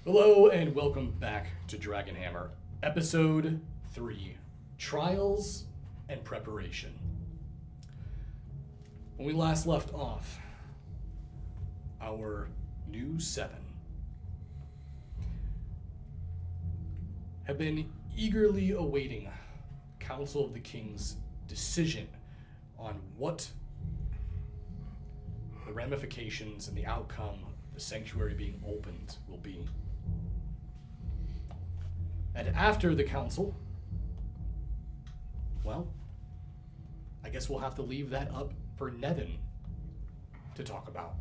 Hello and welcome back to Dragonhammer, Episode 3, Trials and Preparation. When we last left off, our new 7 have been eagerly awaiting Council of the King's decision on what the ramifications and the outcome of the sanctuary being opened will be. And after the council, well, I guess we'll have to leave that up for Nevin to talk about.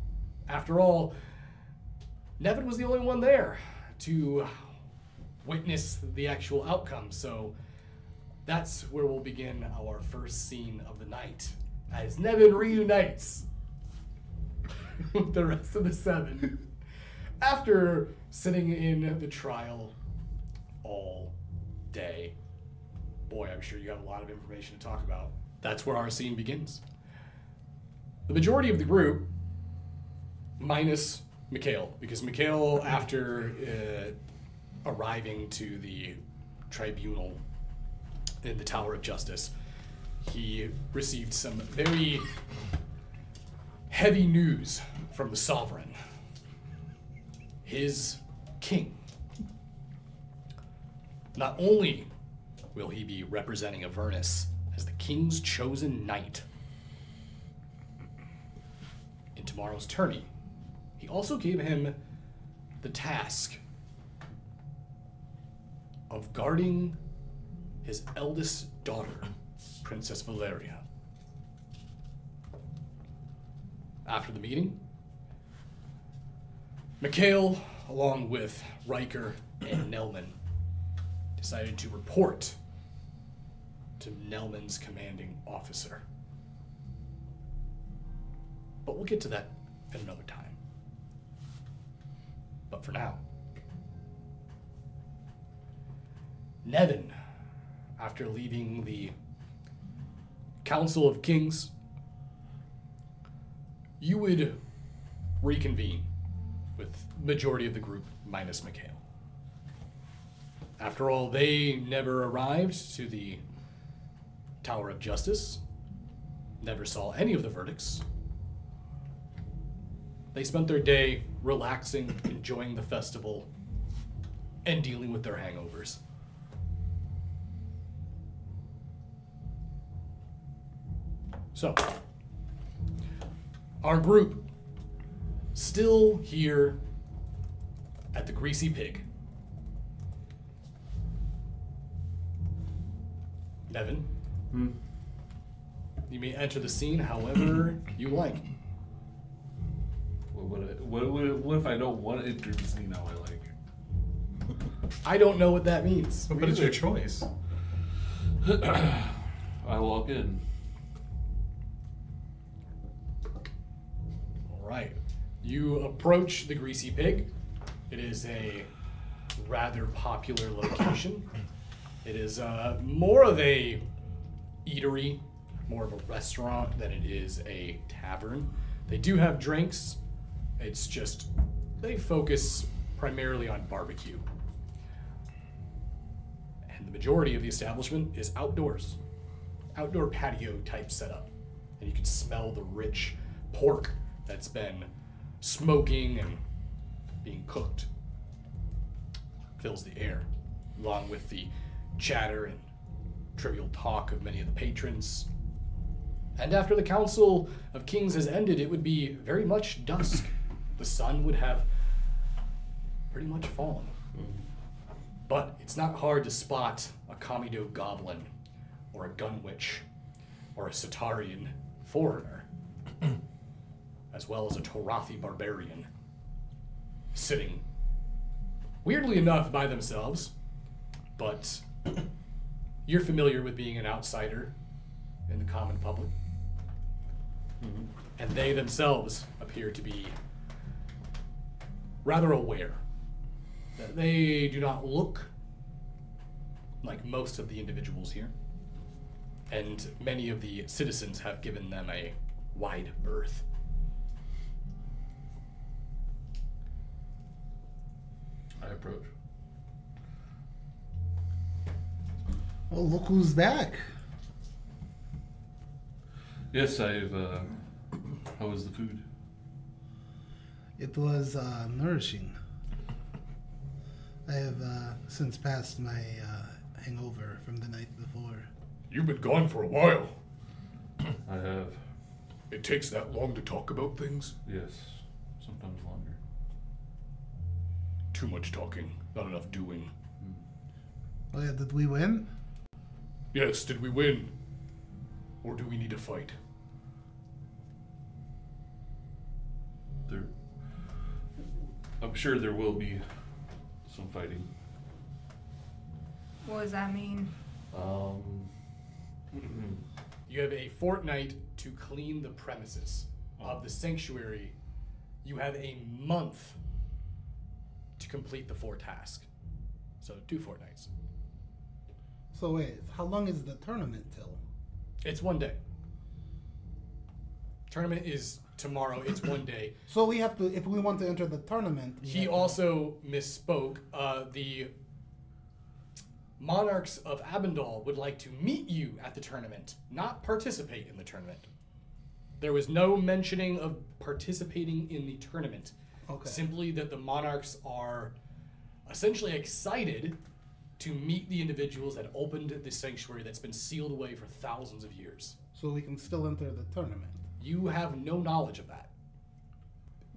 After all, Nevin was the only one there to witness the actual outcome, so that's where we'll begin our first scene of the night, as Nevin reunites with the rest of the 7 after sitting in the trial all day. Boy, I'm sure you have a lot of information to talk about. That's where our scene begins. The majority of the group, minus Mikhail, because Mikhail, after arriving to the tribunal in the Tower of Justice, he received some very heavy news from the Sovereign, his king. Not only will he be representing Avernus as the king's chosen knight in tomorrow's tourney, he also gave him the task of guarding his eldest daughter, Princess Valeria. After the meeting, Mikhail, along with Riker and Nelman, decided to report to Nelman's commanding officer. But we'll get to that at another time. But for now, Nevin, after leaving the Council of Kings, you would reconvene with the majority of the group minus Mikhail. After all, they never arrived to the Tower of Justice, never saw any of the verdicts. They spent their day relaxing, enjoying the festival, and dealing with their hangovers. So, our group, still here at the Greasy Pig. Nevin, you may enter the scene however you like. What if I don't want to enter the scene how I like? I don't know what that means. But it's your choice. I walk in. All right. You approach the Greasy Pig. It is a rather popular location. It is more of a eatery, more of a restaurant than it is a tavern. They do have drinks. It's just, they focus primarily on barbecue. And the majority of the establishment is outdoors. Outdoor patio type setup. And you can smell the rich pork that's been smoking and being cooked. Fills the air, along with the chatter and trivial talk of many of the patrons. And after the Council of Kings has ended, it would be very much dusk. The sun would have pretty much fallen. But it's not hard to spot a Kamido goblin, or a Gunwitch, or a Satarian foreigner, as well as a Torathi barbarian, sitting, weirdly enough, by themselves, but you're familiar with being an outsider in the common public. Mm-hmm. And they themselves appear to be rather aware that they do not look like most of the individuals here. And many of the citizens have given them a wide berth. I approach. Well, look who's back. Yes, I've. How was the food? It was nourishing. I have since passed my hangover from the night before. You've been gone for a while. I have. It takes that long to talk about things? Yes, sometimes longer. Too much talking, not enough doing. Oh yeah, did we win? Yes, did we win? Or do we need to fight? I'm sure there will be some fighting. What does that mean? You have a fortnight to clean the premises of the sanctuary. You have a month to complete the 4 tasks. So 2 fortnights. So wait, how long is the tournament till? It's 1 day. Tournament is tomorrow. It's 1 day. So we have to, if we want to enter the tournament. He also misspoke. The Monarchs of Abendal would like to meet you at the tournament, not participate in the tournament. There was no mentioning of participating in the tournament. Okay. Simply that the Monarchs are essentially excited to meet the individuals that opened the sanctuary that's been sealed away for thousands of years. So we can still enter the tournament. You have no knowledge of that.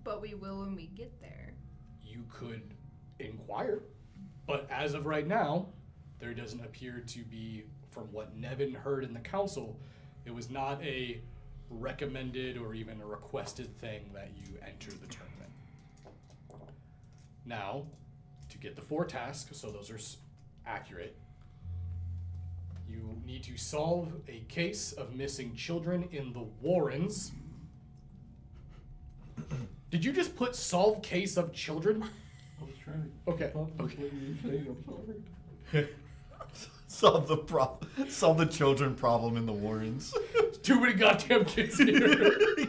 But we will when we get there. You could inquire, but as of right now, there doesn't appear to be, from what Nevin heard in the council, it was not a recommended or even a requested thing that you enter the tournament. Now, to get the 4 tasks, so those are accurate, you need to solve a case of missing children in the Warrens. Did you just put solve case of children? I was trying to. Okay. Okay. What you were saying, I'm sorry. Solve the children problem in the Warrens. Too many goddamn kids here.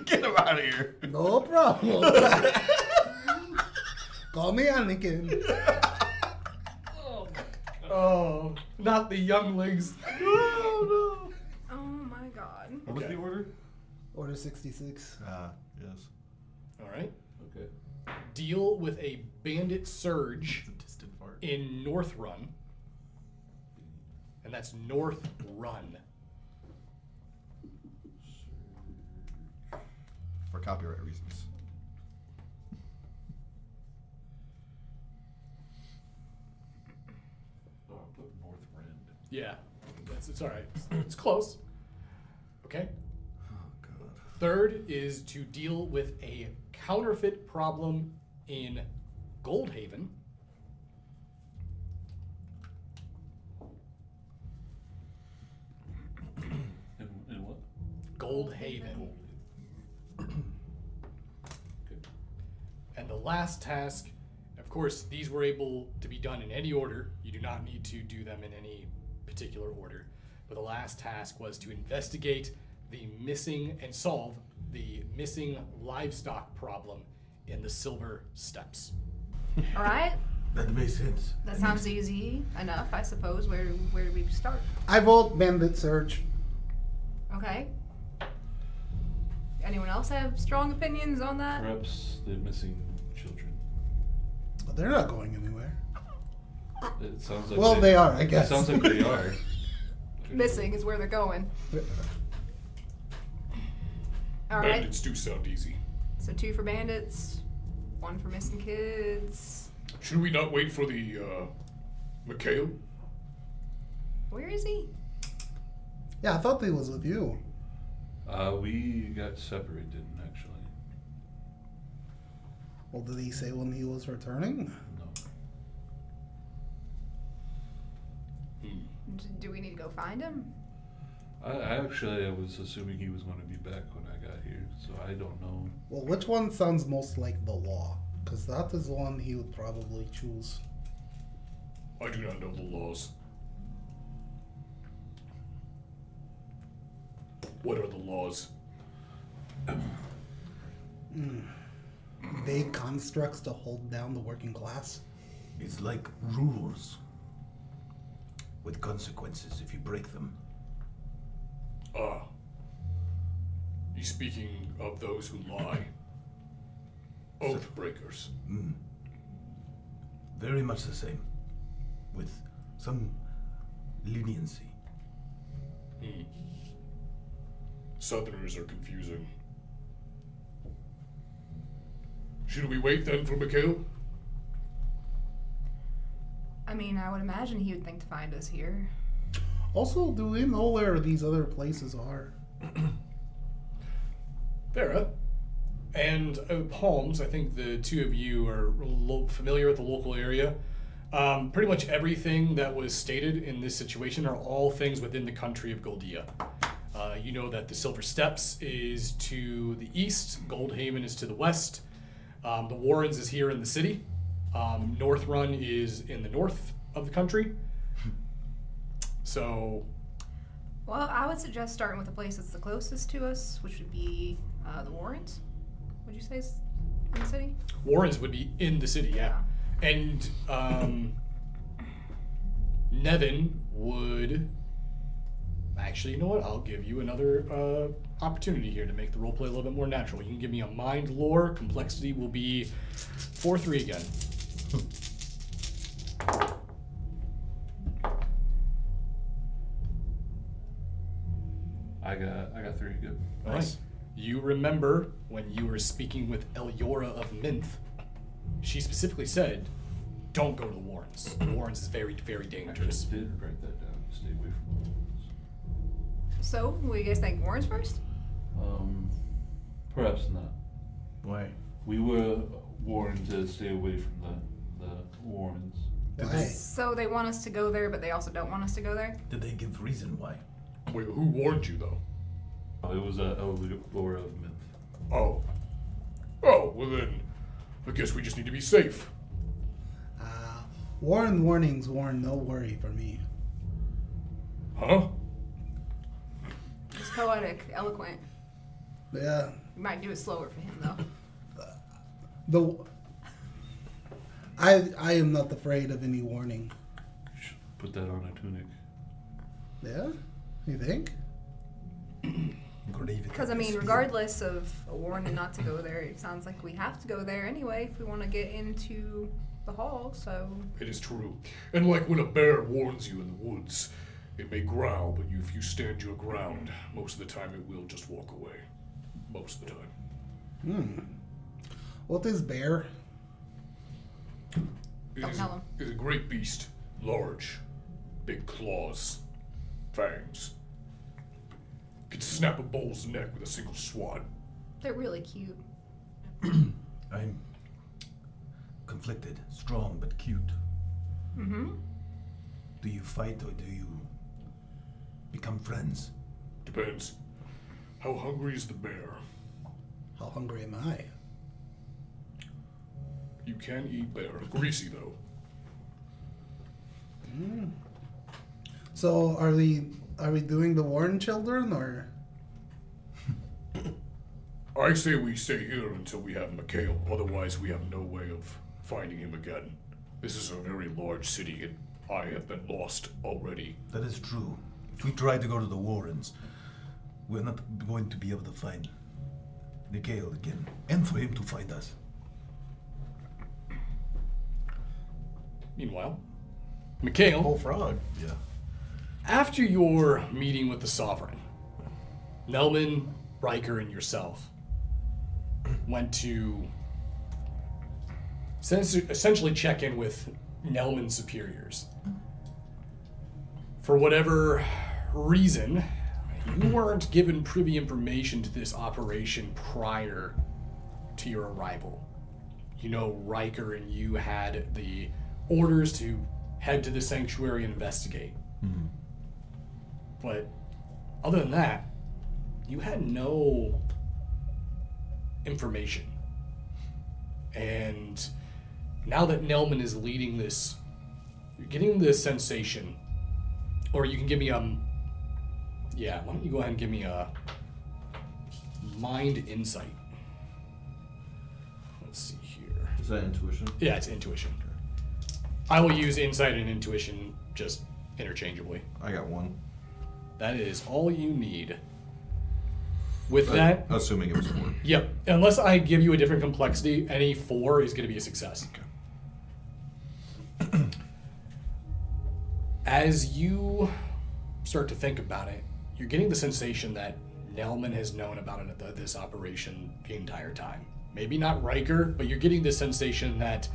Get them out of here. No problem. Call me Anakin. Oh, not the younglings. Oh Oh my god. What was Okay. the order? Order 66. no. Yes. All right. Okay. Deal with a bandit surge It's a distant fart. in North Run. And that's North Run. For copyright reasons. Oh, I'll put North Rend. Yeah, it's all right. It's close. Okay. Oh god. Third is to deal with a counterfeit problem in Goldhaven. In what? Goldhaven. Okay. And the last task, of course, these were able to be done in any order. You do not need to do them in any particular order. But the last task was to investigate the missing and solve the missing livestock problem in the Silver Steppes. All right. That makes sense. That sounds easy enough, I suppose. Where do we start? I vote bandit surge. Okay. Anyone else have strong opinions on that? Perhaps the missing children. But they're not going anywhere. It sounds like. Well, they are, I guess. It sounds like they are. Missing is where they're going. All right. Bandits do sound easy. So 2 for bandits, 1 for missing kids. Should we not wait for the Mikhail? Where is he? Yeah, I thought he was with you. We got separated, actually. Well, did he say when he was returning? No. Do we need to go find him? I was assuming he was going to be back when I got here, so I don't know. Well, which one sounds most like the law? Because that is the one he would probably choose. I do not know the laws. What are the laws? Vague constructs to hold down the working class. is like rules with consequences if you break them. Ah. You speaking of those who lie? Oath breakers. Very much the same, with some leniency. Southerners are confusing. Should we wait then for Mikhail? I mean, I would imagine he would think to find us here. Also, do we know where these other places are? Vera and Palms, I think the two of you are familiar with the local area. Pretty much everything that was stated in this situation are all things within the country of Goldia. You know that the Silver Steps is to the east, Goldhaven is to the west, the Warrens is here in the city, North Run is in the north of the country. So... Well, I would suggest starting with the place that's the closest to us, which would be the Warrens. Would you say is in the city? Warrens would be in the city, yeah. And Nevin would... Actually, you know what? I'll give you another opportunity here to make the roleplay a little bit more natural. You can give me a mind lore. Complexity will be 4-3 again. I got 3 good. Nice. You remember when you were speaking with Eliora of Minth, she specifically said, don't go to the Warrens. The Warrens is very, very dangerous. I did write that down. Stay away from the Warrens. So, what do you guys think? Warrens first? Perhaps not. Why? We were warned to stay away from the Warrens. Why? So they want us to go there, but they also don't want us to go there? Did they give reason why? Wait, who warned you, though? It was Eliora of Myth. Oh. Oh, well then, I guess we just need to be safe. Warren warnings warn no worry for me. Huh? It's poetic, eloquent. Yeah. We might do it slower for him, though. I am not afraid of any warning. You should put that on a tunic. Yeah? You think? Because, I mean, regardless of a warning not to go there, it sounds like we have to go there anyway if we want to get into the hall, so... It is true. And like when a bear warns you in the woods, it may growl, but if you stand your ground, most of the time it will just walk away. Most of the time. What is bear? Don't tell him. It is a great beast. Large. Big claws. Fangs. Could snap a bull's neck with a single swat. They're really cute. I'm conflicted. Strong but cute. Mm-hmm. Do you fight or do you become friends? Depends. How hungry is the bear? How hungry am I? You can eat bear. Greasy, though. So are we doing the Warren children or? I say we stay here until we have Mikhail. Otherwise, we have no way of finding him again. This is a very large city, and I have been lost already. That is true. If we try to go to the Warrens, we're not going to be able to find Mikhail again, and for him to find us. Meanwhile, Mikhail, Whole frog. Yeah. after your meeting with the Sovereign, Nelman, Riker, and yourself went to essentially check in with Nelman's superiors. For whatever reason, you weren't given privy information to this operation prior to your arrival. You know, Riker and you had the orders to head to the sanctuary and investigate. But other than that, you had no information. And now that Nelman is leading this, you're getting the sensation, or you can give me yeah, why don't you go ahead and give me a mind insight. Let's see here. Is that intuition? Yeah, it's intuition. I will use insight and intuition just interchangeably. I got 1. That is all you need. With that, Assuming it was 4. yep. Unless I give you a different complexity, any 4 is going to be a success. Okay. As you start to think about it, you're getting the sensation that Nelman has known about this operation the entire time. Maybe not Riker, but you're getting the sensation that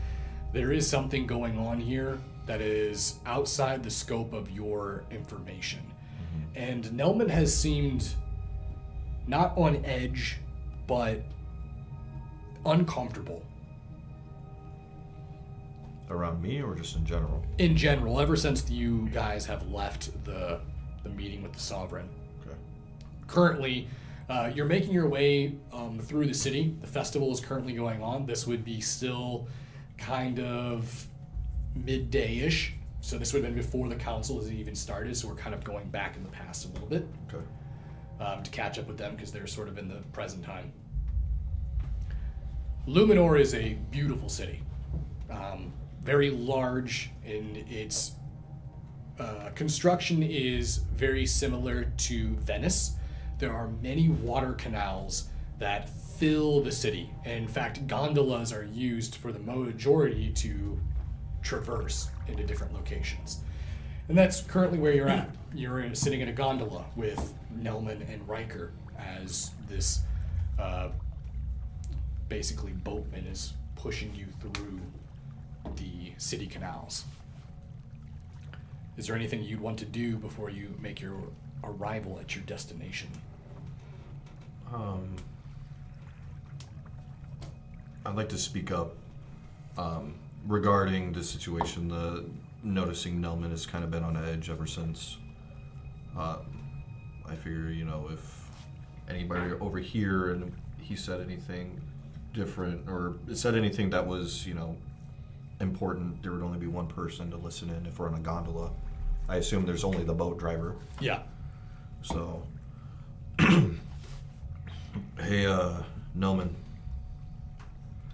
there is something going on here that is outside the scope of your information. And Nelman has seemed not on edge, but uncomfortable. Around me or just in general? In general, ever since you guys have left the meeting with the Sovereign. Okay. Currently, you're making your way through the city. The festival is currently going on. This would be still kind of midday-ish. So this would have been before the council has even started. So we're kind of going back in the past a little bit Okay. to catch up with them because they're sort of in the present time. Luminor is a beautiful city. Very large, and its construction is very similar to Venice. There are many water canals that fill the city. In fact, gondolas are used for the majority to traverse into different locations. And that's currently where you're at. You're sitting in a gondola with Nelman and Riker as this basically boatman is pushing you through the city canals. Is there anything you'd want to do before you make your arrival at your destination? I'd like to speak up regarding the situation. Noticing Nelman has kind of been on edge ever since. I figure, if anybody over here and he said anything different or said anything that was, important, there would only be one person to listen in if we're on a gondola. I assume there's only the boat driver. Yeah. So, hey, Nelman.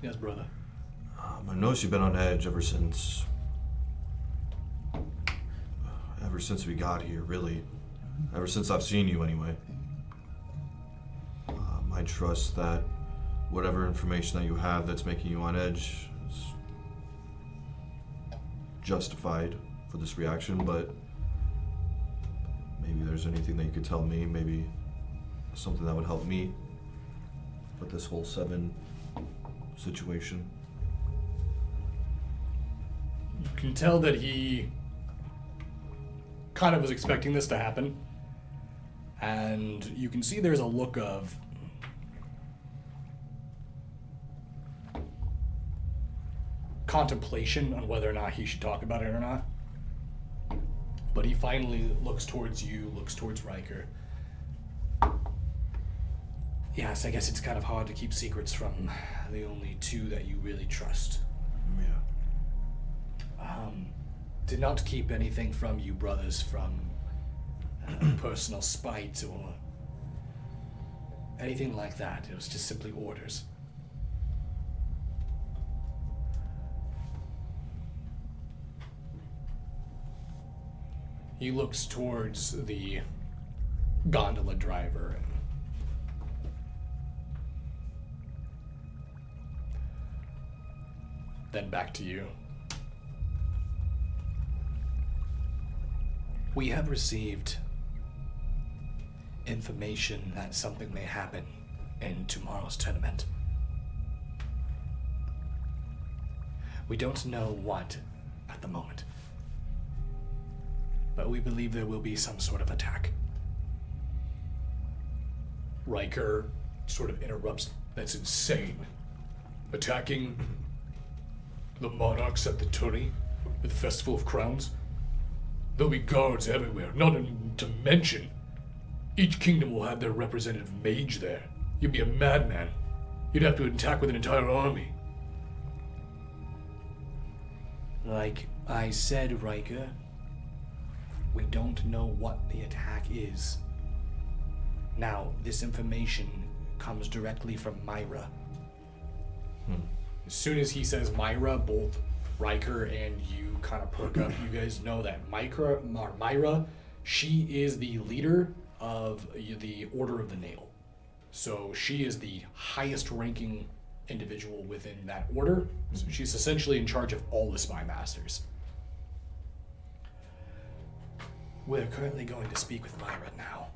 Yes, brother. I noticed you've been on edge ever since we got here, really. Ever since I've seen you, anyway. I trust that whatever information that you have that's making you on edge is justified for this reaction, but maybe there's anything that you could tell me, maybe something that would help me with this whole 7 situation. You can tell that he kind of was expecting this to happen. And you can see there's a look of contemplation on whether or not he should talk about it or not. But he finally looks towards you, looks towards Riker. Yes, I guess it's kind of hard to keep secrets from the only 2 that you really trust. Yeah. Did not keep anything from you, brothers, from personal spite or anything like that. It was just simply orders. He looks towards the gondola driver and then back to you. We have received information that something may happen in tomorrow's tournament. We don't know what at the moment, but we believe there will be some sort of attack. Riker sort of interrupts. That's insane. Attacking the monarchs at the tourney, at the Festival of Crowns? There'll be guards everywhere, not to mention each kingdom will have their representative mage there. You'd be a madman. You'd have to attack with an entire army. Like I said, Riker, we don't know what the attack is. Now, this information comes directly from Myra. As soon as he says Myra, both Riker and you kind of perk up. You guys know that Myra, she is the leader of the Order of the Nail. So she is the highest ranking individual within that order. So she's essentially in charge of all the spy masters. We're currently going to speak with Myra now.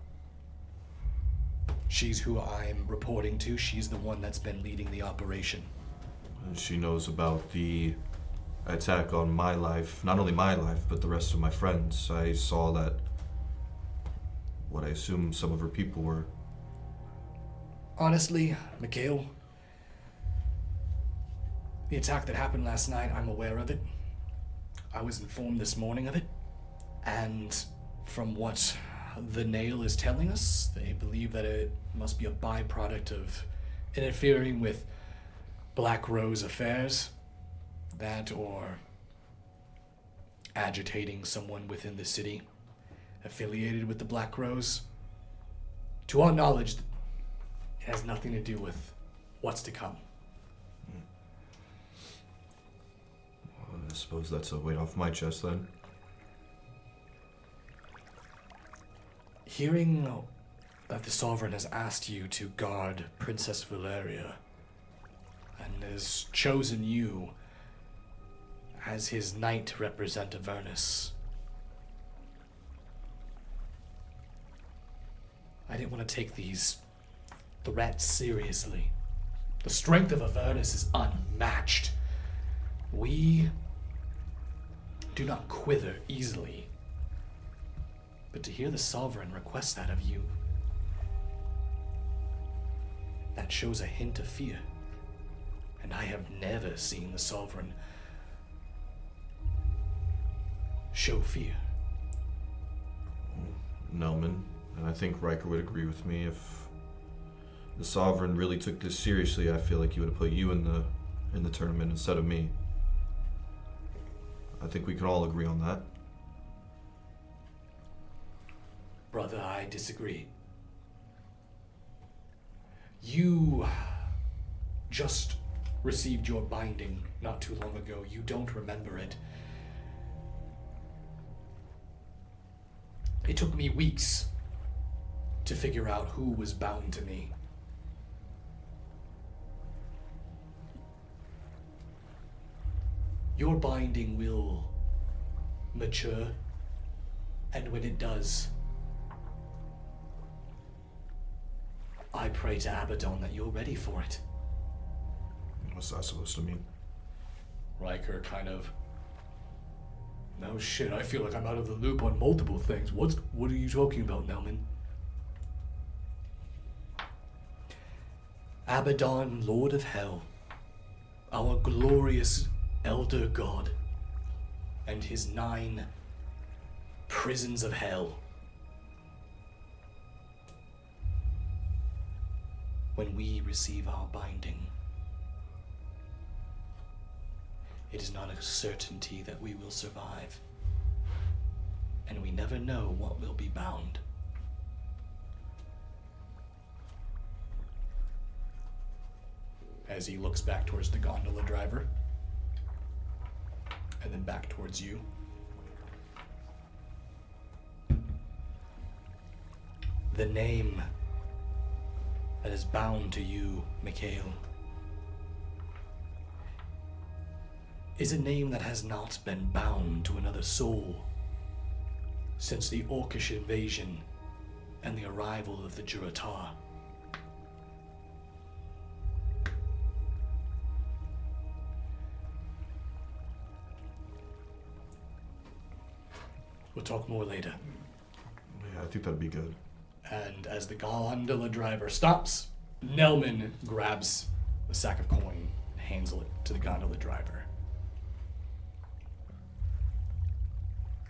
She's who I'm reporting to. She's the one that's been leading the operation. And she knows about the attack on my life, not only my life, but the rest of my friends. I saw that, what I assume some of her people were. Honestly, Mikhail, the attack that happened last night, I'm aware of it. I was informed this morning of it. And from what the Nail is telling us, they believe that it must be a byproduct of interfering with Black Rose affairs. That or agitating someone within the city affiliated with the Black Rose. To our knowledge, it has nothing to do with what's to come. Well, I suppose that's a weight off my chest then. Hearing that the Sovereign has asked you to guard Princess Valeria and has chosen you as his knight to represent Avernus, I didn't want to take these threats seriously. The strength of Avernus is unmatched. We do not quiver easily. But to hear the Sovereign request that of you, that shows a hint of fear. And I have never seen the Sovereign show fear. Nelman, and I think Riker would agree with me. If the Sovereign really took this seriously, I feel like he would have put you in the tournament instead of me. I think we can all agree on that. Brother, I disagree. You just received your binding not too long ago. You don't remember it. It took me weeks to figure out who was bound to me. Your binding will mature, and when it does, I pray to Abaddon that you're ready for it. What's that supposed to mean? Riker kind of, no shit, I feel like I'm out of the loop on multiple things. What are you talking about, Nelman? Abaddon, Lord of Hell, our glorious elder god, and his 9 prisons of hell. When we receive our binding, it is not a certainty that we will survive, and we never know what will be bound. As he looks back towards the gondola driver, and then back towards you. The name that is bound to you, Mikhail, is a name that has not been bound to another soul since the Orcish invasion and the arrival of the Juratar. We'll talk more later. Yeah, I think that'd be good. And as the gondola driver stops, Nelman grabs a sack of coin and hands it to the gondola driver.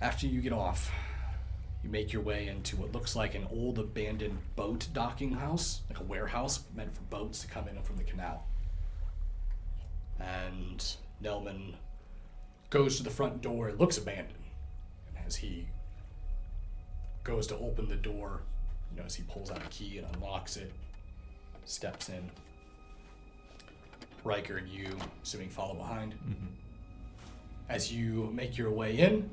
After you get off, you make your way into what looks like an old abandoned boat docking house, like a warehouse meant for boats to come in from the canal. And Nelman goes to the front door. It looks abandoned. And as he goes to open the door, as he pulls out a key and unlocks it, steps in. Riker and you, assuming, follow behind. Mm-hmm. As you make your way in,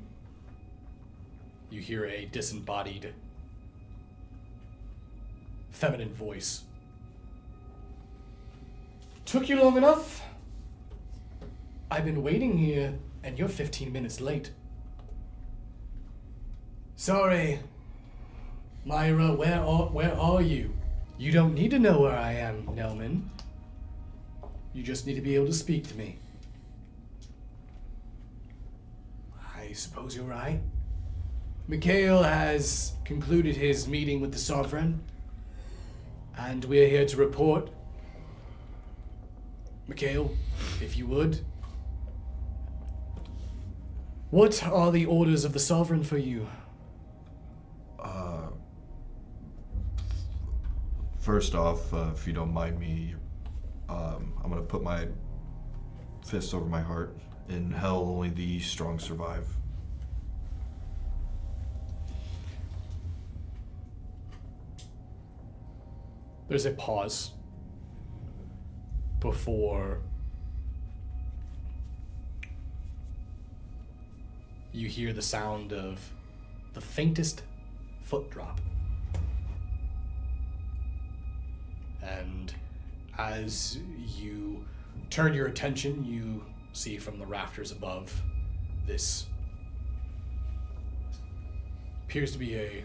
you hear a disembodied feminine voice. Took you long enough? I've been waiting here, and you're 15 minutes late. Sorry, Myra, where are you? You don't need to know where I am, Nelman. You just need to be able to speak to me. I suppose you're right. Mikhail has concluded his meeting with the Sovereign, and we're here to report. Mikhail, if you would. What are the orders of the Sovereign for you? First off, if you don't mind me, I'm gonna put my fist over my heart. In hell, only the strong survive. There's a pause before you hear the sound of the faintest foot drop. And as you turn your attention, you see from the rafters above this appears to be a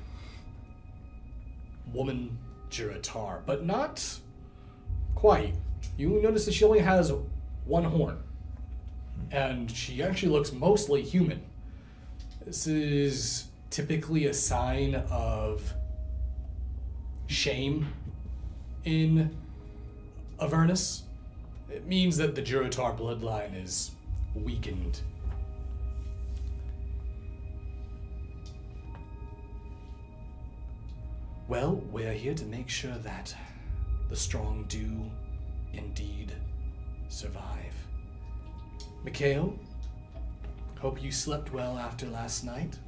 woman Juratar, but not quite. You notice that she only has one horn, and she actually looks mostly human. This is typically a sign of shame in Avernus. It means that the Juratar bloodline is weakened. Well, we're here to make sure that the strong do indeed survive. Mikhail, hope you slept well after last night.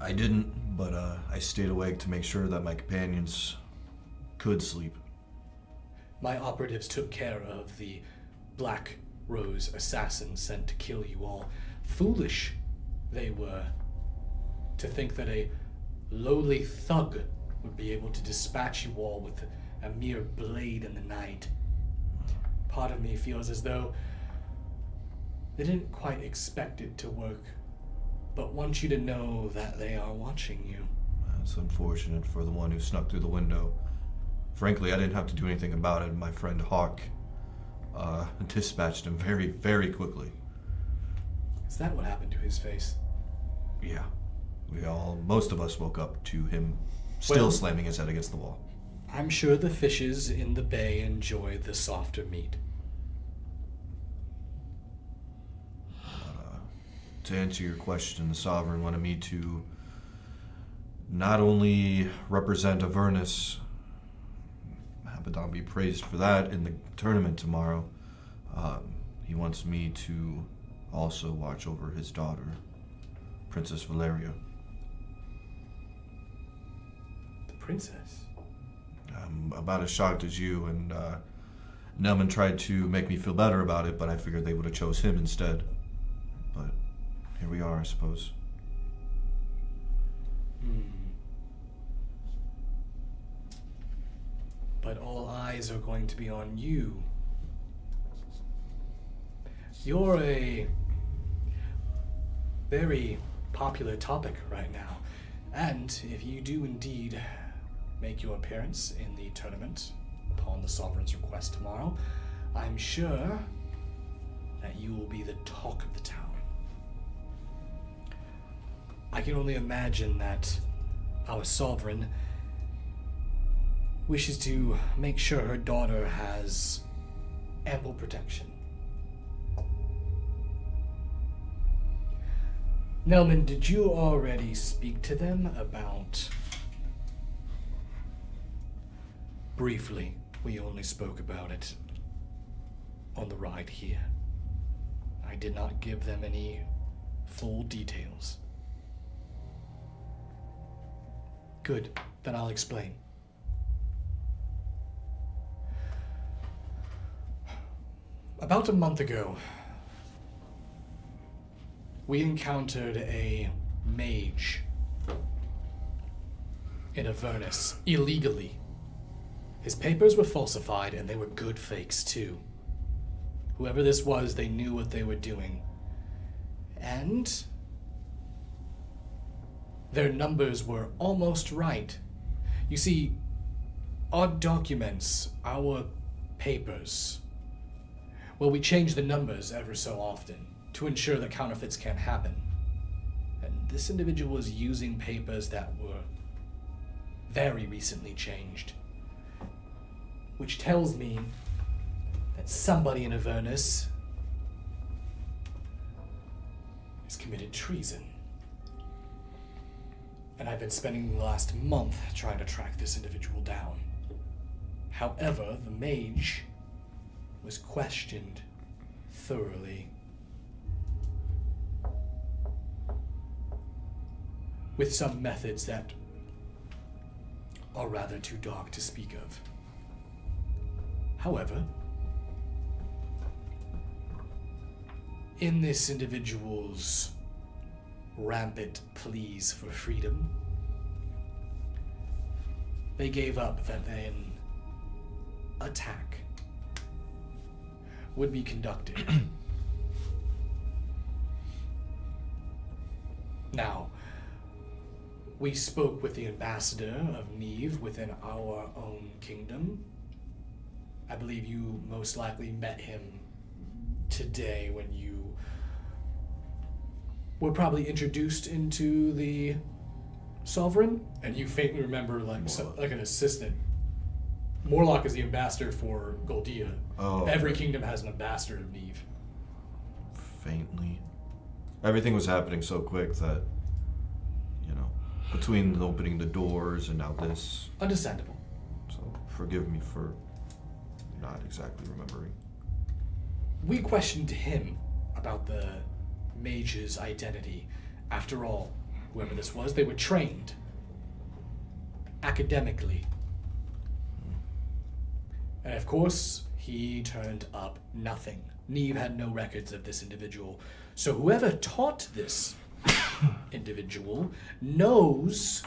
I didn't, but I stayed awake to make sure that my companions could sleep. My operatives took care of the Black Rose assassins sent to kill you all. Foolish they were to think that a lowly thug would be able to dispatch you all with a mere blade in the night. Part of me feels as though they didn't quite expect it to work, but want you to know that they are watching you. It's unfortunate for the one who snuck through the window. Frankly, I didn't have to do anything about it. My friend Hawk dispatched him very, very quickly. Is that what happened to his face? Yeah. Most of us woke up to him still Well, slamming his head against the wall. I'm sure the fishes in the bay enjoy the softer meat. To answer your question, the Sovereign wanted me to not only represent Avernus, Abaddon be praised for that, in the tournament tomorrow, he wants me to also watch over his daughter, Princess Valeria. The princess? I'm about as shocked as you, and Nelman tried to make me feel better about it, but I figured they would have chose him instead. But here we are, I suppose. But all eyes are going to be on you. You're a very popular topic right now. And if you do indeed make your appearance in the tournament upon the Sovereign's request tomorrow, I'm sure that you will be the talk of the town. I can only imagine that our Sovereign wishes to make sure her daughter has ample protection. Nelman, did you already speak to them about... Briefly, we only spoke about it on the ride here. I did not give them any full details. Good, then I'll About a month ago, we encountered a mage in Avernus illegally. His papers were falsified, and they were good fakes, too. Whoever this was, they knew what they were doing. And their numbers were almost right. You see, our documents, our papers, well, we change the numbers ever so often to ensure that counterfeits can't happen. And this individual was using papers that were very recently changed. Which tells me that somebody in Avernus has committed treason. And I've been spending the last month trying to track this individual down. However, the mage was questioned thoroughly. With some methods that are rather too dark to speak of. However, in this individual's rampant pleas for freedom, they gave up that an attack would be conducted. Now, we spoke with the ambassador of Neve within our own kingdom. I believe you most likely met him today when you were probably introduced into the Sovereign, and you faintly remember like an assistant. Morlock is the ambassador for Goldia. Oh. Every kingdom has an ambassador of Neve. Faintly. Everything was happening so quick that, between opening the doors and now this. Understandable. So forgive me for not exactly remembering. We questioned him about the mage's identity. After all, whoever this was, they were trained academically. And of course, he turned up nothing. Neve had no records of this individual. So whoever taught this individual knows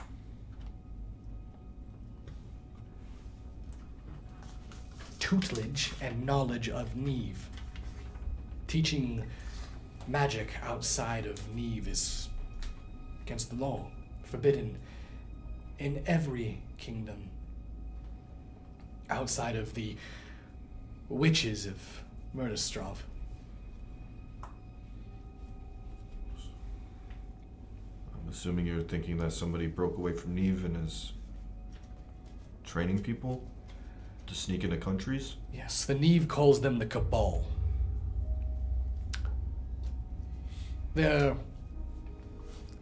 tutelage and knowledge of Neve. Teaching magic outside of Neve is against the law, forbidden in every kingdom outside of the witches of Murderstrov. I'm assuming you're thinking that somebody broke away from Neve and is training people to sneak into countries? Yes, the Neve calls them the Cabal. They're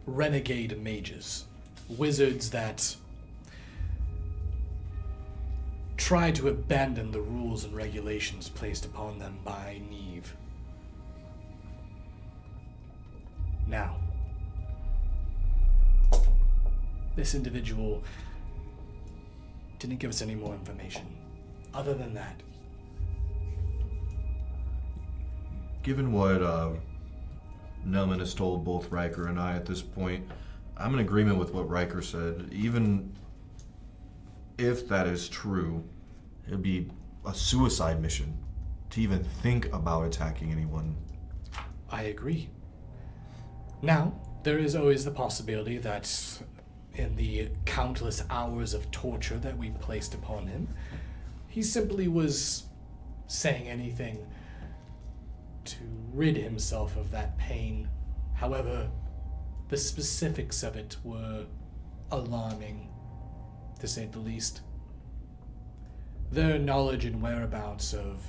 renegade mages, wizards that try to abandon the rules and regulations placed upon them by Neve. Now, this individual didn't give us any more information. Other than that, Given what Nelman has told both Riker and I at this point, I'm in agreement with what Riker said. Even if that is true, it'd be a suicide mission to even think about attacking anyone. I agree. Now, there is always the possibility that in the countless hours of torture that we placed upon him, he simply was saying anything to rid himself of that pain. However, the specifics of it were alarming, to say the least. Their knowledge and whereabouts of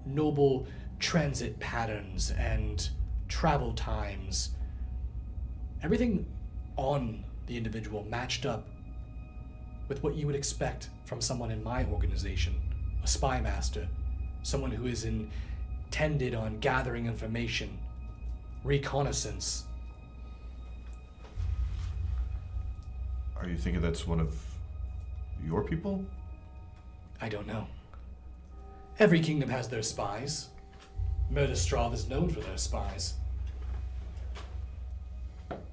noble transit patterns and travel times, everything on the individual matched up with what you would expect from someone in my organization, a spy master, someone who is intended on gathering information, reconnaissance. Are you thinking that's one of your people? I don't know. Every kingdom has their spies. Murderstrav is known for their spies.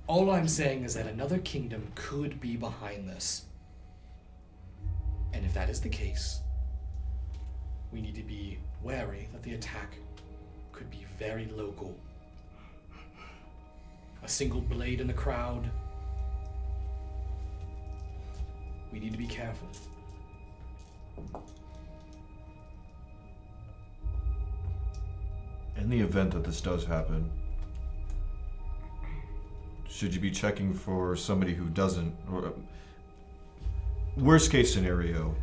All I'm saying is that another kingdom could be behind this. And if that is the case, we need to be wary that the attack could be very local. A single blade in the crowd. We need to be careful. In the event that this does happen, should you be checking for somebody who doesn't, or worst case scenario,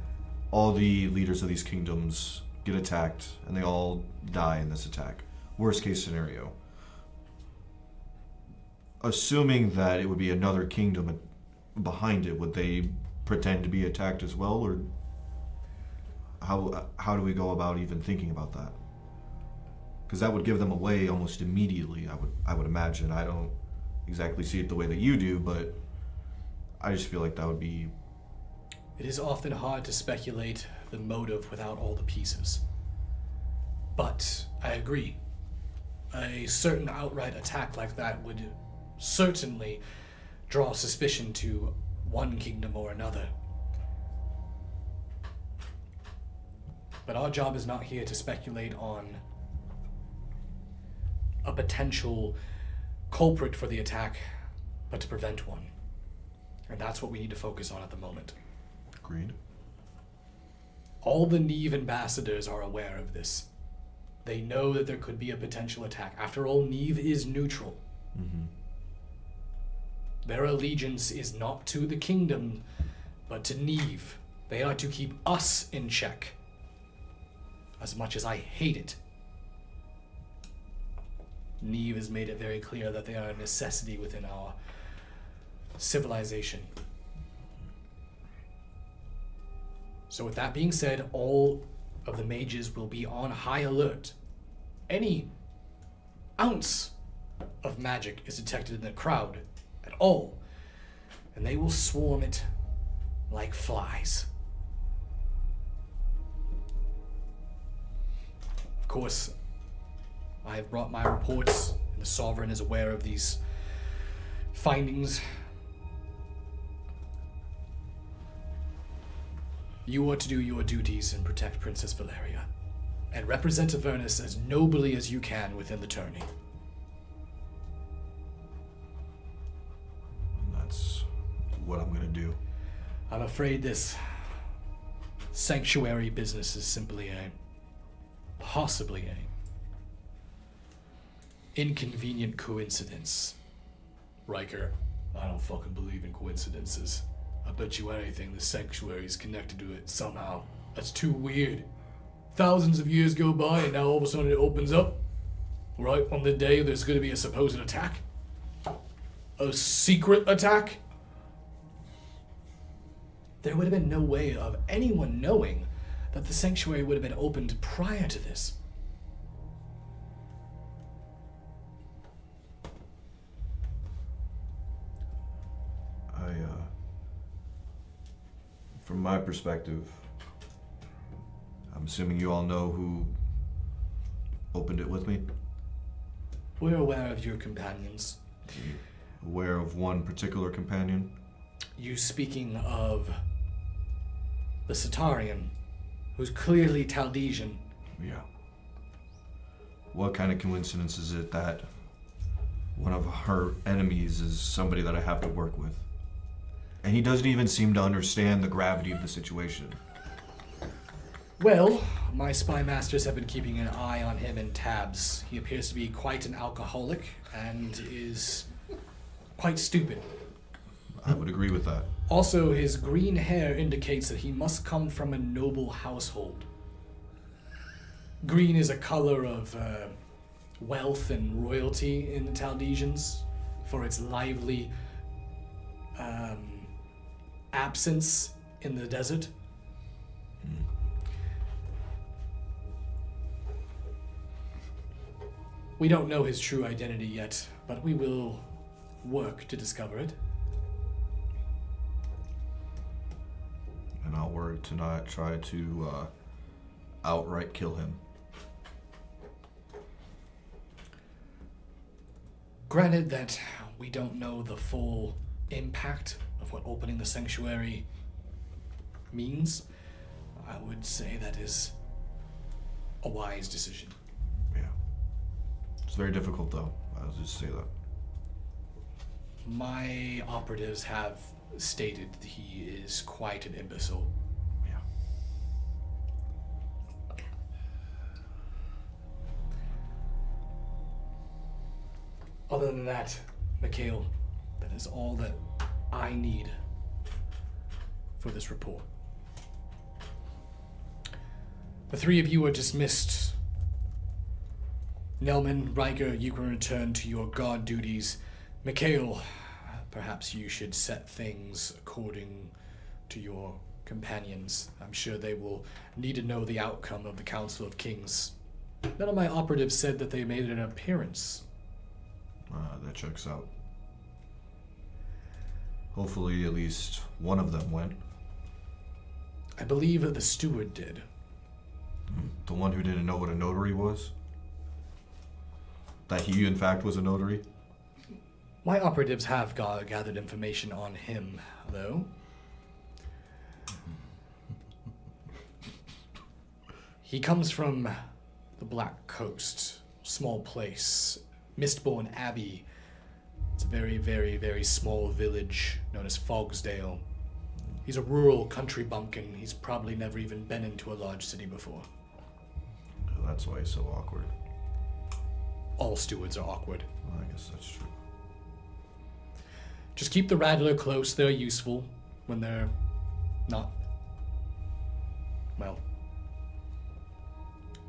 all the leaders of these kingdoms get attacked and they all die in this attack. Worst case scenario. Assuming that it would be another kingdom behind it, would they pretend to be attacked as well, or how do we go about even thinking about that? Because that would give them away almost immediately, I would imagine. I don't exactly see it the way that you do, but I just feel like that would be... It is often hard to speculate the motive without all the pieces. But I agree. A certain outright attack like that would certainly draw suspicion to one kingdom or another. But our job is not here to speculate on a potential culprit for the attack, but to prevent one. And that's what we need to focus on at the moment. Agreed. All the Neve ambassadors are aware of this. They know that there could be a potential attack. After all, Neve is neutral. Mm-hmm. Their allegiance is not to the kingdom, but to Neve. They are to keep us in check. As much as I hate it. Neve has made it very clear that they are a necessity within our civilization. So with that being said, all of the mages will be on high alert. Any ounce of magic is detected in the crowd at all, and they will swarm it like flies. Of course, I have brought my reports, and the Sovereign is aware of these findings. You are to do your duties and protect Princess Valeria, and represent Avernus as nobly as you can within the tourney. And that's what I'm gonna do. I'm afraid this sanctuary business is simply possibly a inconvenient coincidence. Riker, I don't fucking believe in coincidences. I bet you anything the sanctuary is connected to it somehow. That's too weird. Thousands of years go by and now all of a sudden it opens up. Right on the day there's going to be a supposed attack. A secret attack? There would have been no way of anyone knowing that the sanctuary would have been opened prior to this. From my perspective, I'm assuming you all know who opened it with me? We're aware of your companions. Aware of one particular companion? You speaking of the Satarian, who's clearly Taldesian. Yeah. What kind of coincidence is it that one of her enemies is somebody that I have to work with? And he doesn't even seem to understand the gravity of the situation. Well, my spy masters have been keeping an eye on him in tabs. He appears to be quite an alcoholic and is quite stupid. I would agree with that. Also, his green hair indicates that he must come from a noble household. Green is a color of wealth and royalty in the Taldesians for its lively absence in the desert. We don't know his true identity yet, but we will work to discover it. And I'll work hard to not try to outright kill him. Granted that we don't know the full impact of what opening the sanctuary means, I would say that is a wise decision. Yeah. It's very difficult, though. I'll just say that. My operatives have stated that he is quite an imbecile. Yeah. Other than that, Mikhail, that is all that I need for this report. The three of you are dismissed. Nelman, Riker, you can return to your guard duties. Mikhail, perhaps you should set things according to your companions. I'm sure they will need to know the outcome of the Council of Kings. None of my operatives said that they made an appearance. That checks out. Hopefully at least one of them went. I believe that the steward did. The one who didn't know what a notary was? That he, in fact, was a notary? My operatives have gathered information on him, though. He comes from the Black Coast, small place, Mistborn Abbey. It's a very, very, very small village known as Fogsdale. He's a rural country bumpkin. He's probably never even been into a large city before. That's why he's so awkward. All stewards are awkward. Well, I guess that's true. Just keep the Rattler close. They're useful when they're not, well,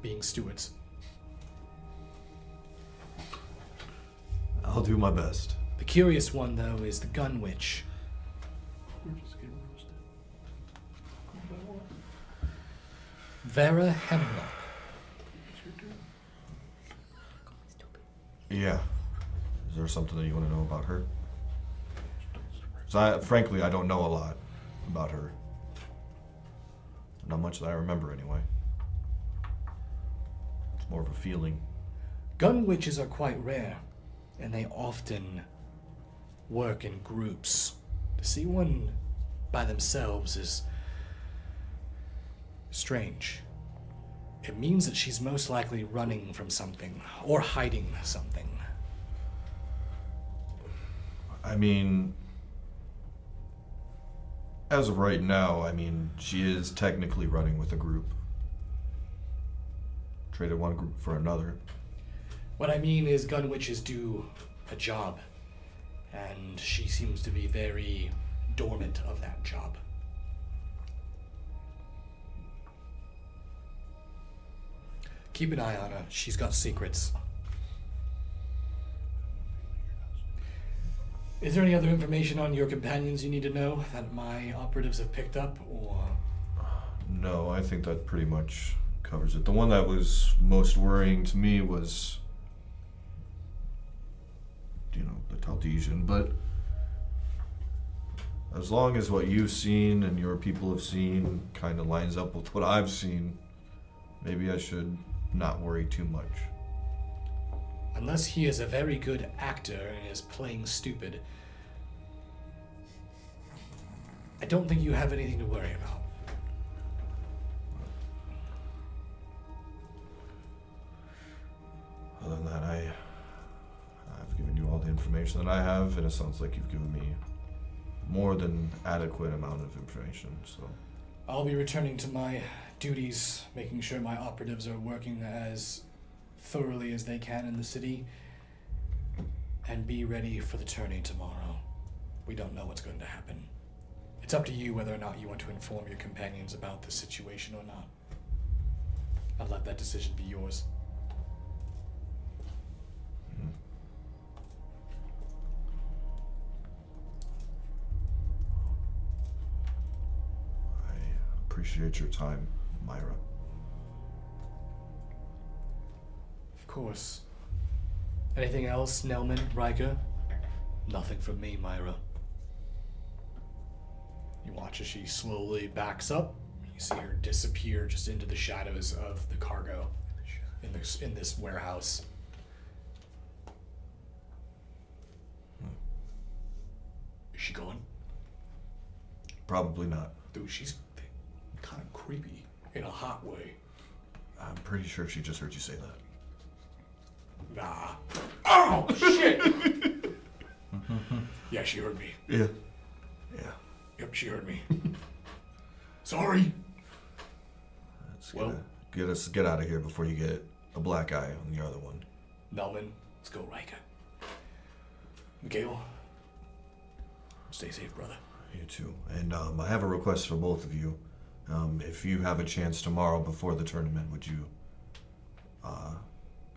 being stewards. I'll do my best. The curious one, though, is the gun witch. We're just getting roasted. Vera Hemlock. It's your turn. Yeah. Is there something that you want to know about her? 'Cause frankly, I don't know a lot about her. Not much that I remember, anyway. It's more of a feeling. Gun witches are quite rare, and they often work in groups. To see one by themselves is strange. It means that she's most likely running from something, or hiding something. I mean, as of right now, I mean, she is technically running with a group. Traded one group for another. What I mean is gun witches do a job, and she seems to be very dormant of that job. Keep an eye on her. She's got secrets. Is there any other information on your companions you need to know that my operatives have picked up, or? No, I think that pretty much covers it. The one that was most worrying to me was, you know, the Taltesian, but as long as what you've seen and your people have seen kind of lines up with what I've seen, maybe I should not worry too much. Unless he is a very good actor and is playing stupid, I don't think you have anything to worry about. Other than that, I've given you all the information that I have, and it sounds like you've given me more than adequate amount of information, so. I'll be returning to my duties, making sure my operatives are working as thoroughly as they can in the city, and be ready for the tourney tomorrow. We don't know what's going to happen. It's up to you whether or not you want to inform your companions about the situation or not. I'll let that decision be yours. I appreciate your time, Myra. Of course. Anything else, Nelman, Riker? Nothing from me, Myra. You watch as she slowly backs up, You see her disappear just into the shadows of the cargo in this warehouse. Is she gone? Probably not. Dude, she's kind of creepy in a hot way. I'm pretty sure she just heard you say that. Nah. Oh, shit! Yeah, she heard me. Yeah. Yep, she heard me. Sorry. Let's get out of here before you get a black eye on the other one. Melman, let's go, Rika. Mikhail, stay safe, brother. You too. And I have a request for both of you. If you have a chance tomorrow before the tournament, would you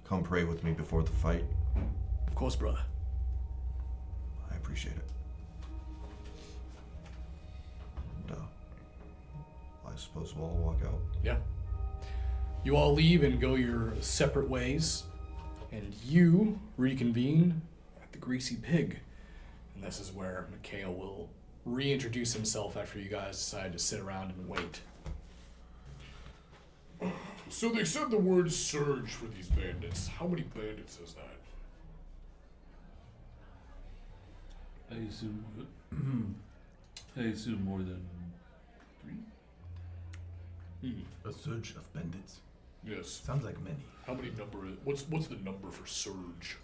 come pray with me before the fight? Of course, brother. I appreciate it. And, I suppose we'll all walk out. Yeah. You all leave and go your separate ways, and you reconvene at the Greasy Pig. And this is where Mikhail will reintroduce himself after you guys decide to sit around and wait. So they said the word surge for these bandits. How many bandits is that? I assume more than 3. A surge of bandits. Yes. Sounds like many. How many number? What's the number for surge?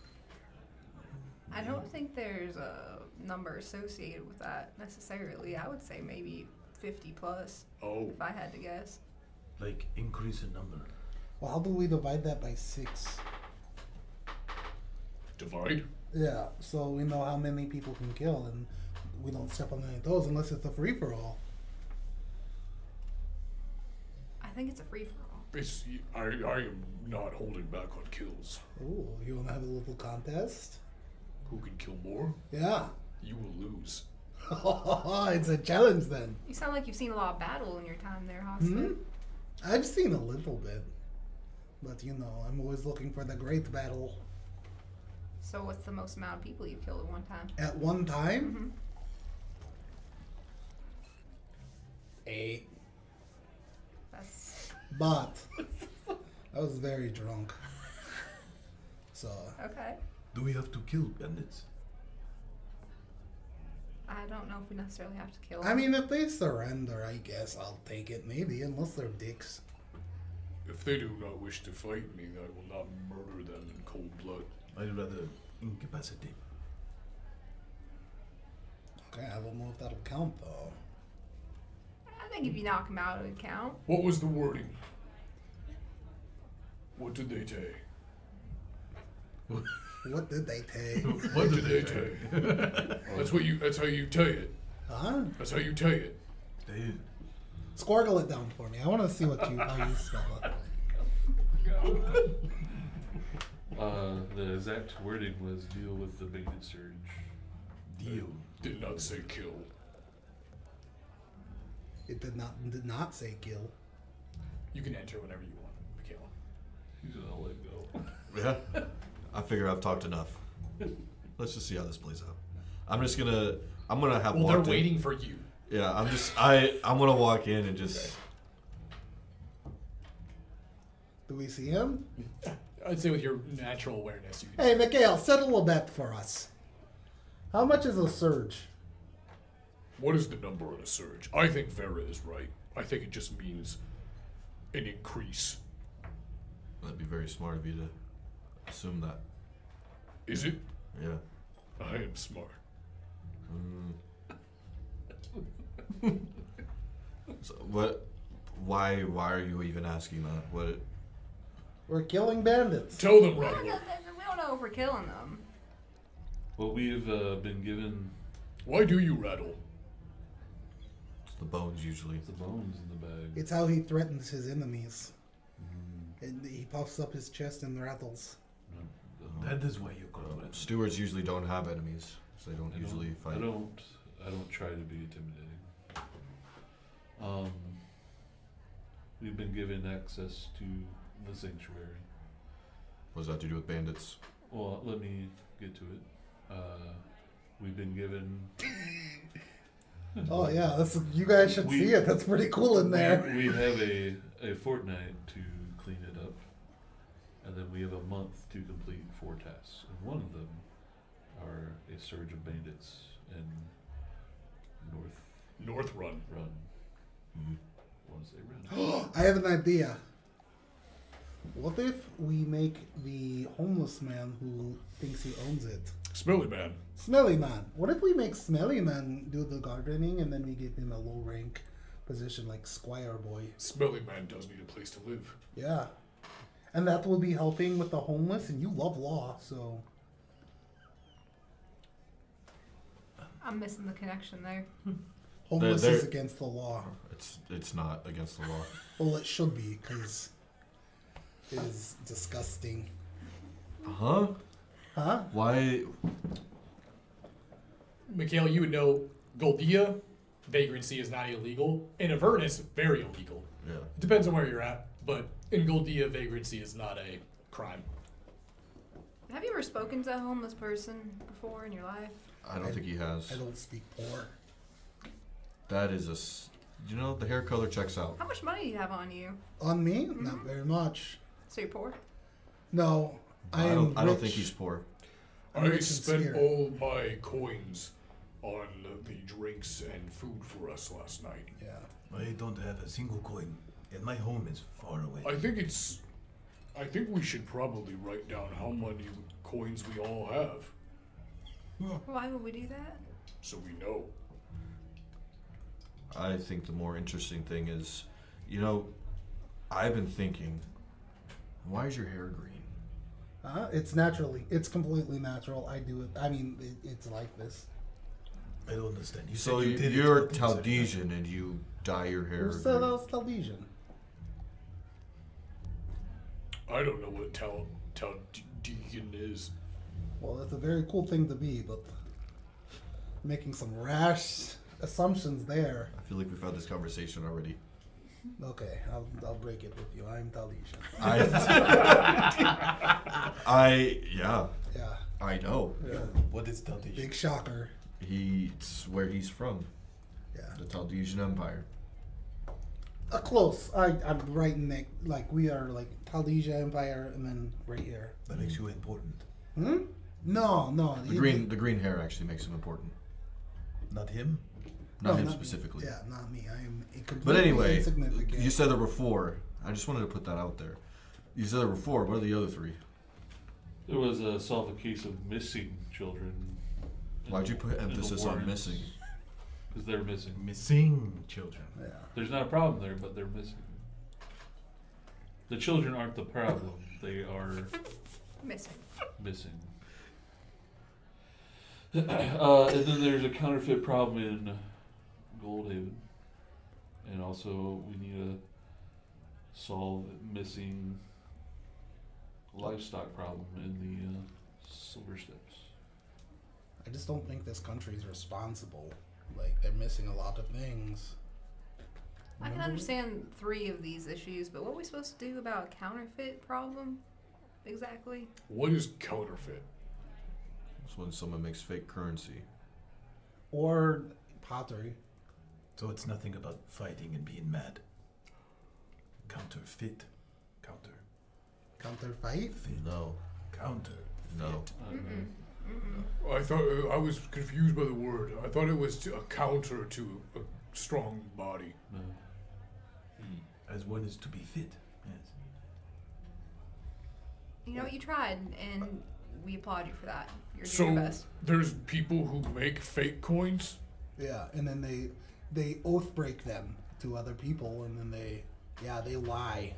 I don't think there's a number associated with that necessarily. I would say maybe 50 plus, Oh, if I had to guess. Like, increase in number. Well, how do we divide that by 6? divide. Yeah, so we know how many people can kill, and we don't step on any of those unless it's a free for all. I think it's a free for all. I am not holding back on kills. Ooh, you want to have a little contest? Who can kill more? Yeah. You will lose. It's a challenge then. You sound like you've seen a lot of battle in your time there, Hosta. Hmm? I've seen a little bit. But you know, I'm always looking for the great battle. So what's the most amount of people you've killed at one time? At one time? 8. That's But I was very drunk. So okay. Do we have to kill bandits? I don't know if we necessarily have to kill I them. mean, if they surrender, I guess I'll take it, maybe, unless they're dicks. If they do not wish to fight me, I will not murder them in cold blood. I'd rather incapacitate. Okay, I don't know if that'll count, though. I think if you knock them out, it would count. What was the wording? What did they take? What did they take? What did they take? That's how you tell it. Huh? That's how you tell it. They Squirgle it down for me. I want to see how you spell it. The exact wording was deal with the baited surge. deal. Did not say kill. It did not say kill. You can enter whenever you want, Michaela. He's gonna let go. Yeah. I figure I've talked enough. Let's just see how this plays out. I'm gonna have Well, walked they're in. waiting for you. Yeah, I'm gonna walk in and just Do we see him? I'd say with your natural awareness, you can. Hey, Mikhail, settle a bet for us. How much is a surge? What is the number on a surge? I think Vera is right. I think it just means an increase. That'd be very smart of you to assume that. Is it? Yeah. I am smart. So what? Why are you even asking that? What? We're killing bandits. Tell them, We Roger. don't know if we're killing them. Well, we've been given Why do you rattle? It's the bones usually. the bones in the bag. It's how he threatens his enemies. And he puffs up his chest and rattles. That is why you call it. Stewards usually don't have enemies, so they don't usually fight. I don't try to be intimidating. We've been given access to the sanctuary. What does that have to do with bandits? Well, let me get to it. We've been given Oh yeah, you guys should see it. That's pretty cool in there. We have a fortnight to clean it up, and then we have a month to complete 4 tasks. And one of them are a surge of bandits in North Run. Once they run. I have an idea. What if we make the homeless man who thinks he owns it Smelly Man. Smelly Man? What if we make Smelly Man do the gardening and then we give him a low rank position like Squire Boy? Smelly Man does need a place to live. Yeah. And that will be helping with the homeless, and you love law, so... I'm missing the connection there. Homeless They're- is against the law. It's not against the law. Well, it should be, because it is disgusting. Huh? Huh? Why? Mikhail, you would know Goldia, vagrancy is not illegal. In Avernus, very illegal. Yeah. It depends on where you're at, but in Goldia, vagrancy is not a crime. Have you ever spoken to a homeless person before in your life? I don't think he has. I don't speak poor. That is the hair color checks out. How much money do you have on you? On me? Not very much. So you're poor? No, I don't think rich. he's poor. I'm I rich in spent spirit. all my coins on the drinks and food for us last night. Yeah. I don't have a single coin, and my home is far away. I think we should probably write down how many coins we all have, Why would we do that? so we know. I think the more interesting thing is, I've been thinking, why is your hair green? It's naturally. It's completely natural. I do it. I mean, it's like this. I don't understand. You So said you did it you're 14 seconds. Tal'Desian and you dye your hair Who said I green. was Tal'Desian? I don't know what Tal'Dean is. Well, that's a very cool thing to be, but making some rash assumptions there. I feel like we've had this conversation already. Okay, I'll break it with you. I'm Tal'Desian. Yeah, Yeah. I know. Yeah. What is Tal'Desian? Big shocker. It's where he's from, Yeah. the Tal'Desian Empire. Close. I'm right next. Like we are like Tal'Desia Empire, and then right here. That makes you important. Hmm? No. The green hair actually makes him important. Not him? Not him me. specifically. Yeah, not me. I am completely But anyway, insignificant. you said there were 4. I just wanted to put that out there. You said there were 4. What are the other 3? There was solve a case of missing children. Why'd you put emphasis on missing? Because they're missing. Missing children. Yeah. There's not a problem there, but they're missing. The children aren't the problem. They are Missing. missing. And then there's a counterfeit problem in Goldhaven. And also we need to solve missing livestock problem in the Silver Steps. I just don't think this country's responsible. Like they're missing a lot of things. I can Remember? understand 3 of these issues, but what are we supposed to do about a counterfeit problem? Exactly. What is counterfeit? It's when someone makes fake currency. Or pottery. So it's nothing about fighting and being mad. Counterfeit. Counterfeit? No. Counter. No. I thought I was confused by the word. I thought it was a counter to a strong body. No. As one is to be fit. Yes. You know what? You tried, and we applaud you for that. You're doing So your best. there's people who make fake coins. Yeah, and then they oath break them to other people, and then they lie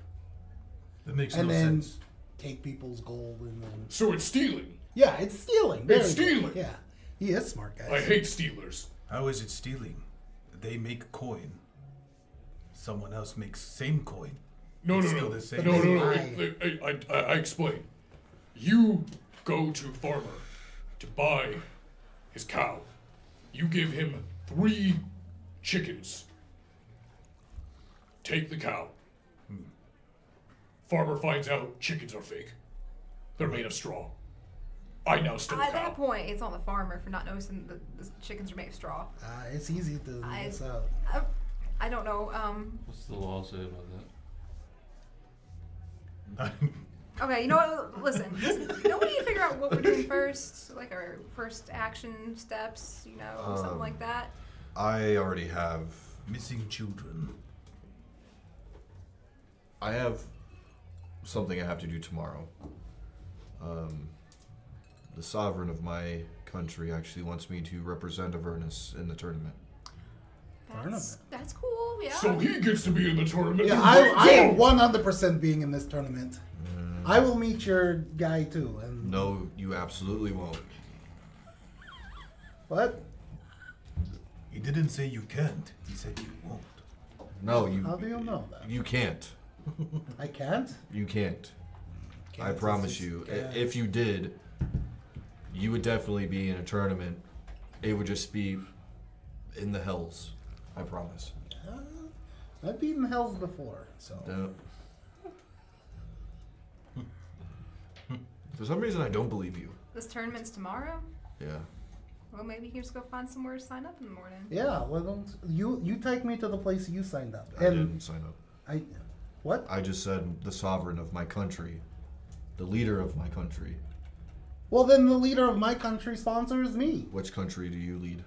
That makes and no then sense. take people's gold, and then So it's stealing. yeah, it's stealing. Very It's good. stealing. Yeah, he is smart, guys. I hate stealers. How is it stealing? They make coin. Someone else makes same coin. No, It's no, still no. the same. No, no, no. Lie. I explain. You go to farmer to buy his cow. You give him 3 chickens. Take the cow. Farmer finds out chickens are fake. They're made of straw. I now still At cow. that point, it's on the farmer for not noticing the chickens are made of straw. It's easy to mess up. I don't know. What's the law say about that? Okay, you know what? Listen. Don't we need to figure out what we're doing first? Like our first action steps, something like that? I already have. Missing children. I have something I have to do tomorrow. The sovereign of my country actually wants me to represent Avernus in the tournament. That's cool, yeah. So he gets to be in the tournament. Yeah, I am 100% being in this tournament. I will meet your guy too. And No, you absolutely won't. What? He didn't say you can't. He said you won't. No, you. How do you know that? You can't. I can't? You can't. I Can't, promise it's you. just- If you did, you would definitely be in a tournament. It would just be in the hells. I promise. I've beaten hells before, so. For some reason, I don't believe you. This tournament's tomorrow? Yeah. Well, maybe you can just go find somewhere to sign up in the morning. Yeah, well, don't you take me to the place you signed up. I didn't sign up. What? I just said the sovereign of my country, the leader of my country. Well, then the leader of my country sponsors me. Which country do you lead?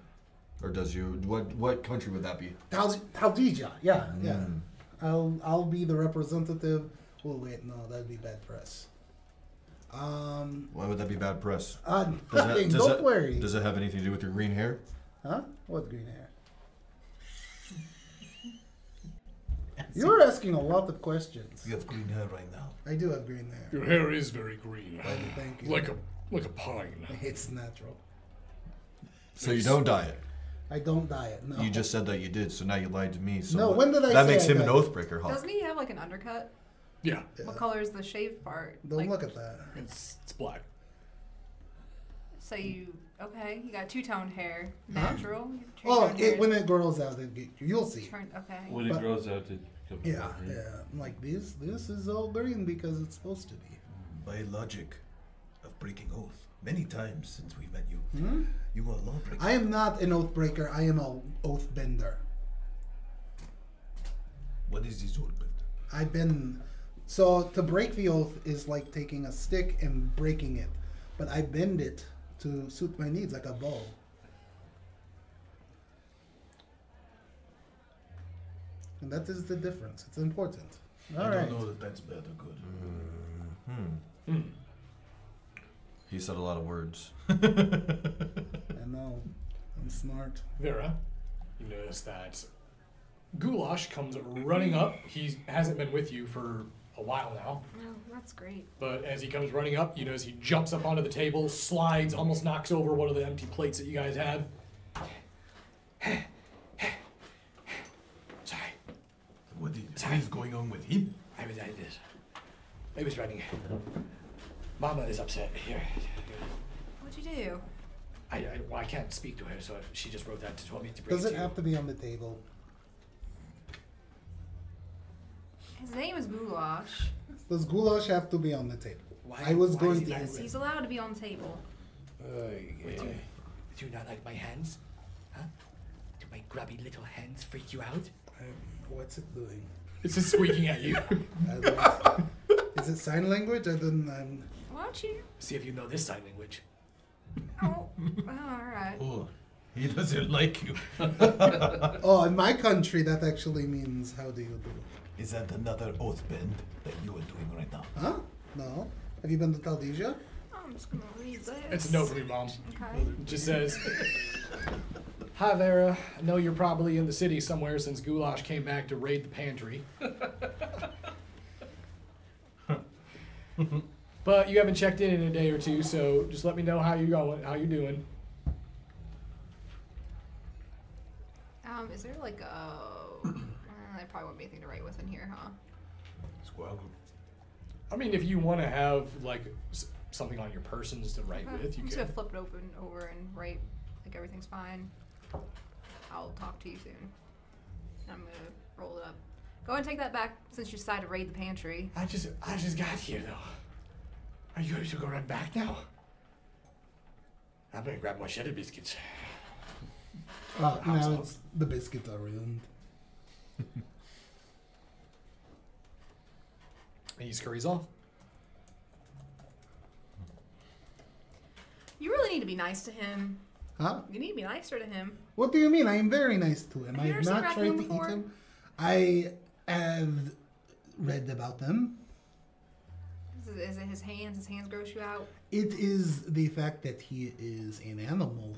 Or does you? What country would that be? Taldija, yeah. Mm. I'll be the representative. Oh wait, no, that'd be bad press. Why would that be bad press? Nothing. Don't worry. Does it have anything to do with your green hair? Huh? What green hair? You're asking a lot of questions. You have green hair right now. I do have green hair. Your hair is very green. Thank you. Like a pine. It's natural. So you don't dye it. I don't dye it. No. You just said that you did, so now you lied to me. So No, what- when did I That say makes I him an dyed it? oathbreaker, huh? Doesn't he have like an undercut? Yeah. Yeah. What color is the shaved part? Don't Like, look at that. It's black. So you got two-toned hair, natural. Oh, two-toned hair, when it grows out, you'll see. okay. When it But- grows out, it becomes Yeah, green. yeah. I'm like this is all green because it's supposed to be. By logic of breaking oath, many times since we met you, Hmm? you are a lawbreaker. I am not an oath breaker. I am a oath bender. What is this oath bender? I've been so to break the oath is like taking a stick and breaking it, but I bend it to suit my needs like a bow. And that is the difference. It's important. All I right. don't know that that's bad or good. He said a lot of words. I know. I'm smart. Vera, you notice that Goulash comes running up. He hasn't been with you for a while now. Oh, that's great. But as he comes running up, you notice he jumps up onto the table, slides, almost knocks over one of the empty plates that you guys have. Sorry, What is going on with him? I was running. Mama is upset here. What'd you do? I can't speak to her, so she just wrote that to tell me to bring Does it it to you. have to be on the table? His name is Goulash. Does goulash have to be on the table? Why- I was why going is to he ask. He's allowed to be on the table. Do you not like my hands? Huh? Do my grubby little hands freak you out? What's it doing? It's just squeaking at you. Is it sign language? I didn't. Why don't you? See if you know this sign language. Oh, all right. Oh, he doesn't like you. Oh, in my country, that actually means how do you do? Is that another oath bend that you are doing right now? Huh? No. Have you been to Taldija? I'm just gonna read this. It's a no from your mom. Okay. It just says, "Hi Vera, I know you're probably in the city somewhere since Goulash came back to raid the pantry. But you haven't checked in a day or two, so just let me know how you're going, how you're doing." Is there like a? There probably won't be anything to write with in here, huh? Squabble. I mean, if you want to have like something on your persons to write Okay. with, you I'm just can. gonna flip it over and write like everything's fine. I'll talk to you soon. I'm gonna roll it up. Go and take that back since you decided to raid the pantry. I just got here though. Are you ready to go run back now? I'm gonna grab my cheddar biscuits. Now it's the biscuits are ruined. And he scurries off. You really need to be nice to him. Huh? You need to be nicer to him. What do you mean? I am very nice to him. Have I you have ever seen not tried raccoon to before? eat him. I have read about them. Is it his hands? His hands gross you out? It is the fact that he is an animal.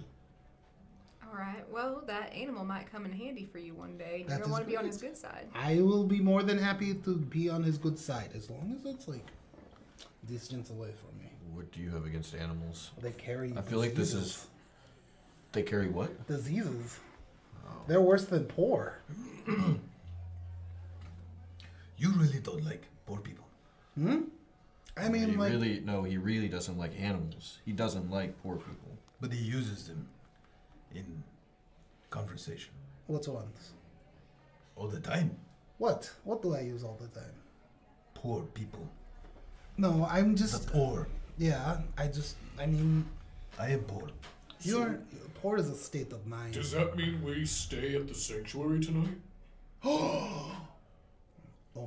Alright, well, that animal might come in handy for you one day. That You're going to is want to be on great. his good side. I will be more than happy to be on his good side, as long as it's like distance away from me. What do you have against animals? They carry I feel like this diseases. is. They carry what? Diseases. Oh. They're worse than poor. You really don't like poor people. Hmm? I mean, he like... he really doesn't like animals. He doesn't like poor people. But he uses them in conversation What's ones? all the time. What? What do I use all the time? Poor people. No, I'm The just... poor. Yeah, I mean... I am poor. You're... Poor is a state of mind. Does that mean we stay at the sanctuary tonight? Oh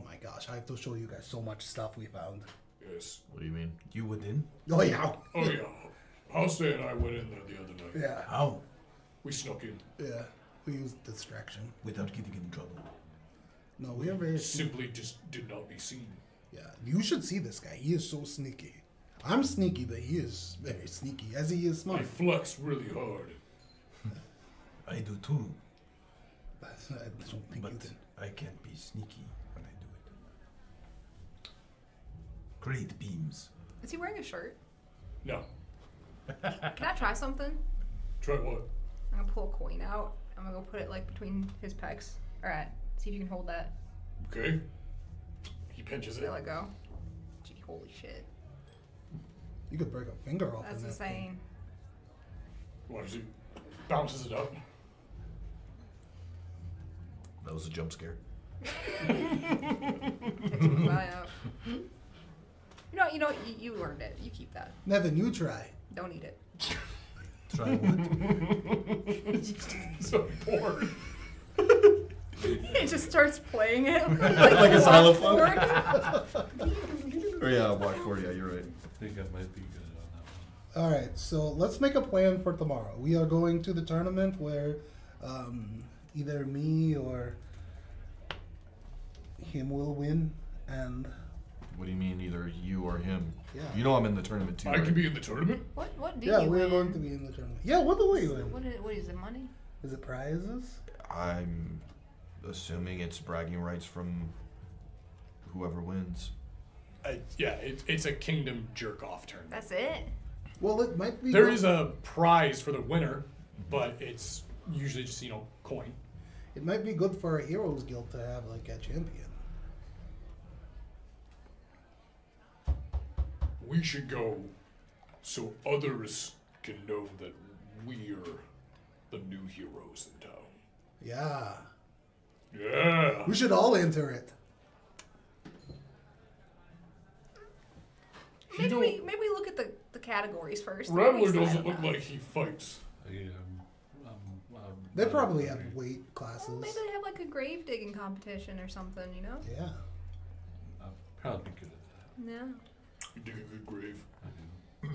my gosh, I have to show you guys so much stuff we found. Yes. What do you mean? You went in? Oh yeah. Oh yeah. Halsey and I went in there the other night. Yeah. How? We snuck in. Yeah. We used distraction. Without getting in trouble. No, we are very... Simply just did not be seen. Yeah, you should see this guy. He is so sneaky. I'm sneaky, but he is very sneaky, as he is I smart. flex really hard. I do too. But I don't think But you can. I can't be sneaky when I do it. Great beams. Is he wearing a shirt? No. Can I try something? Try what? I'm gonna pull a coin out. I'm gonna go put it like between his pecs. Alright, see if you can hold that. Okay. He pinches it. There we go. Gee, holy shit. You could break a finger off. That's in that thing. insane. Watches he bounces it up. That was a jump scare. Takes his eye out. You earned it. You keep that. Nevin, you try. Don't eat it. Try what? So bored. He just starts playing it Like a xylophone? Blackboard. Oh yeah, Blackboard, yeah, you're right. I think I might be good on that one. Alright, so let's make a plan for tomorrow. We are going to the tournament where either me or him will win, and What do you mean, either you or him? yeah. You know I'm in the tournament too. I right? can be in the tournament. What do Yeah, you we're win? going to be in the tournament. Yeah, what do we win? What is it, money? Is it prizes? I'm assuming it's bragging rights from whoever wins. Yeah, it's a kingdom jerk off tournament. That's it? Well, it might be. There is a prize for the winner, but it's usually just coin. It might be good for our Heroes Guild to have like a champion. We should go so others can know that we're the new heroes in town. Yeah. Yeah. We should all enter it. Maybe we look at the categories first. Rambler doesn't look like he fights. They probably have weight classes. Well, maybe they have like a grave digging competition or something, you know? Yeah. I'll probably be good at that. Yeah. You dig a good grave. I do.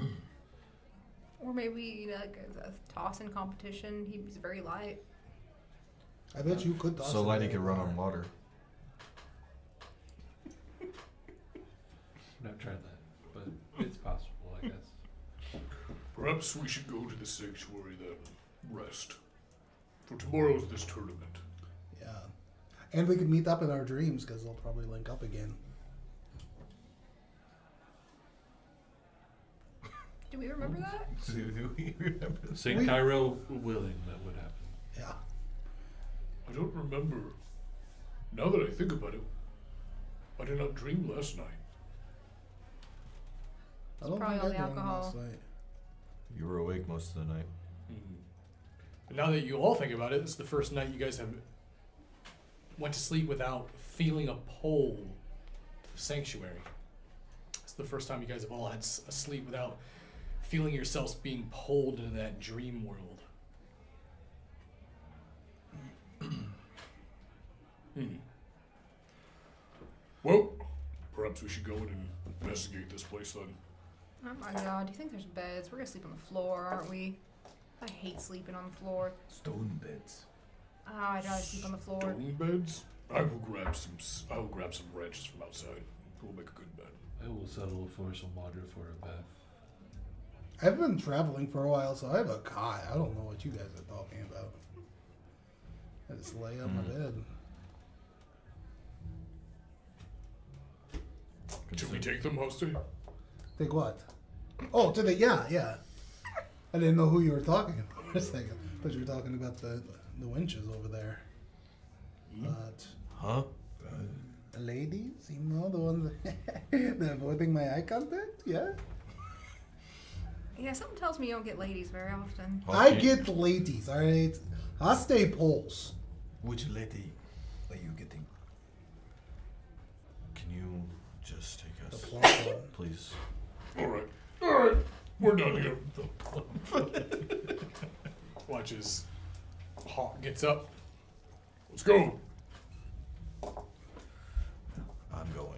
Or maybe like a tossing competition. He's very light. I bet you could toss So it light he in could the run water. on water. Not tried that, but it's possible, I guess. Perhaps we should go to the sanctuary then. Rest. For tomorrow's this tournament. Yeah. And we could meet up in our dreams because they'll probably link up again. Do we remember that? Do we remember? St. Tyrell willing, that would happen. Yeah. I don't remember. Now that I think about it, I did not dream last night. I don't Probably think all I the dreamt alcohol. last night. You were awake most of the night. And now that you all think about it, this is the first night you guys have went to sleep without feeling a pull to the sanctuary. It's the first time you guys have all had a sleep without feeling yourselves being pulled into that dream world. Well, perhaps we should go in and investigate this place then. Oh my god, do you think there's beds? We're gonna sleep on the floor, aren't we? I hate sleeping on the floor. Stone beds. Oh, I'd rather sleep on the floor. Stone beds? I will grab some branches from outside. We'll make a good bed. I will settle for some water for a bath. I've been traveling for a while, so I have a cot. I don't know what you guys are talking about. I just lay on my bed. Should we take them, Hosty? Take what? Oh, to the yeah. I didn't know who you were talking about for a second. But you were talking about the winches over there. But Huh? ladies, you know, the ones that avoiding my eye contact. Yeah, Yeah, something tells me you don't get ladies very often. I get ladies. All right, I stay poles. Which lady are you getting? Can you just take The us, plump one. please? All right, we're done here. Watches. Hawk gets up. Let's go. I'm going.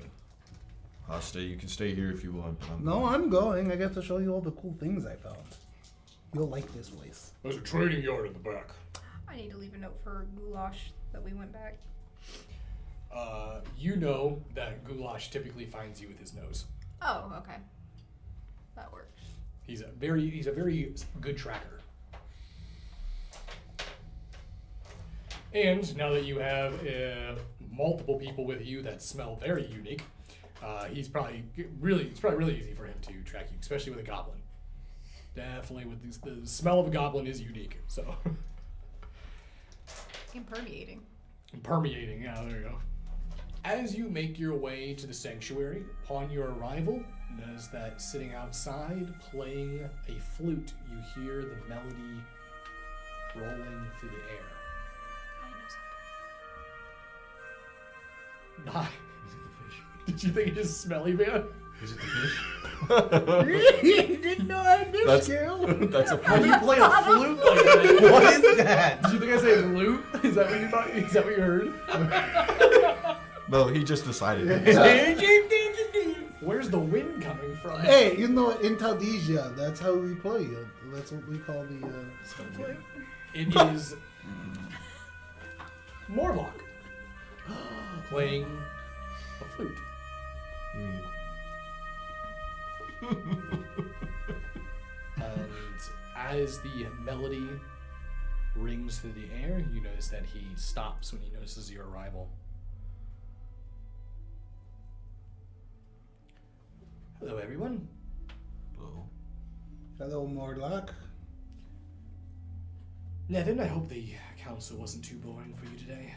I'll you can stay here if you want. But No, I'm going. I get to show you all the cool things I found. You'll like this place. There's a trading yard in the back. I need to leave a note for Goulash that we went back. You know that Goulash typically finds you with his nose. Oh, okay. That works. He's a very good tracker. And now that you have multiple people with you that smell very unique, it's probably really easy for him to track you, especially with a goblin. Definitely with the smell of a goblin is unique. So Impermeating. permeating, yeah, there you go. As you make your way to the sanctuary, upon your arrival, notice that sitting outside playing a flute, you hear the melody rolling through the air. I know Nah. Is it the fish? Did you think it is smelly, man? Is it the fish? You didn't know I knew That's skill. that's a How do you play a flute like that? What is that? Did you think I said flute? Is that what you thought? Is that what you heard? No, he just decided. Where's the wind coming from? Hey, you know, in Taldesia, that's how we play. That's what we call the Flute. It is Morlock playing a flute. And as the melody rings through the air, you notice that he stops when he notices your arrival. Hello, everyone. Hello. Hello, Morlock. Nevin, I hope the council wasn't too boring for you today.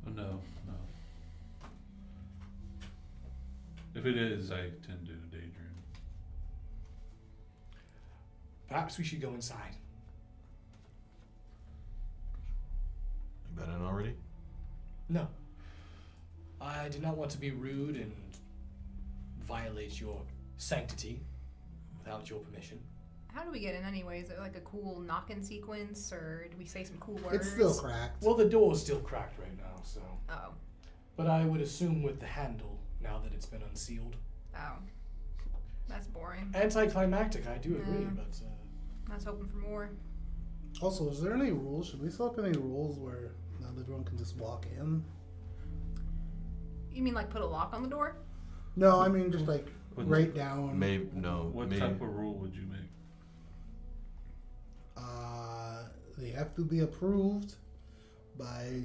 Oh, no. If it is, I tend to daydream. Perhaps we should go inside. You been in already? No. I did not want to be rude and violate your sanctity without your permission. How do we get in anyway? Is it like a cool knock-in sequence, or do we say some cool words? It's still cracked. Well, the door is still cracked right now, so. Oh. But I would assume with the handle, now that it's been unsealed. Oh. That's boring. Anticlimactic, I do agree, Yeah. but I was hoping for more. Also, is there any rules? Should we set up any rules where now everyone can just walk in? You mean like put a lock on the door? No, I mean just like What- write down. Maybe no. What maybe. type of rule would you make? They have to be approved by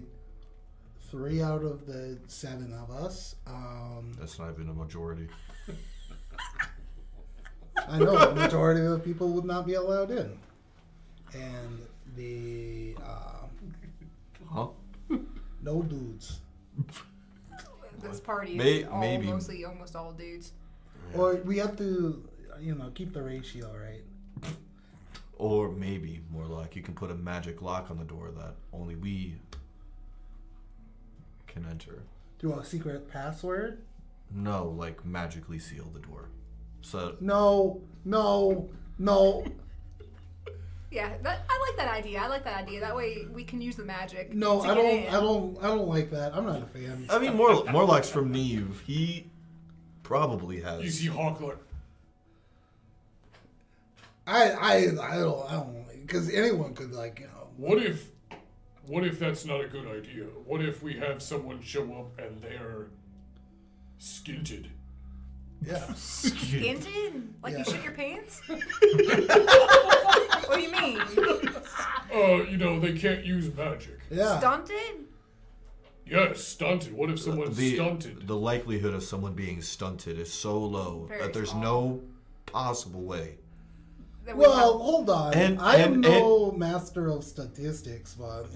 3 out of the 7 of us. That's not even a majority. I know the majority of the people would not be allowed in, and the Huh? no dudes. This party May- is all maybe. mostly almost all dudes. Or we have to, keep the ratio right. Or maybe more like you can put a magic lock on the door that only we can enter. Do you want a secret password? No, like magically seal the door. So No, No, Yeah, I like that idea. I like that idea. That way we can use the magic. no, to I get don't. in. I don't like that. I'm not a fan. I mean, Morlock's from Neve. He probably has. You see Hawkler. I don't, because anyone could What if that's not a good idea? What if we have someone show up and they're skinted? Yeah. Skinted? Like Yeah. you shit your pants? What do you mean? They can't use magic. Yeah. Stunted? Yes, stunted. What if someone's the, stunted? The likelihood of someone being stunted is so low Very that there's small. no possible way. That we Well, hold on. And- I am and- no master of statistics, but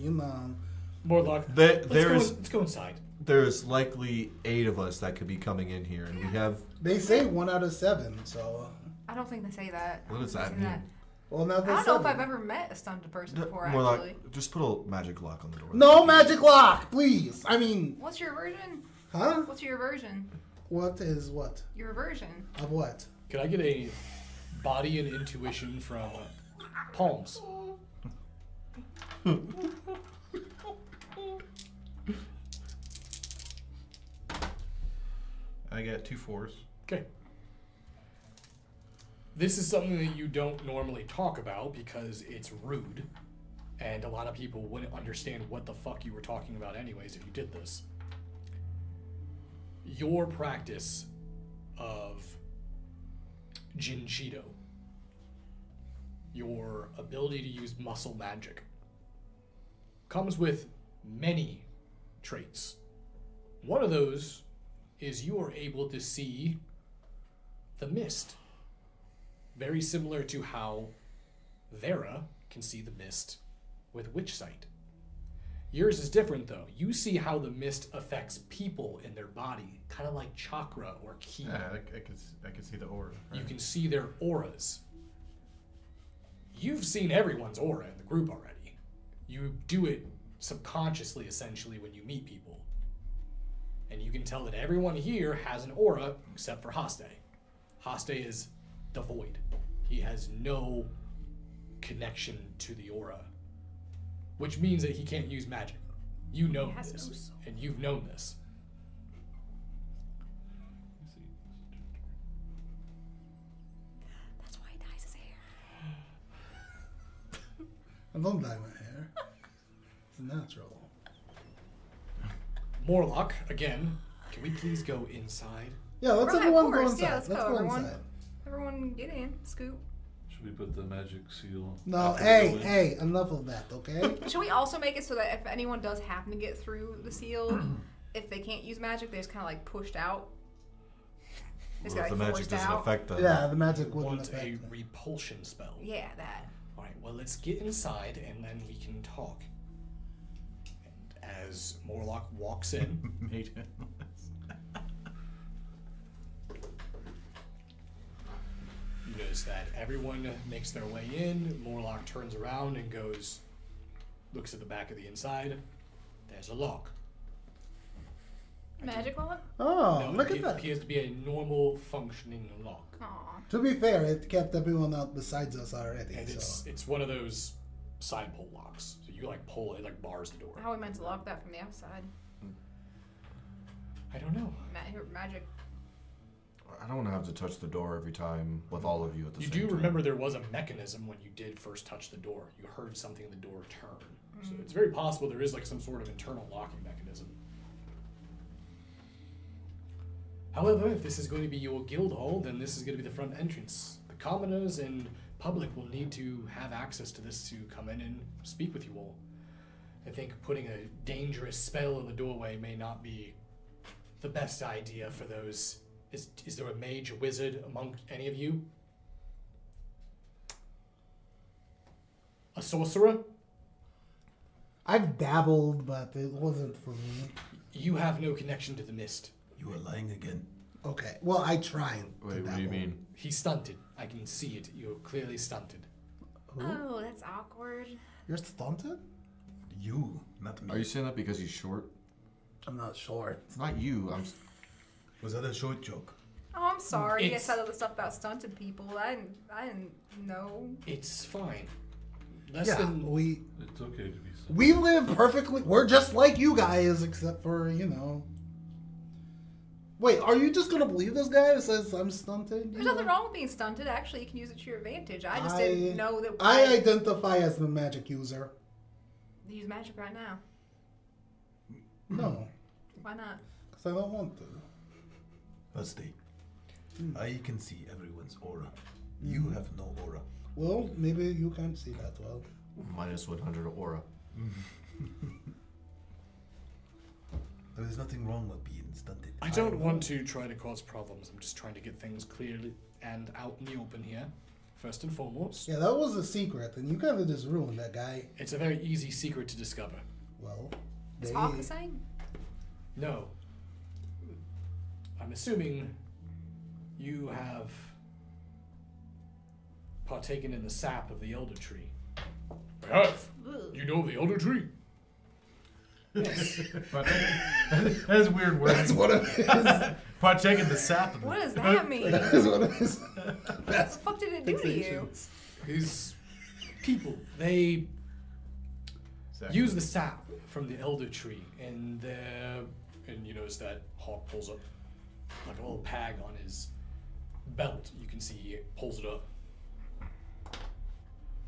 Morlock. Let's go inside. There's likely 8 of us that could be coming in here, and we have. they say 1 out of 7. So, I don't think they say that. What does They that say mean? well, now I they don't know said if I've it. ever met a stunted person before, More actually. like, just put a magic lock on the door. No magic lock, please. I mean, What's your version? huh? What's your version? What is what? Your version. Of what? Can I get a body and intuition from Palms? I got 2 4s. Okay. This is something that you don't normally talk about because it's rude, and a lot of people wouldn't understand what the fuck you were talking about anyways if you did this. Your practice of Jinshido, your ability to use muscle magic, comes with many traits. One of those is you are able to see the mist. Very similar to how Vera can see the mist with witch sight. Yours is different though. You see how the mist affects people in their body, kind of like chakra or ki. Yeah, I can see the aura. You right? can see their auras. You've seen everyone's aura in the group already. You do it subconsciously, essentially, when you meet people. And you can tell that everyone here has an aura except for Haste. Haste is devoid. He has no connection to the aura, which means that he can't use magic. You know He has this, no soul. and you've known this. That's why he dyes his hair. I don't dye my hair. It's natural. Morlock, again, can we please go inside? Yeah, let's Right, everyone of go course. inside. Yeah, let's go, everyone. inside. Everyone get in. Scoop. Should we put the magic seal? No, after we go in? hey, enough of that, okay? Should we also make it so that if anyone does happen to get through the seal, if they can't use magic, they're just kind of like pushed out? They just Well, get, if the like, magic forced doesn't out? affect them. Yeah, the magic We wouldn't want affect a them. repulsion spell. Yeah, that. All right, well, let's get inside and then we can talk. And as Morlock walks in, Made it. you notice that everyone makes their way in. Morlock turns around and goes, looks at the back of the inside. There's a lock. Magic lock? Oh, No, look it at that. appears to be a normal functioning lock. Aw. To be fair, it kept everyone out besides us already. And So. it's one of those side pull locks. So you like pull it, like bars the door. How are we meant to lock that from the outside? I don't know. Magic. I don't want to have to touch the door every time with all of you at the You same do time. remember there was a mechanism when you did first touch the door. You heard something in the door turn. So it's very possible there is like some sort of internal locking mechanism. However, if this is going to be your guild hall, then this is going to be the front entrance. The commoners and public will need to have access to this to come in and speak with you all. I think putting a dangerous spell in the doorway may not be the best idea for those. Is there a mage, a wizard among any of you? A sorcerer? I've dabbled, but it wasn't for me. You have no connection to the mist. You are lying again. Okay, well, I tried. to Wait, what do you dabble. mean? He's stunted. I can see it. You're clearly stunted. Who? Oh, that's awkward. You're stunted? You, not me. Are you saying that because he's short? I'm not sure. It's not you. Was that a short joke? Oh, I'm sorry. You It's- said all the stuff about stunted people. I didn't know. It's fine. Less Yeah, than It's okay to be stunted. we live perfectly. We're just like you guys, except for Wait, are you just gonna believe this guy who says I'm stunted? There's nothing wrong with being stunted. Actually, you can use it to your advantage. I just I- didn't know that. I identify as the magic user. Use magic right now. No, Why not? because I don't want to. Rusty, I can see everyone's aura. You have no aura. Well, maybe you can't see that well. Minus 100 aura. There is nothing wrong with being stunted. I don't want to try to cause problems. I'm just trying to get things clearly and out in the open here. First and foremost, Yeah, that was a secret, and you kind of just ruined that guy. it's a very easy secret to discover. Well, Is Hawk the same? No. I'm assuming you have partaken in the sap of the elder tree. I have. Ugh. You know the elder tree? Yes. That's weird word. That's what it is. Partaking the sap of What does that mean? That's what it is. What the fuck did it do to you? His people, they use the sap from the elder tree, and you notice that Hawk pulls up like a little pag on his belt. You can see he pulls it up.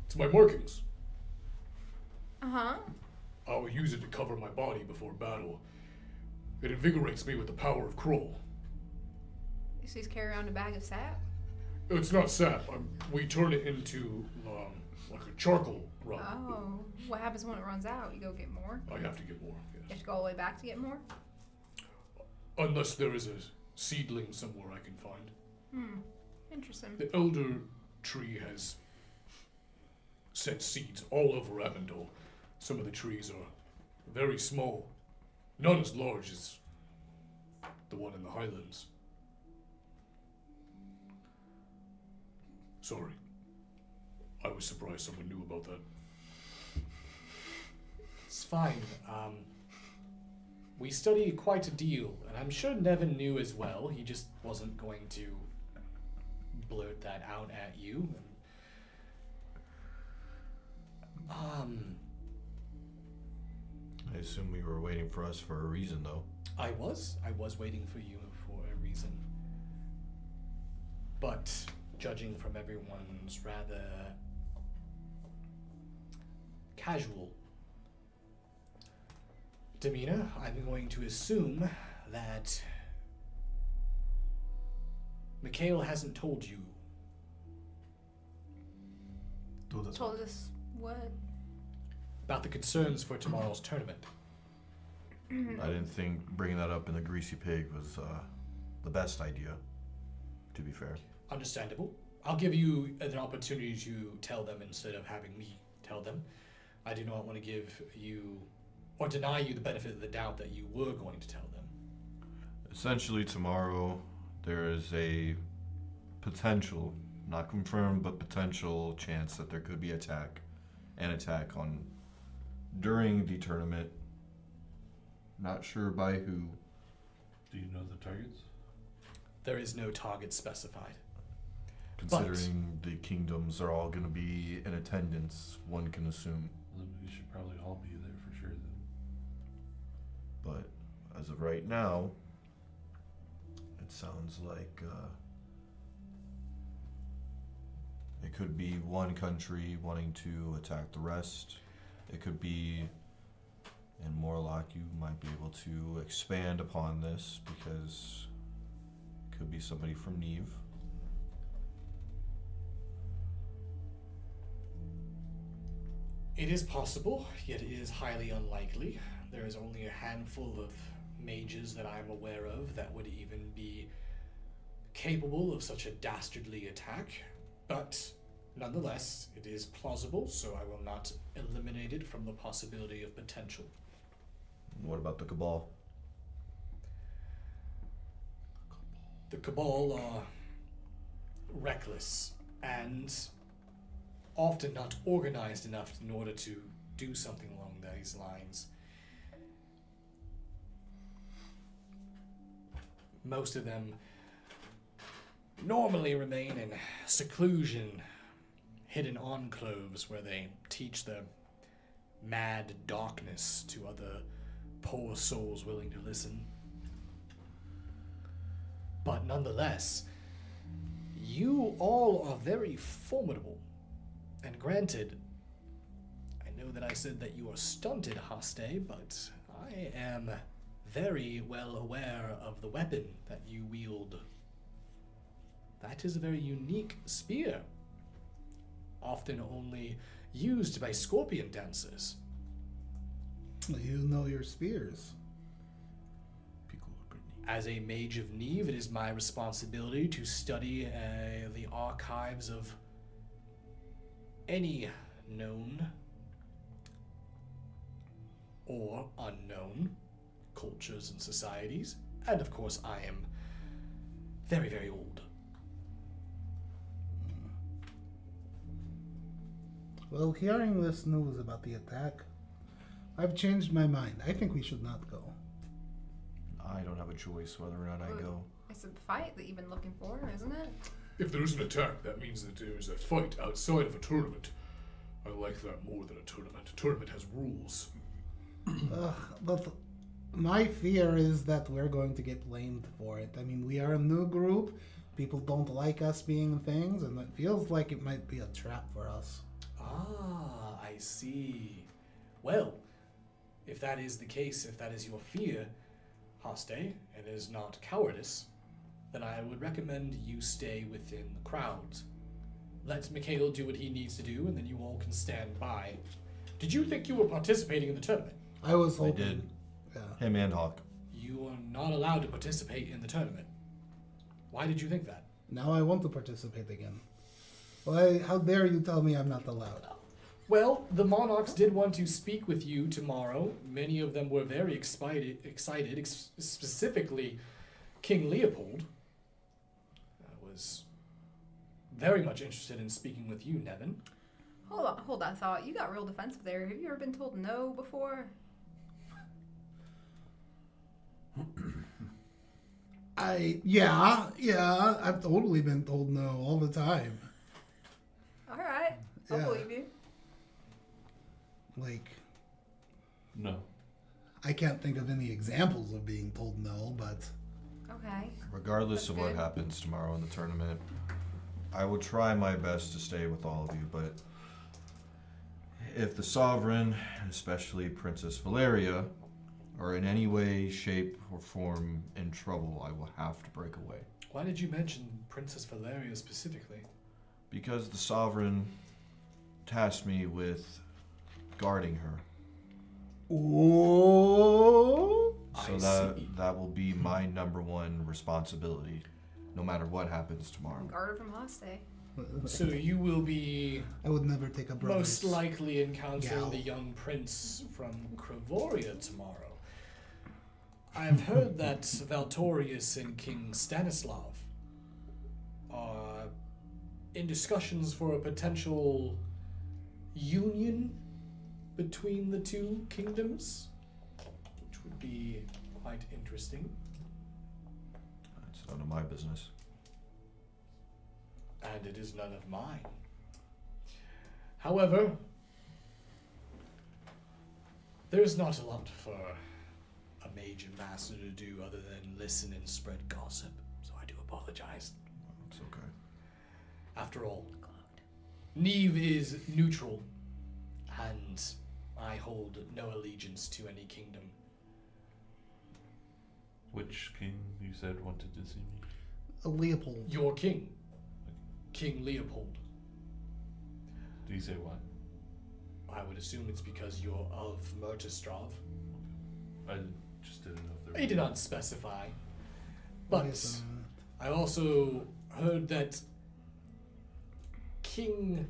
It's my markings. Uh-huh. I will use it to cover my body before battle. It invigorates me with the power of Kroll. So he's carrying around a bag of sap? It's not sap. We turn it into like a charcoal rub. Oh. What happens when it runs out? You go get more? I have to get more. You have Yes. to go all the way back to get more? Unless there is a seedling somewhere I can find. Interesting. The elder tree has sent seeds all over Avondor. Some of the trees are very small, none as large as the one in the Highlands. Sorry. I was surprised someone knew about that. It's fine. We study quite a deal, and I'm sure Nevin knew as well. He just wasn't going to blurt that out at you. I assume you were waiting for us for a reason, though. I was waiting for you for a reason. But judging from everyone's rather casual demeanor, I'm going to assume that Mikhail hasn't told you. Told us Told us what? About the concerns for tomorrow's tournament. I didn't think bringing that up in the Greasy Pig was the best idea, to be fair. Understandable. I'll give you an opportunity to tell them instead of having me tell them. I do not want to give you or deny you the benefit of the doubt that you were going to tell them. Essentially, tomorrow there is a potential, not confirmed, but potential chance that there could be an attack on during the tournament. Not sure by who. Do you know the targets? There is no target specified. Considering the kingdoms are all going to be in attendance, one can assume. Then we should probably all be there for sure then. But as of right now, it sounds like it could be one country wanting to attack the rest. It could be, in Morlock, you might be able to expand upon this because it could be somebody from Neve. It is possible, yet it is highly unlikely. There is only a handful of mages that I'm aware of that would even be capable of such a dastardly attack. But nonetheless, it is plausible, so I will not eliminate it from the possibility of potential. What about the Cabal? The Cabal are reckless and often not organized enough in order to do something along these lines. Most of them normally remain in seclusion, hidden enclaves where they teach their mad darkness to other poor souls willing to listen. But nonetheless, you all are very formidable. And granted, I know that I said that you are stunted, Haste, but I am very well aware of the weapon that you wield. That is a very unique spear, often only used by scorpion dancers. You know your spears. As a mage of Neve, it is my responsibility to study the archives of any known or unknown cultures and societies. And of course, I am very, very old. Well, hearing this news about the attack, I've changed my mind. I think we should not go. I don't have a choice whether or not I go. It's a fight that you've been looking for, isn't it? If there is an attack, that means that there is a fight outside of a tournament. I like that more than a tournament. A tournament has rules. But my fear is that we're going to get blamed for it. I mean, we are a new group. People don't like us being things, and it feels like it might be a trap for us. Ah, I see. Well, if that is the case, if that is your fear, Haste, and it is not cowardice, then I would recommend you stay within the crowds. Let Mikhail do what he needs to do, and then you all can stand by. Did you think you were participating in the tournament? I was hoping. I did. Yeah. Him and Hawk. You are not allowed to participate in the tournament. Why did you think that? Now I want to participate again. Why? How dare you tell me I'm not allowed? Well, the Monarchs did want to speak with you tomorrow. Many of them were very excited, specifically King Leopold was very much interested in speaking with you, Nevin. Hold that thought. You got real defensive there. Have you ever been told no before? Yeah, I've totally been told no all the time. All right, I'll Yeah. believe you. Like, No. I can't think of any examples of being told no, but Okay. Regardless That's of what good. happens tomorrow in the tournament, I will try my best to stay with all of you, but if the Sovereign, and especially Princess Valeria, are in any way, shape, or form in trouble, I will have to break away. Why did you mention Princess Valeria specifically? Because the Sovereign tasked me with guarding her. oh, So that will be my number one responsibility, no matter what happens tomorrow. Guard her from Haste. So you will be I would never take a brother's. most likely encountering gal. the young prince from Kravoria tomorrow. I've heard that Valtorius and King Stanislav are in discussions for a potential union between the two kingdoms, which would be quite interesting. It's none of my business. And it is none of mine. However, there's not a lot for a mage ambassador to do other than listen and spread gossip, so I do apologize. It's okay. After all, Neve is neutral, and I hold no allegiance to any kingdom. Which king you said wanted to see me? Leopold. Your king, King Leopold. Did he say why? I would assume it's because you're of Murtistrov. I just didn't know if there He did not specify. Why But is I also heard that King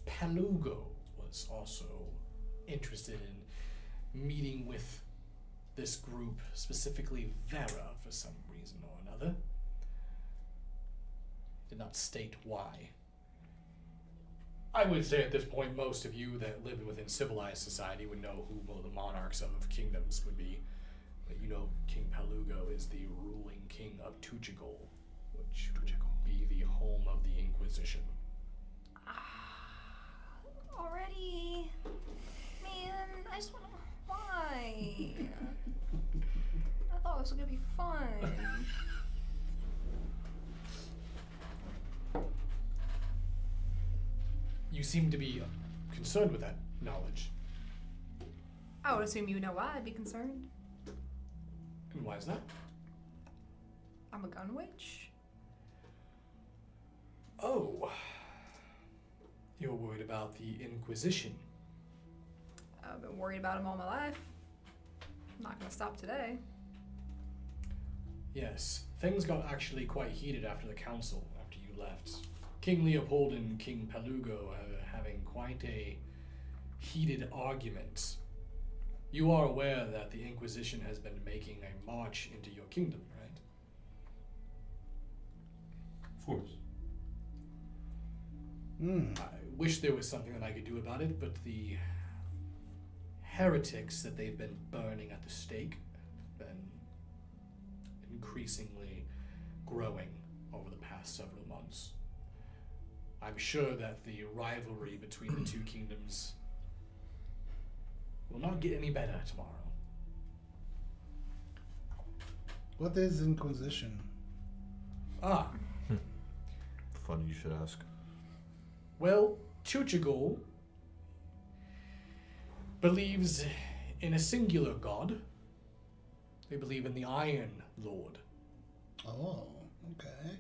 Palugo was also interested in meeting with this group, specifically Vera, for some reason or another. Did not state why. I would say at this point, most of you that live within civilized society would know who the monarchs of kingdoms would be. But you know King Palugo is the ruling king of Tuchigol, which would the home of the Inquisition. Already? Man, I just want to... Why? I thought this was going to be fun. You seem to be concerned with that knowledge. I would assume you know why I'd be concerned. And why is that? I'm a gun witch. Oh. You're worried about the Inquisition. I've been worried about them all my life. I'm not going to stop today. Yes, things got actually quite heated after the council, after you left. King Leopold and King Palugo are having quite a heated argument. You are aware that the Inquisition has been making a march into your kingdom, right? Of course. I wish there was something that I could do about it, but the heretics that they've been burning at the stake have been increasingly growing over the past several months. I'm sure that the rivalry between the two kingdoms will not get any better tomorrow. What is Inquisition? Ah, Funny you should ask. well, Cubicle believes in a singular god. They believe in the Iron Lord. Oh, okay.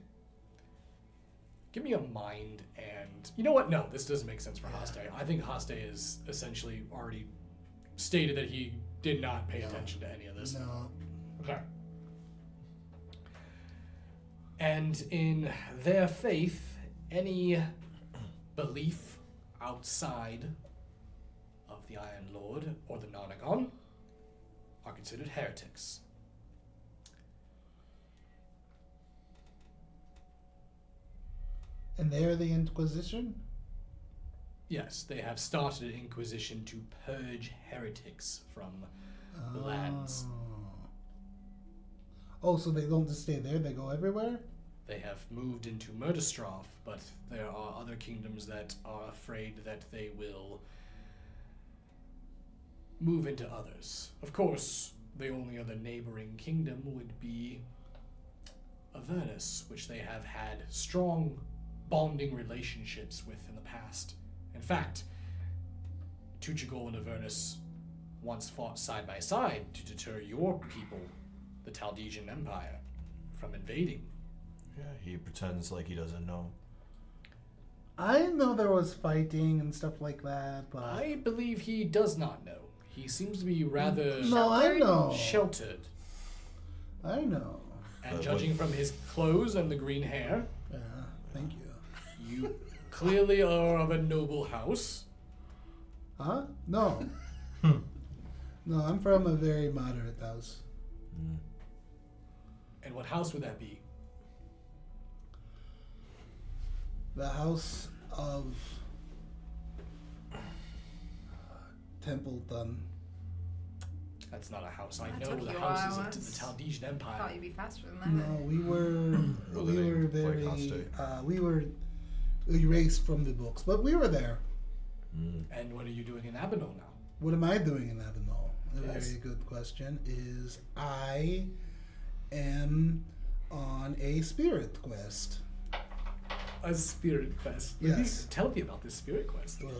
Give me a mind and... You know what? No, this doesn't make sense for Haste. I think Haste is essentially already stated that he did not pay attention to any of this. No. Okay. And in their faith, any belief outside of the Iron Lord or the Nonagon are considered heretics. And they're the Inquisition? Yes, they have started an inquisition to purge heretics from the lands. Oh, so they don't just stay there, they go everywhere? They have moved into Murderstraff, but there are other kingdoms that are afraid that they will move into others. Of course, the only other neighboring kingdom would be Avernus, which they have had strong bonding relationships with in the past. In fact, Cubicle and Avernus once fought side by side to deter your people, the Taldegian Empire, from invading. Yeah, he pretends like he doesn't know. I know there was fighting and stuff like that, but... I believe he does not know. He seems to be rather No, I know. sheltered. I know. And judging from his clothes and the green hair, Yeah, thank you. you clearly are of a noble house. Huh? No. No, I'm from a very moderate house. And what house would that be? The house of Templeton. That's not a house. I That know took the you a houses while. of the Taldegian Empire. Thought you'd be faster than that. No, we were very Like we were erased from the books, but we were there. And what are you doing in Avenel now? What am I doing in Avenel? A Yes. very good question. Is I am on a spirit quest. A spirit quest. Yes. Tell me about this spirit quest. Well,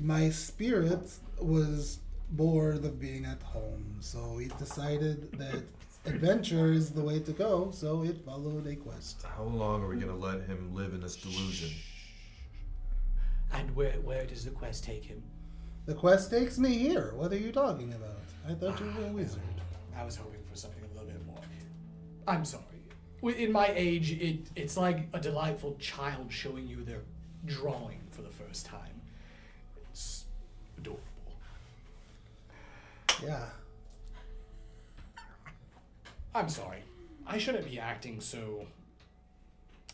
my spirit was bored of being at home, so it decided that adventure is the way to go, so it followed a quest. How long are we gonna let him live in this delusion? And where does the quest take him? The quest takes me here. What are you talking about? I thought you were a wizard. I was hoping for something a little bit more. I'm sorry. In my age, it's like a delightful child showing you their drawing for the first time. It's adorable. Yeah. I'm sorry. I shouldn't be acting so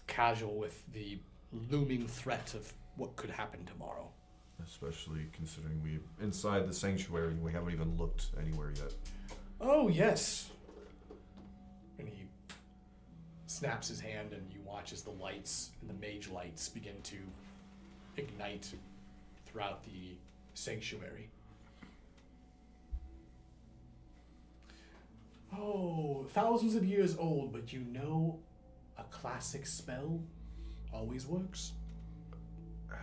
casual with the looming threat of what could happen tomorrow. Especially considering we inside the sanctuary and we haven't even looked anywhere yet. Oh, yes. And he snaps his hand, and you watch as the lights and the mage lights begin to ignite throughout the sanctuary. Oh, thousands of years old, but you know a classic spell always works.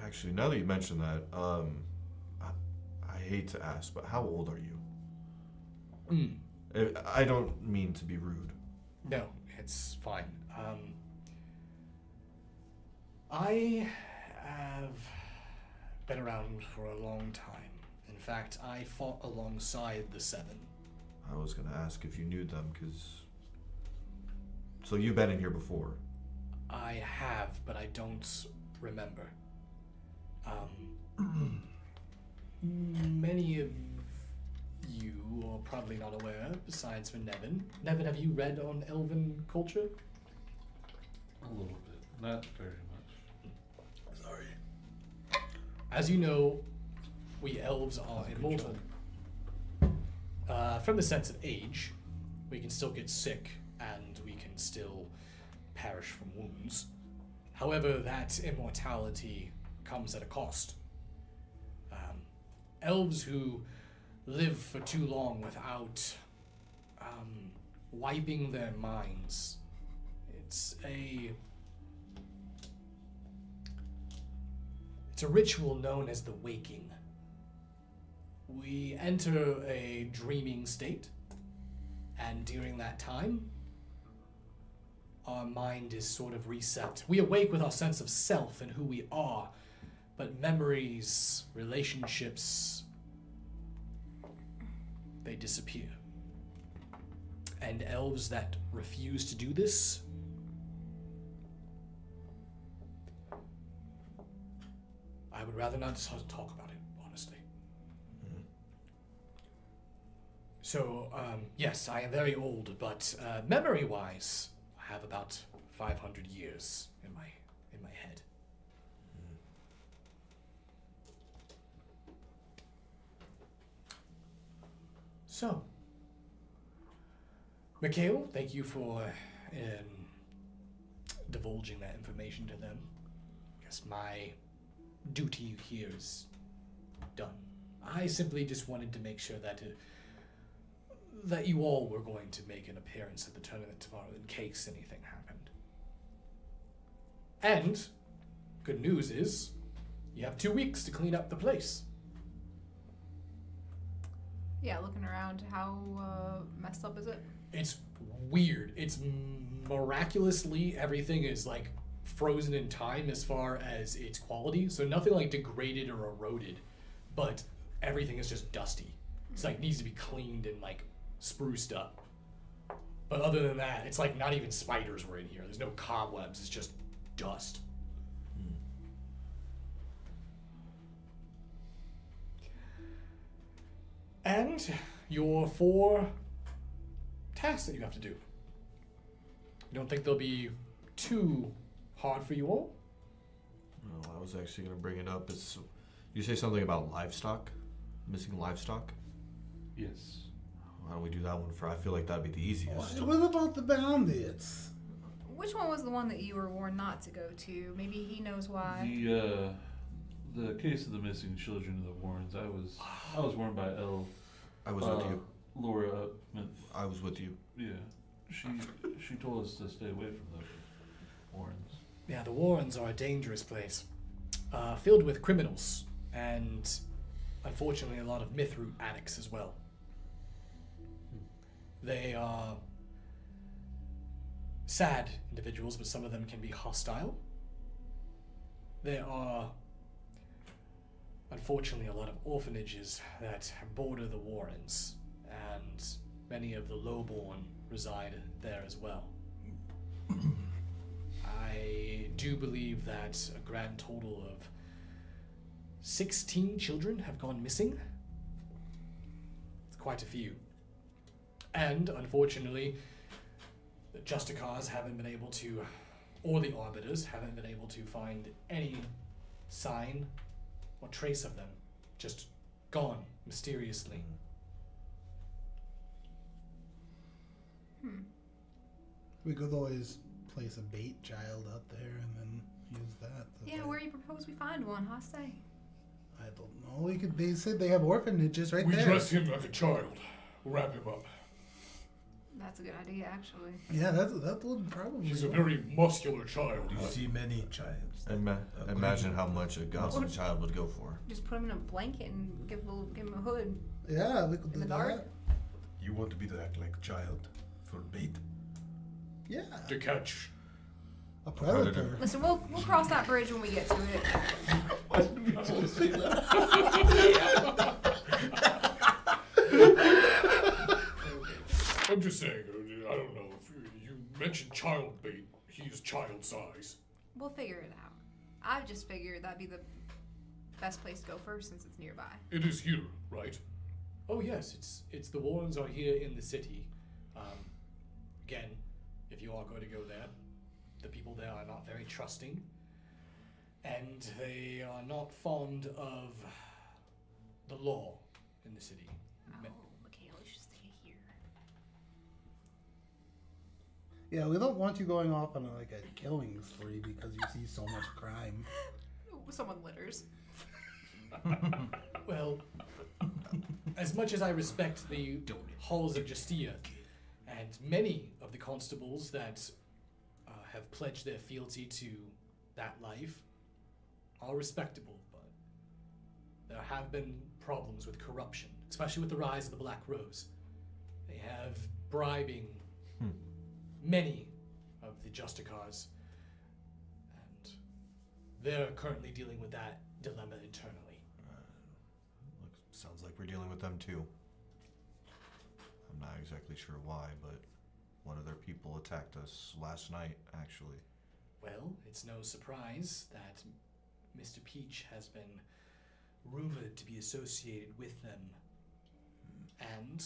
Actually, now that you mention that, I hate to ask, but how old are you? I don't mean to be rude. No, it's fine. I have been around for a long time. In fact, I fought alongside the Seven. I was going to ask if you knew them, because... So you've been in here before? I have, but I don't remember. Many of you are probably not aware, besides for Nevin. Nevin, have you read on Elven culture? A little bit, not very much. Sorry. As you know, we elves are immortal. From the sense of age, we can still get sick and we can still perish from wounds. However, that immortality comes at a cost. Elves who live for too long without wiping their minds, it's a ritual known as the waking. We enter a dreaming state, and during that time, our mind is sort of reset. We awake with our sense of self and who we are, but memories, relationships, they disappear. And elves that refuse to do this I would rather not talk about it, honestly. So, yes, I am very old, but memory-wise, I have about 500 years in my head. So, Mikhail, thank you for divulging that information to them. I guess my duty here is done. I simply just wanted to make sure that that you all were going to make an appearance at the tournament tomorrow in case anything happened. And good news is you have 2 weeks to clean up the place. Yeah, looking around, how messed up is it? It's weird. It's miraculously everything is like frozen in time as far as its quality. So nothing like degraded or eroded, but everything is just dusty. It's like needs to be cleaned and like spruced up. But other than that, it's like not even spiders were in here. There's no cobwebs. It's just dust. And your 4 tasks that you have to do. You don't think they'll be too hard for you all? No, I was actually going to bring it up. You say something about livestock? Missing livestock? Yes. Why don't we do that one for? I feel like that'd be the easiest. What about the bandits? Which one was the one that you were warned not to go to? Maybe he knows why. The case of the missing children of the Warrens. I was warned by Elle. I was with you. Laura Minth. I was with you. Yeah. She told us to stay away from the Warrens. Yeah, the Warrens are a dangerous place. Filled with criminals and unfortunately a lot of mythroot addicts as well. They are sad individuals, but some of them can be hostile. There are unfortunately a lot of orphanages that border the Warrens, and many of the lowborn reside there as well. I do believe that a grand total of 16 children have gone missing. It's quite a few. And unfortunately, the Justicars haven't been able to, or the Arbiters haven't been able to find any sign or trace of them. Just gone mysteriously. We could always place a bait child out there and then use that. Yeah, where you propose we find one, I say. I don't know. They said they have orphanages right We there. dress him like a child. Wrap him up. That's a good idea, actually. Yeah, that would probably. He's a work. very muscular child. Do you see many childs? Imagine how much a goblin child would go for. Just put him in a blanket and give him a hood. Yeah, we could In do the dark? that. You want to be act like a child for bait? Yeah, To catch. a predator. predator. Listen, we'll cross that bridge when we get to it. Why did we all say that? I'm just saying, I don't know. If you mentioned child bait, he's child size. We'll figure it out. I just figured that'd be the best place to go first since it's nearby. It is here, right? Oh yes, it's the Warrens are here in the city. Again, if you are going to go there, the people there are not very trusting, and they are not fond of the law in the city. Oh, Michaela should stay here. Yeah, we don't want you going off on a killing spree because you see so much crime. Someone litters. Well, as much as I respect the halls of Justia, and many of the constables that have pledged their fealty to that life are respectable, but there have been problems with corruption, especially with the rise of the Black Rose. They have bribing many of the Justicars, and they're currently dealing with that dilemma internally. Sounds like we're dealing with them too. I'm not exactly sure why, but one of their people attacked us last night, actually. Well, it's no surprise that Mr. Peach has been rumored to be associated with them. And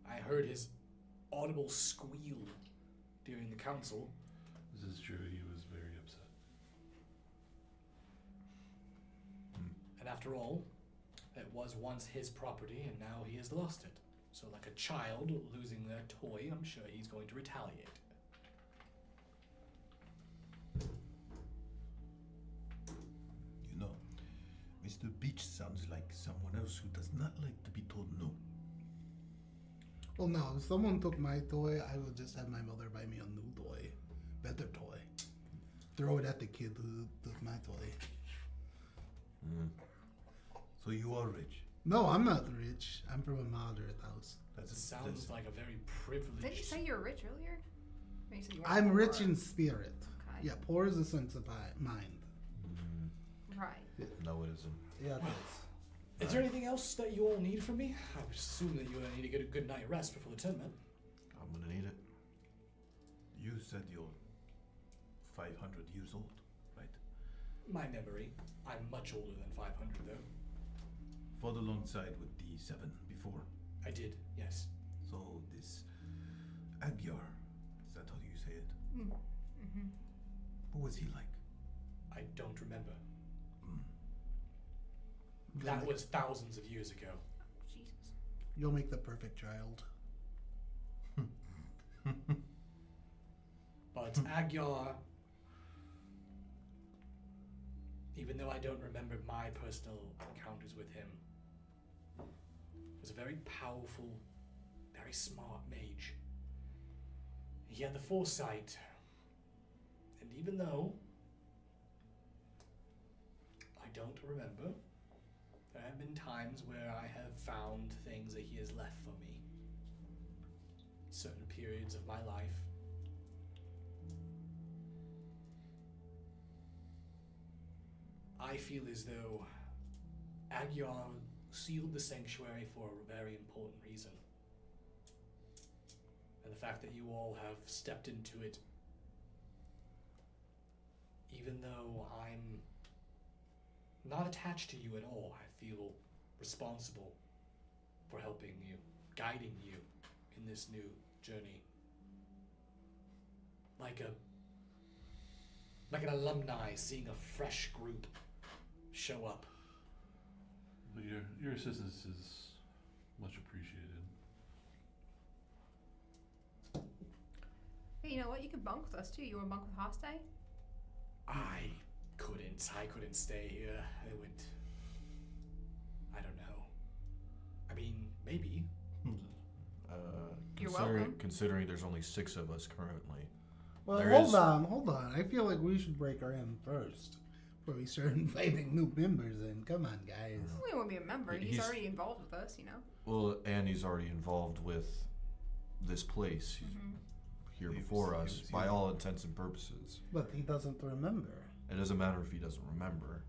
I heard his audible squeal during the council. This is true. He was very upset. And after all, it was once his property and now he has lost it. So like a child losing their toy, I'm sure he's going to retaliate. You know, Mr. Beach sounds like someone else who does not like to be told no. Well, no, if someone took my toy, I would just have my mother buy me a new toy. Better toy. Throw it at the kid who took my toy. So you are rich. No, I'm not rich. I'm from a moderate house. That sounds like a very privileged... Didn't you say you were rich earlier? Or you said you weren't I'm poor? rich in spirit. Okay. Yeah, poor is a sense of mind. Right. No, it isn't. Yeah, it is. Is there anything else that you all need from me? I would assume that you need to get a good night rest before the tournament. I'm gonna need it. You said you're 500 years old, right? My memory. I'm much older than 500 though. Fought alongside with the 7 before. I did, yes. So this Agyar, is that how you say it? Mm-hmm. What was he like? I don't remember. You'll That make- was thousands of years ago. Jesus. You'll make the perfect child. But Agyar, even though I don't remember my personal encounters with him, was a very powerful, very smart mage. He had the foresight, and even though I don't remember, there have been times where I have found things that he has left for me. Certain periods of my life. I feel as though Agyar sealed the sanctuary for a very important reason. And the fact that you all have stepped into it, even though I'm not attached to you at all, I feel responsible for helping you, guiding you in this new journey. Like an alumni seeing a fresh group show up. But your assistance is much appreciated. Hey, you know what? You can bunk with us too. You want to bunk with Hoste? I couldn't stay here. I would. I don't know. I mean, maybe. You're welcome. Considering there's only 6 of us currently. Well, There hold is- on. I feel like we should break our in first before we start inviting new members in. Come on, guys. We won't be a member. He's He's- already involved with us, you know. Well, and he's already involved with this place. He's here before us, by all intents and purposes. But he doesn't remember. It doesn't matter if he doesn't remember.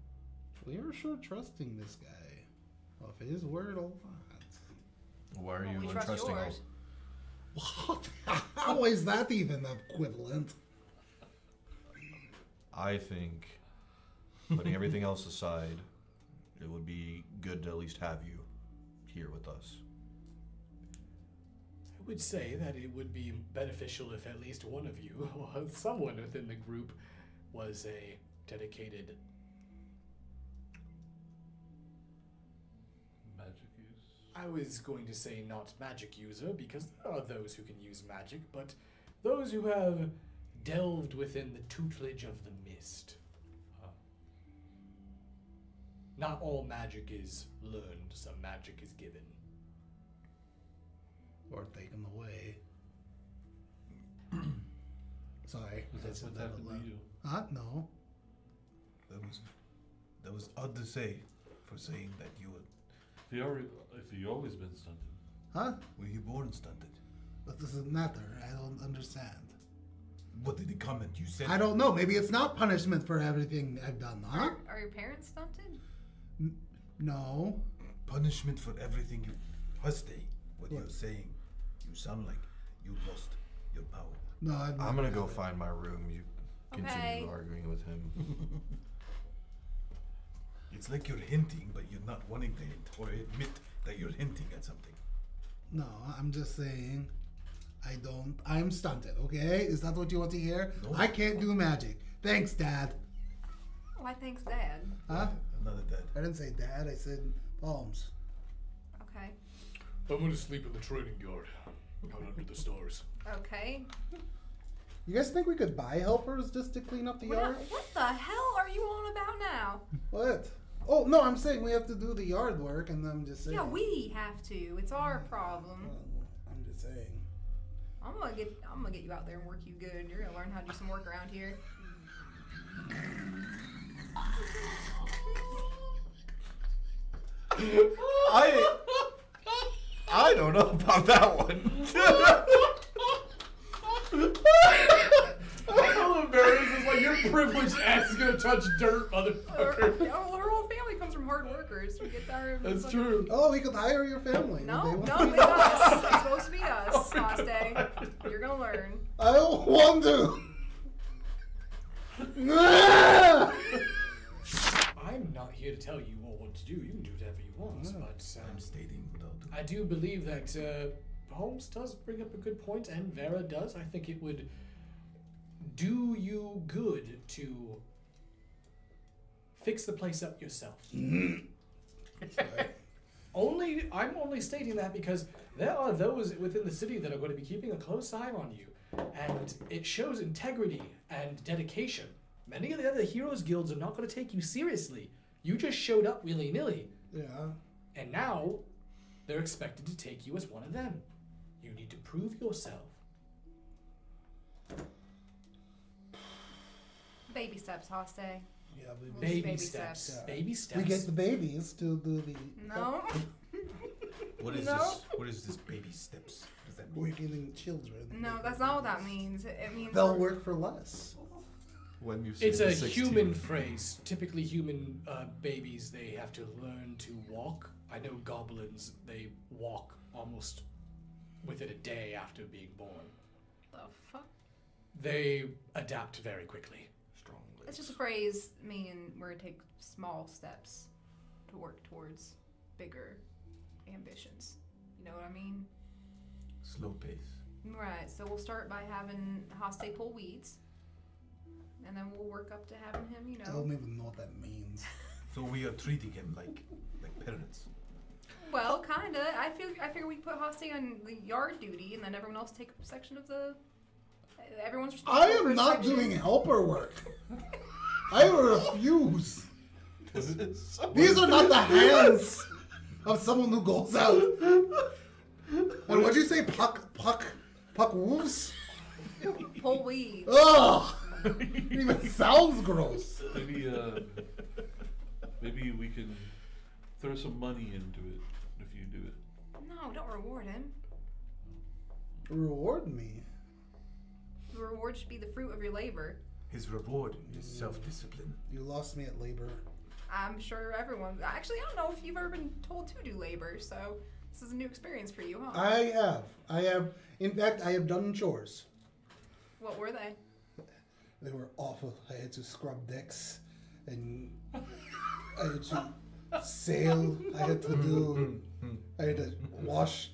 We are sure trusting this guy. Of his word or not. Why are Well, you we trust entrusting all? yours. What? How is that even equivalent? I think, putting everything else aside, it would be good to at least have you here with us. I would say that it would be beneficial if at least one of you, or someone within the group, was a dedicated Magic use. I was going to say not magic user, because there are those who can use magic, but those who have delved within the tutelage of the mist. Not all magic is learned, some magic is given. Or taken away. Sorry. Was I that said what that out happened to loud. you? Huh? No. That was odd to say, for saying that you were. If you always been stunted. Huh? Were you born stunted? That doesn't matter. I don't understand. What did he comment? You said. I don't know. Maybe it's not punishment for everything I've done, huh? Are your parents stunted? No. Punishment for everything you. Huste, what What? you're saying. You sound like you lost your power. No, I've I'm never gonna go done it. find my room. You continue Okay. arguing with him. It's like you're hinting, but you're not wanting to hint or admit that you're hinting at something. No, I'm just saying. I'm stunted, okay? Is that what you want to hear? No. I can't do magic. Thanks, Dad. Why, thanks, Dad. Huh? I'm not a dad. I didn't say Dad, I said palms. Okay. I'm gonna sleep in the training yard, out under the stars. Okay. You guys think we could buy helpers just to clean up the yard? What the hell are you on about now? What? Oh, no, I'm saying we have to do the yard work, and I'm just saying. Yeah, we have to. It's our problem. I'm just saying. I'm gonna get you out there and work you good. You're gonna learn how to do some work around here. I don't know about that one. How embarrassing is like your privileged ass is gonna touch dirt, motherfucker. Our whole family comes from hard workers. We get there. That's true. Oh, we could hire your family. No, Would they no, want- it's us. It's supposed to be us, Hoste. You're gonna learn. I don't want to. I'm not here to tell you all what to do. You can do whatever you want, but I'm stating without. I do believe that Holmes does bring up a good point, and Vera does. I think it would do you good to fix the place up yourself. I'm only stating that because there are those within the city that are going to be keeping a close eye on you, and it shows integrity and dedication. Many of the other heroes guilds are not going to take you seriously. You just showed up willy-nilly, Yeah. and now they're expected to take you as one of them. You need to prove yourself. Baby steps, Hoste. Yeah, we, Baby, Baby steps. steps. Baby steps. we get the babies to do the No. What is No. this? What is this baby steps? What does that mean? working children. No, that's not what that means. It means They'll work for less. When you It's see a the 16. human phrase. Typically, human babies, they have to learn to walk. I know goblins, they walk almost within a day after being born. the fuck. They adapt very quickly. Strong It's legs. just a phrase meaning we're gonna take small steps to work towards bigger ambitions. You know what I mean? Slow pace. Right. So we'll start by having Hoste pull weeds, and then we'll work up to having him, you I know. don't even know what that means. So we are treating him like parents. Well, kinda. I figure we put Hoste on the yard duty, and then everyone else take a section of the Everyone's responsible I for am a not section. doing helper work. I refuse. These are not the hands of someone who goes out. And what'd you say? Puck wolves? Pull weeds. Ugh! It even sounds gross. Maybe we can throw some money into it if you do it. No, don't reward him. Reward me. The reward should be the fruit of your labor. His reward is self-discipline. You lost me at labor. I'm sure everyone. Actually, I don't know if you've ever been told to do labor, so this is a new experience for you, huh? I have. In fact, I have done chores. What were they? They were awful. I had to scrub decks, and I had to sail. I had to wash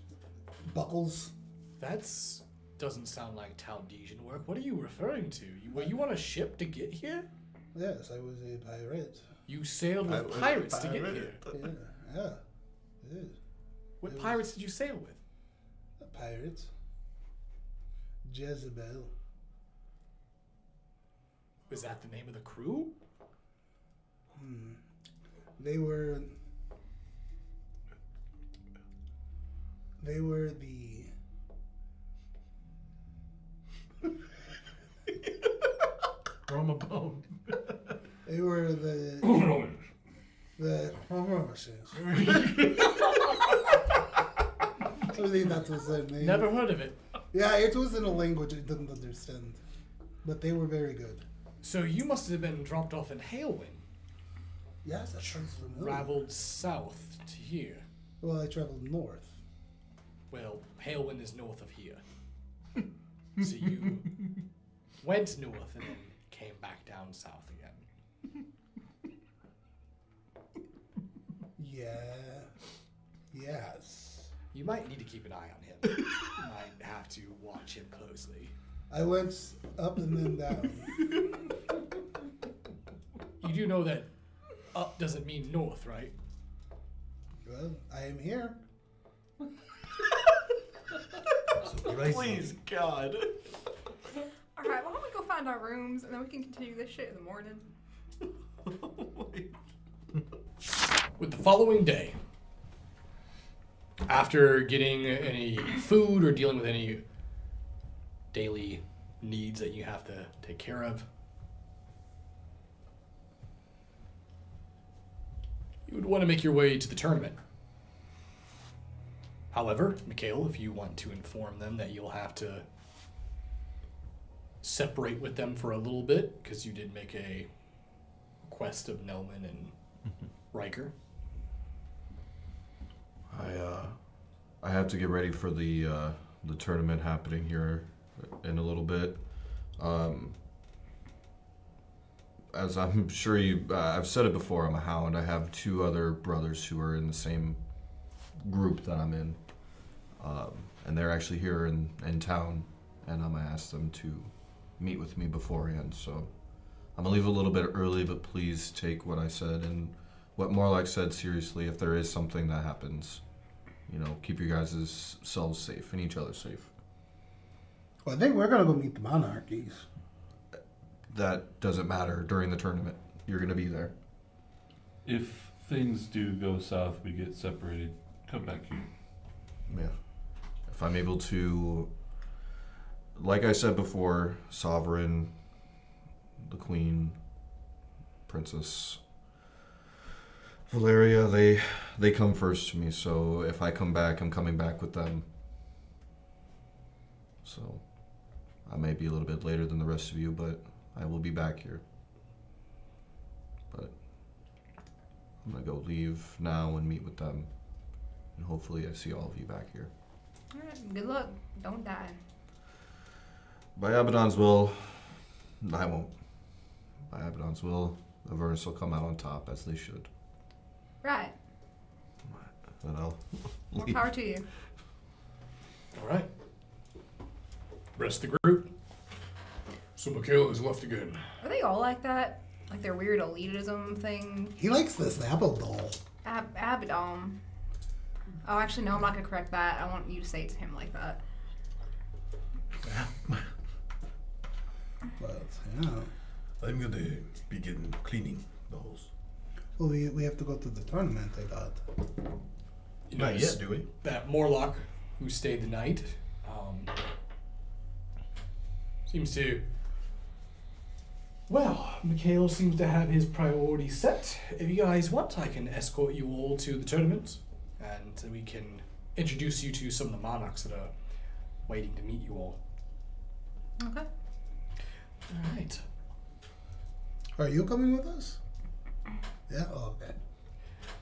buckles. That's doesn't sound like Tal'Desian work. What are you referring to? Were you on a ship to get here? Yes, I was a pirate. You sailed with pirates to get here. Yeah, it is. What pirates did you sail with? A pirate. Jezebel. Was that the name of the crew? They were the Throw him a bone. they were the I believe that was their name. Never heard of it. Yeah, it was in a language I didn't understand. But they were very good. So you must have been dropped off in Halewind. Yes, that sounds familiar. Traveled south to here. Well, I traveled north. Well, Halewind is north of here. So you went north and then came back down south again. Yeah. Yes. You might need to keep an eye on him. You might have to watch him closely. I went up and then down. You do know that up doesn't mean north, right? Well, I am here. Please, God. Alright, why don't we go find our rooms and then we can continue this shit in the morning? With the following day, after getting any food or dealing with any daily needs that you have to take care of, you would want to make your way to the tournament. However, Mikhail, if you want to inform them that you'll have to separate with them for a little bit, because you did make a request of Nelman and Riker. I have to get ready for the tournament happening here in a little bit. As I'm sure I've said it before, I'm a hound. I have two other brothers who are in the same group that I'm in. And they're actually here in town, and I'm gonna ask them to meet with me beforehand. So I'm gonna leave a little bit early, but please take what I said and what Morlock said seriously. If there is something that happens, keep your guys' selves safe and each other safe. Well, I think we're gonna go meet the monarchies. That doesn't matter during the tournament. You're gonna be there. If things do go south, we get separated, come back here. Yeah. If I'm able to, like I said before, Sovereign, the Queen, Princess Valeria, they come first to me, so if I come back, I'm coming back with them. So I may be a little bit later than the rest of you, but I will be back here. But I'm gonna go leave now and meet with them, and hopefully I see all of you back here. Alright, good luck. Don't die. By Abaddon's will, I won't. By Abaddon's will, Avernus will come out on top, as they should. Right. Then I'll More leave. power to you. All right. Rest of the group. So Mikhail is left again. Are they all like that? Like their weird elitism thing? He likes this apple doll. Abaddon. Oh, actually, no, I'm not gonna correct that. I want you to say it to him like that. But yeah. I'm gonna begin cleaning the holes. Well, we have to go to the tournament, I thought. You Not notice yet, do we? that Morlock, who stayed the night, seems to. Well, Mikhail seems to have his priorities set. If you guys want, I can escort you all to the tournament, and we can introduce you to some of the monarchs that are waiting to meet you all. Okay. All right. Are you coming with us? Yeah? Oh, okay.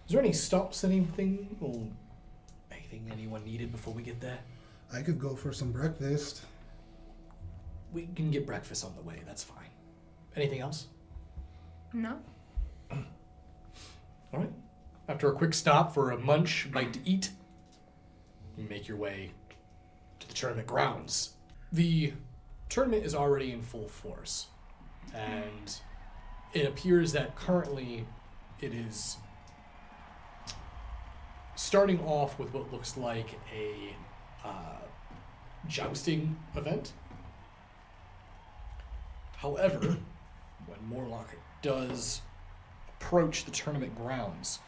Is there any stops, anything, or anything anyone needed before we get there? I could go for some breakfast. We can get breakfast on the way, that's fine. Anything else? No. All right. After a quick stop for a munch, bite to eat, you make your way to the tournament grounds. The tournament is already in full force, and it appears that currently it is starting off with what looks like a jousting event. However, when Morlock does approach the tournament grounds,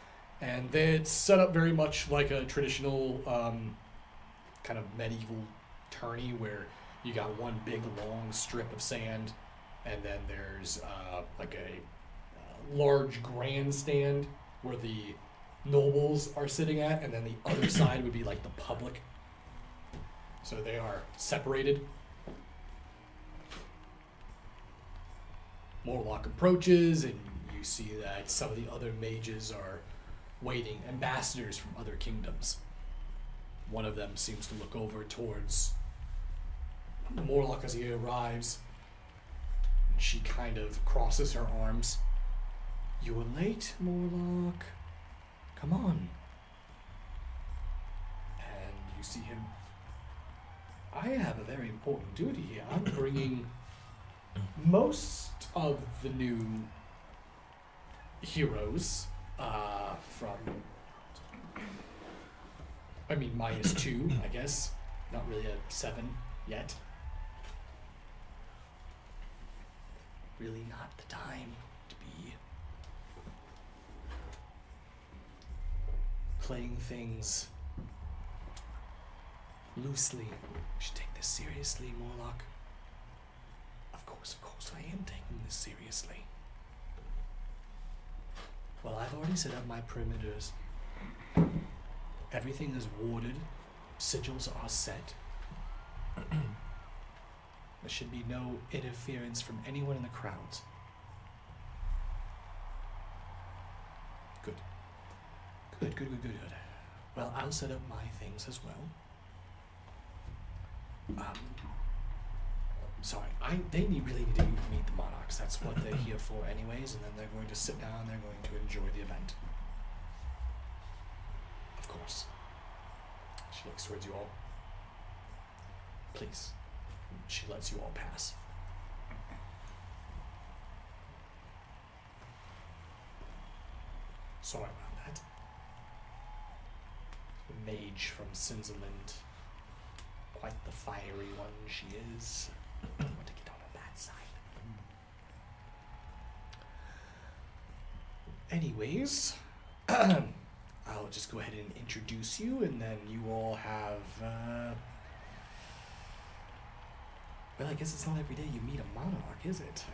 and it's set up very much like a traditional kind of medieval tourney where you got one big long strip of sand, and then there's like a large grandstand where the nobles are sitting at, and then the other side would be like the public. So they are separated. Morlock approaches, and you see that some of the other mages are waiting, ambassadors from other kingdoms. One of them seems to look over towards Morlock as he arrives. She kind of crosses her arms. You were late, Morlock. Come on. And you see him. I have a very important duty here. I'm bringing most of the new heroes from, I mean, -2, I guess. Not really a 7 yet. Really not the time to be playing things loosely. We should take this seriously, Morlock. Of course, I am taking this seriously. Well, I've already set up my perimeters. Everything is warded. Sigils are set. There should be no interference from anyone in the crowds. Good. Good. Well, I'll set up my things as well. Sorry, they really need to meet the monarchs. That's what they're here for anyways, and then they're going to sit down and they're going to enjoy the event. Of course. She looks towards you all. Please. She lets you all pass. Sorry about that. The mage from Sinzerland. Quite the fiery one she is. I want to get on her bad side. Anyways, I'll just go ahead and introduce you, and then you all have, well, I guess it's not every day you meet a monarch, is it?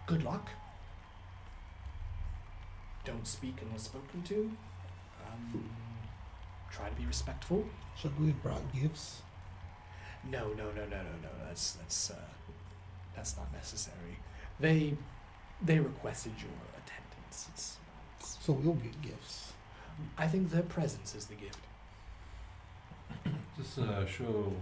Good luck. Don't speak unless spoken to. Try to be respectful. Should we have brought gifts? No. That's not necessary. They requested your attendance. So we'll get gifts. I think their presence is the gift. Just show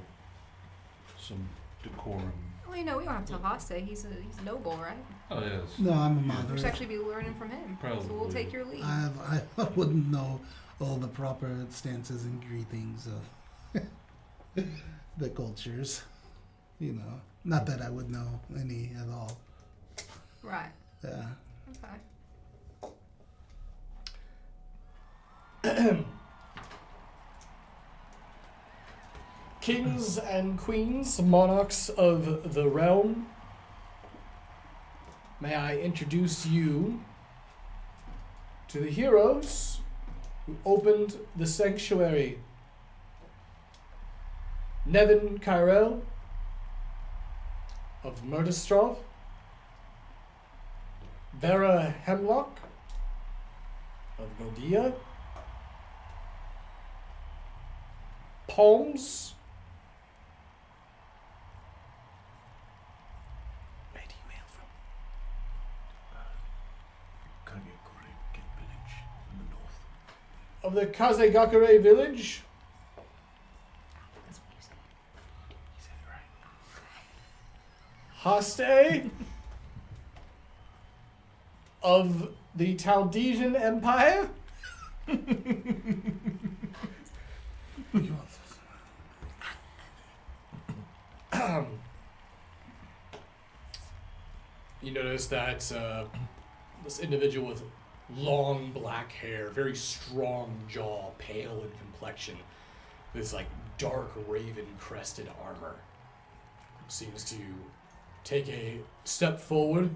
some decorum. Well, we don't have Talhaste. He's a noble, right? Oh yes. No, I'm a We moderate. should actually be learning from him. So we'll Probably. take your lead. I wouldn't know all the proper stances and greetings of the cultures. You know, not that I would know any at all. Right. Yeah. Okay. kings and queens, monarchs of the realm, may I introduce you to the heroes who opened the sanctuary. Nevin Kyrell of Murderstraw, Vera Hemlock of Godia, Palms, where do you hail from? Kagekure village in the north. Of the Kazegakure village, That's what you said. You said it right. Haste of the Chaldesian Empire, you notice that this individual with long black hair, very strong jaw, pale in complexion, this like dark raven crested armor, seems to take a step forward.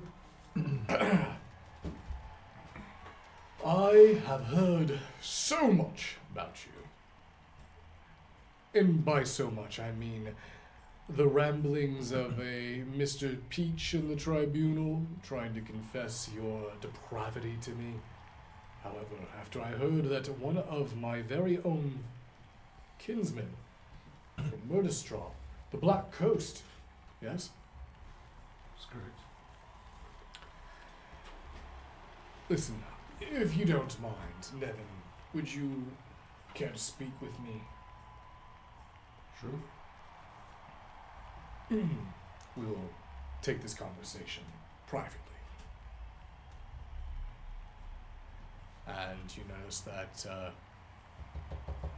I have heard so much about you. And by so much, I mean the ramblings of a Mr. Peach in the tribunal trying to confess your depravity to me. However, after I heard that one of my very own kinsmen from Murderstraw, the Black Coast, yes? That's correct. Listen, if you don't mind, Nevin, would you care to speak with me? Sure. We will take this conversation privately. And you notice that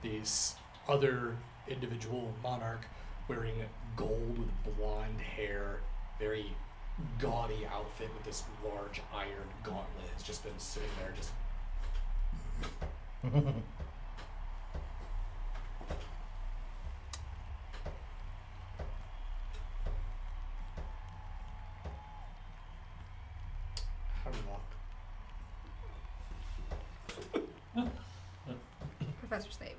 this other individual monarch wearing gold with blonde hair, very gaudy outfit with this large iron gauntlet has just been sitting there just Professor Snape.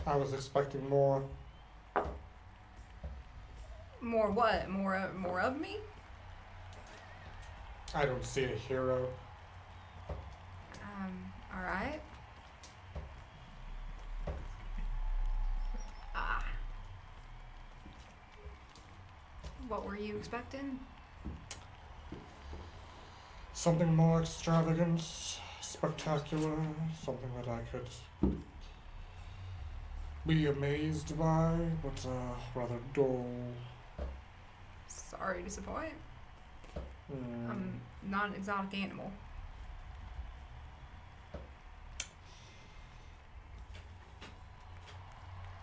I was expecting more. More what? More of me? I don't see a hero. All right. What were you expecting? Something more extravagant, spectacular, something that I could be amazed by, but rather dull. Sorry to disappoint. I'm not an exotic animal.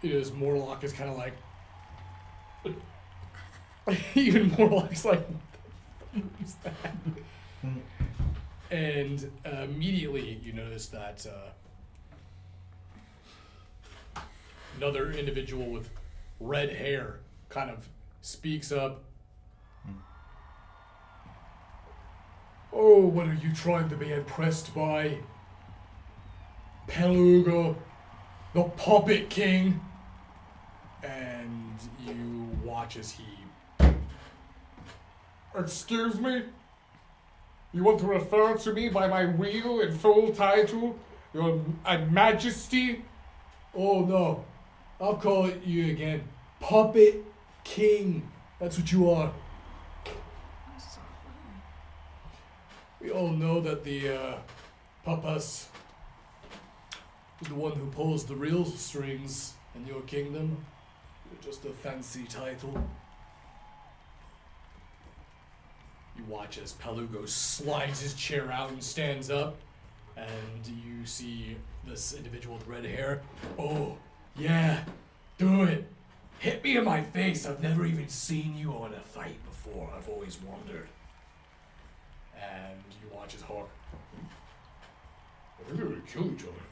Is Morlock is kind of like even Morlock's like what is that? And immediately you notice that another individual with red hair kind of speaks up. Oh, what are you trying to be impressed by? Peluga, the Puppet King. And you watch as he... Excuse me? You want to refer to me by my real and full title? Your Majesty? Oh no, I'll call it you again. Puppet King. That's what you are. We all know that the Papas is the one who pulls the real strings in your kingdom. You're just a fancy title. You watch as Pelugo slides his chair out and stands up, and you see this individual with red hair. Oh, yeah, do it. Hit me in my face. I've never even seen you on a fight before. I've always wondered. And you watch as Hawk. I think they're gonna kill each other.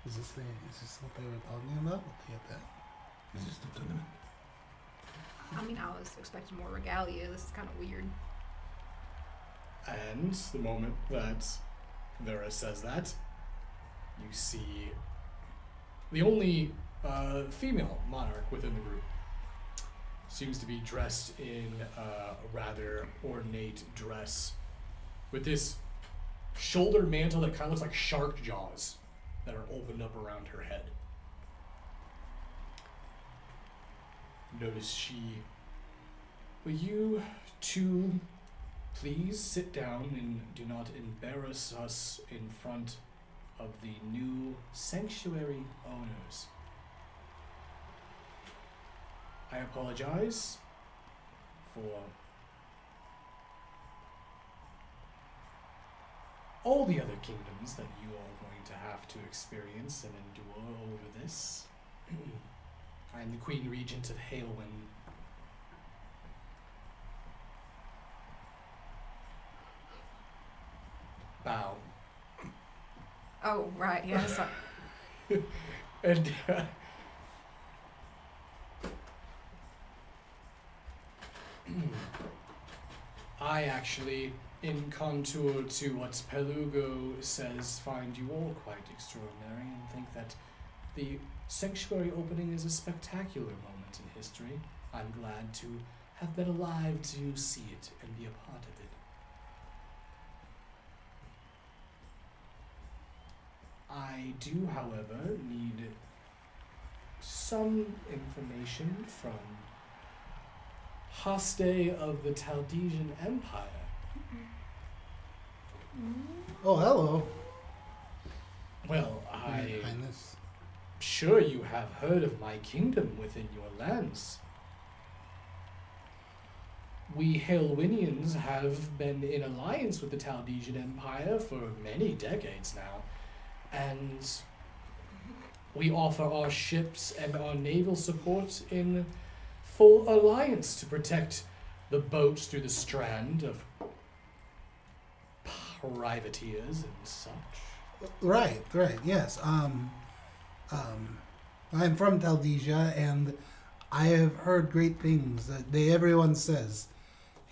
Is this what they were talking about? What they had that? Is this the tournament? I mean, I was expecting more regalia. This is kind of weird. And the moment that Vera says that, you see the only female monarch within the group seems to be dressed in a rather ornate dress with this shoulder mantle that kind of looks like shark jaws that are opened up around her head. Notice will you two please sit down and do not embarrass us in front of the new sanctuary owners. I apologize for all the other kingdoms that you are going to have to experience and endure over this. I am the Queen Regent of Halewind. Bow. Oh, right. Yeah. Sorry. And I actually, in contour to what Pelugo says, find you all quite extraordinary and think that the sanctuary opening is a spectacular moment in history. I'm glad to have been alive to see it and be a part of it. I do, however, need some information from Haste of the Taldesian Empire. Oh, hello. Well, Your Highness. sure you have heard of my kingdom within your lands. We Halewinians have been in alliance with the Taldesian Empire for many decades now, and we offer our ships and our naval support in full alliance to protect the boats through the strand of privateers and such. Right, yes. I'm from Taldesia, and I have heard great things. Everyone says,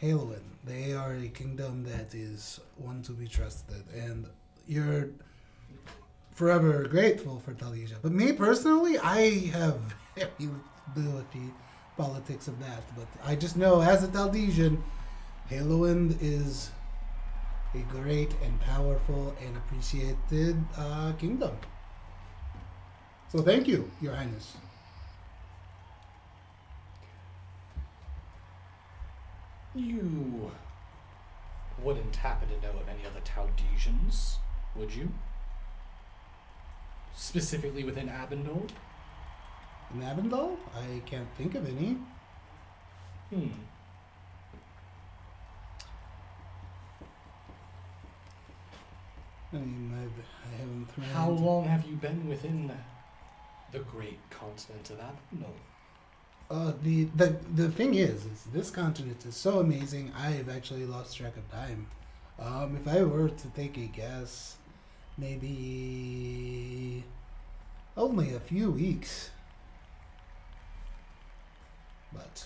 Haloin, they are a kingdom that is one to be trusted, and you're forever grateful for Taldesia. But me personally, I have very little with the politics of that. But I just know, as a Taldesian, Haloin is a great and powerful and appreciated kingdom. So thank you, Your Highness. You wouldn't happen to know of any other Taldesians, would you? Specifically within Abendol? In Avondale? I can't think of any. I mean, I haven't thrown. How long have you been within the great continent of Abendol? The thing is this continent is so amazing. I've actually lost track of time. If I were to take a guess, maybe only a few weeks. But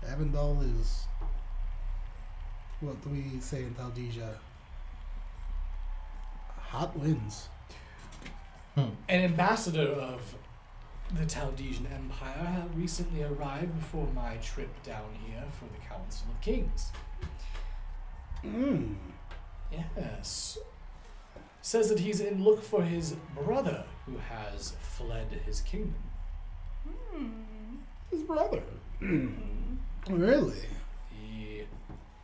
Avondale is, what do we say in Taldesia? Hot winds. An ambassador of the Taldesian Empire had recently arrived before my trip down here for the Council of Kings. Yes. Says that he's in look for his brother who has fled his kingdom. His brother. Really? He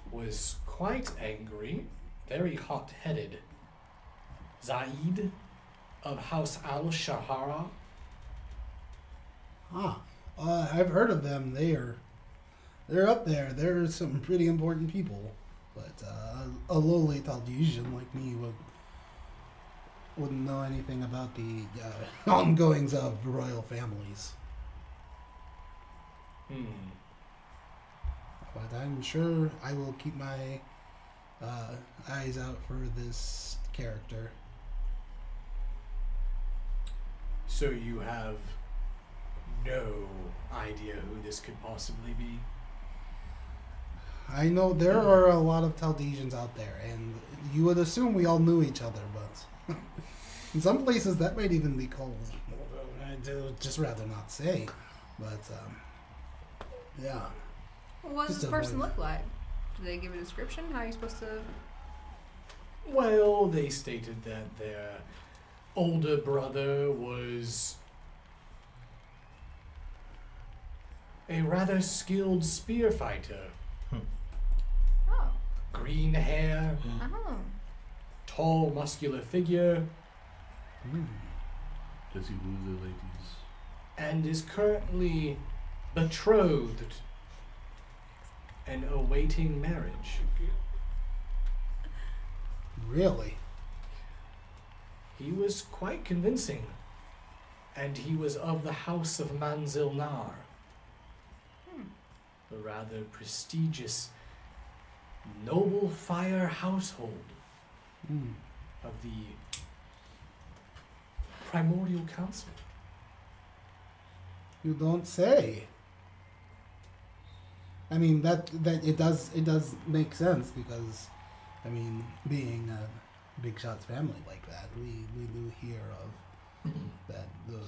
was quite angry, very hot-headed. Zaid of House al-Shahara. I've heard of them. They're up there. They're some pretty important people. But a lowly Taldesian like me wouldn't know anything about the ongoings of royal families. But I'm sure I will keep my eyes out for this character. So you have no idea who this could possibly be? I know there are a lot of Taldesians out there, and you would assume we all knew each other, but in some places that might even be called. I'd just rather not say, but yeah. Well, what does Just this person avoid look like? Do they give a description? How are you supposed to? Well, they stated that their older brother was a rather skilled spear fighter. Oh. Green hair, Oh. tall, muscular figure, Does he woo the ladies? and is currently betrothed and awaiting marriage. Really? He was quite convincing, and he was of the house of Manzilnar, a rather prestigious noble fire household of the Primordial Council. You don't say. I mean that it does make sense because, I mean, being a Big Shot's family like that, we do hear of that. The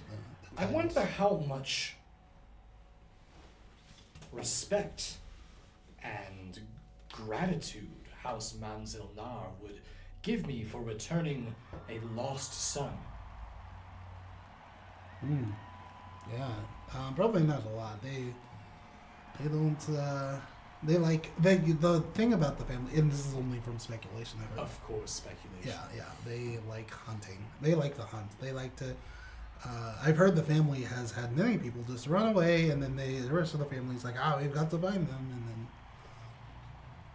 I wonder how much respect and gratitude House Manzilnar would give me for returning a lost son. Yeah, probably not a lot. They don't. The thing about the family, and this is only from speculation. I've heard. Of course, speculation. Yeah. They like hunting. They like to hunt. They like to. I've heard the family has had many people just run away, and then the rest of the family's like, we've got to find them, and then.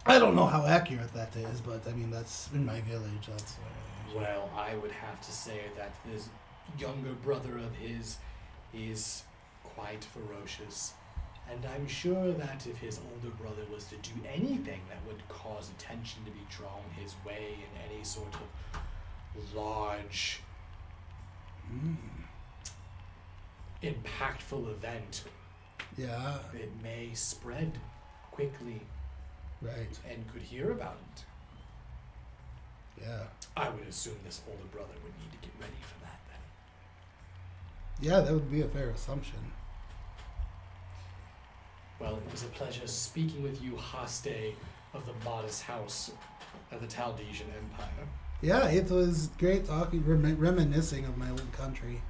I don't know how accurate that is, but I mean that's in my village. That's. Well, I would have to say that this younger brother of his is quite ferocious. And I'm sure that if his older brother was to do anything that would cause attention to be drawn his way in any sort of large, impactful event, Yeah. it may spread quickly Right. and could hear about it. Yeah. I would assume this older brother would need to get ready for that then. Yeah, that would be a fair assumption. Well, it was a pleasure speaking with you, Haste of the modest house of the Taldesian Empire. Yeah, it was great talking, reminiscing of my old country.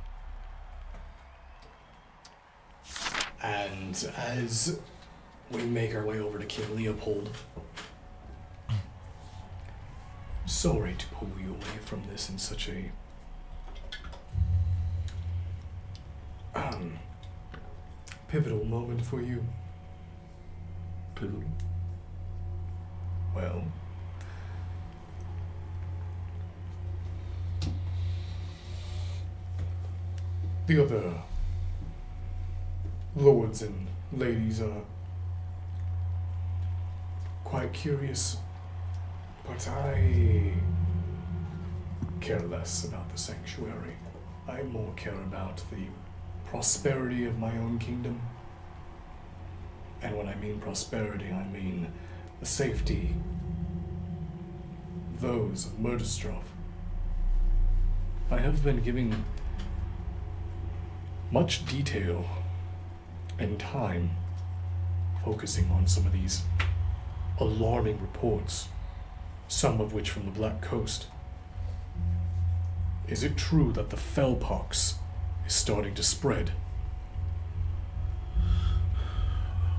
And as we make our way over to King Leopold, sorry to pull you away from this in such a pivotal moment for you. Pivotal. Well, the other lords and ladies are quite curious, but I care less about the sanctuary. I more care about the prosperity of my own kingdom. And when I mean prosperity, I mean the safety of those of Murderstraff. I have been giving much detail and time focusing on some of these alarming reports, some of which from the Black Coast. Is it true that the Fellpox is starting to spread?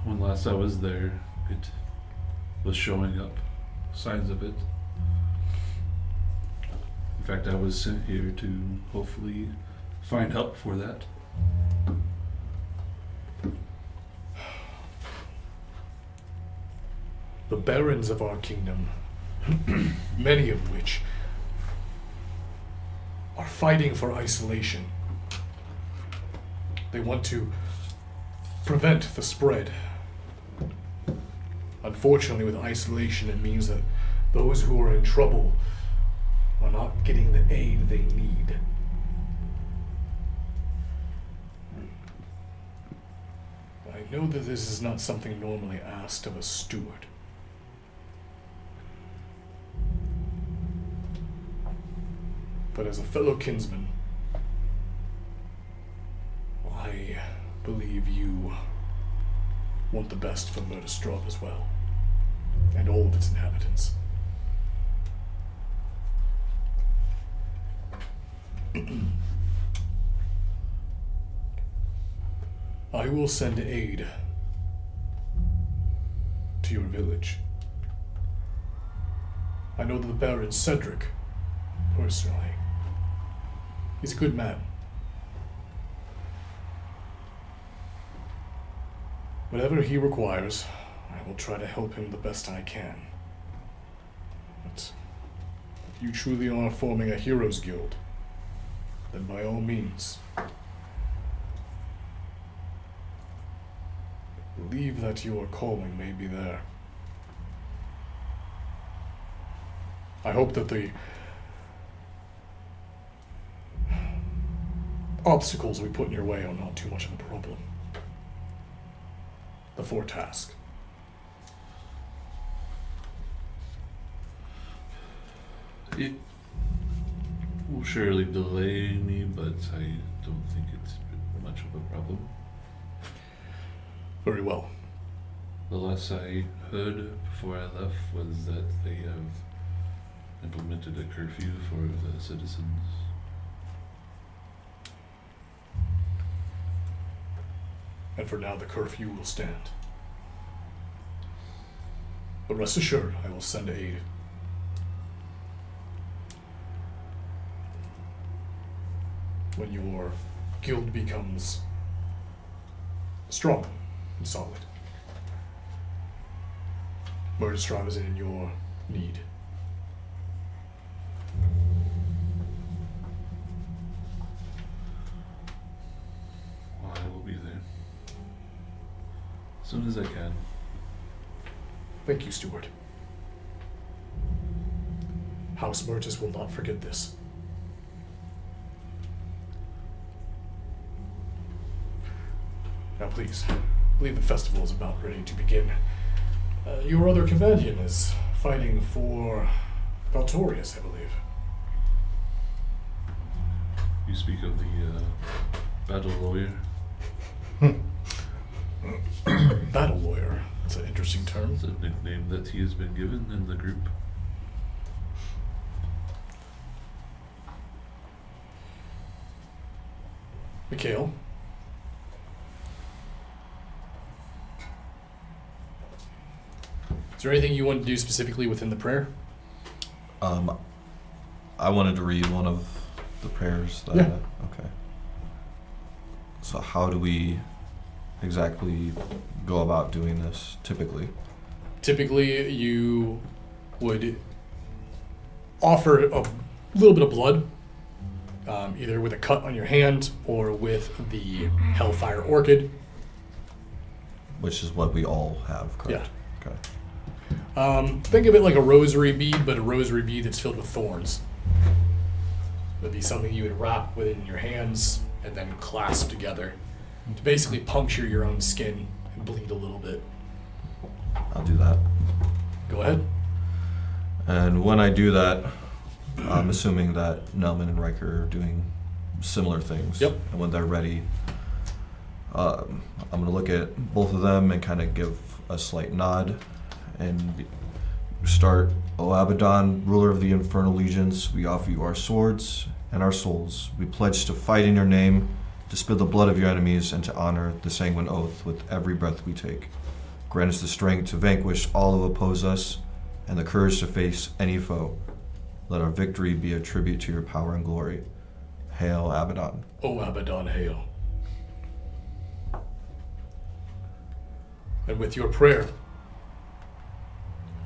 When last I was there, it was showing up, signs of it. In fact, I was sent here to hopefully find help for that. The barons of our kingdom, many of which are fighting for isolation. They want to prevent the spread. Unfortunately, with isolation, it means that those who are in trouble are not getting the aid they need. I know that this is not something normally asked of a steward. But as a fellow kinsman, I believe you want the best for Murderstraw as well, and all of its inhabitants. I will send aid to your village. I know the Baron Cedric, personally. He's a good man. Whatever he requires, I will try to help him the best I can. But if you truly are forming a heroes guild, then by all means, believe that your calling may be there. I hope that the obstacles we put in your way are not too much of a problem. The foretask. It will surely delay me, but I don't think it's much of a problem. Very well. The last I heard before I left was that they have implemented a curfew for the citizens. And for now, the curfew will stand. But rest assured, I will send aid. When your guild becomes strong and solid. Murderstraw is in your need. I will be there. As soon as I can. Thank you, Steward. House Murtis will not forget this. Now please, I believe the festival is about ready to begin. Your other companion is fighting for Valtorius, I believe. You speak of the battle lawyer? Battle lawyer. That's an interesting term. It's a nickname that he has been given in the group. Mikhail. Is there anything you want to do specifically within the prayer? I wanted to read one of the prayers. That, Yeah. Okay. So how do we exactly go about doing this typically? Typically, you would offer a little bit of blood, either with a cut on your hand or with the Hellfire Orchid. Which is what we all have, correct? Yeah. Okay. Think of it like a rosary bead, but a rosary bead that's filled with thorns. It would be something you would wrap within your hands and then clasp together to basically puncture your own skin and bleed a little bit. I'll do that. Go ahead. And when I do that, I'm assuming that Nelman and Riker are doing similar things. Yep. And when they're ready, I'm going to look at both of them and kind of give a slight nod and start. O Abaddon, ruler of the Infernal Legions, we offer you our swords and our souls. We pledge to fight in your name, to spill the blood of your enemies, and to honor the sanguine oath with every breath we take. Grant us the strength to vanquish all who oppose us, and the courage to face any foe. Let our victory be a tribute to your power and glory. Hail Abaddon. O Abaddon, hail. And with your prayer,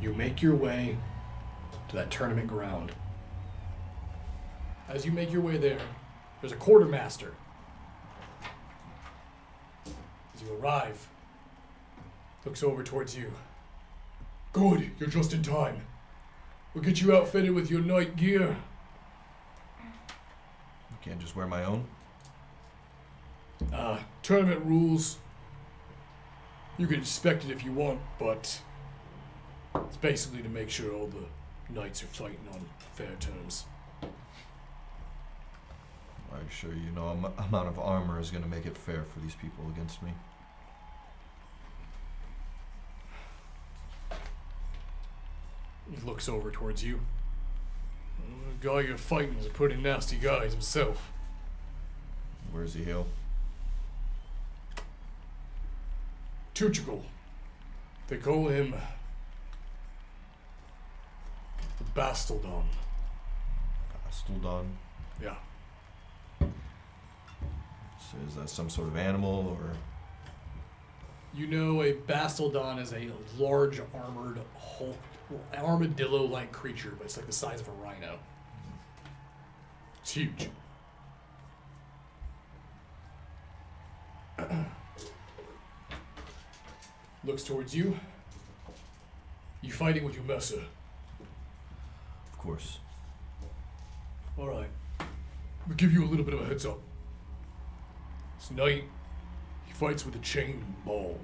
you make your way to that tournament ground. As you make your way there, there's a quartermaster. As you arrive, looks over towards you. Good, you're just in time. We'll get you outfitted with your knight gear. You can't just wear my own? Tournament rules. You can inspect it if you want, but it's basically to make sure all the knights are fighting on fair terms. Are you sure you know amount of armor is going to make it fair for these people against me? He looks over towards you. The guy you're fighting is a pretty nasty guy himself. Where's he hail? Cubicle. They call him the Bastildon. Bastildon? Yeah. So is that some sort of animal, or? You know, a Bastildon is a large armadillo-like creature, but it's like the size of a rhino. It's huge. Looks towards you. You fighting with your mercer? Of course. All right. I'll give you a little bit of a heads up. This knight, he fights with a chain and ball.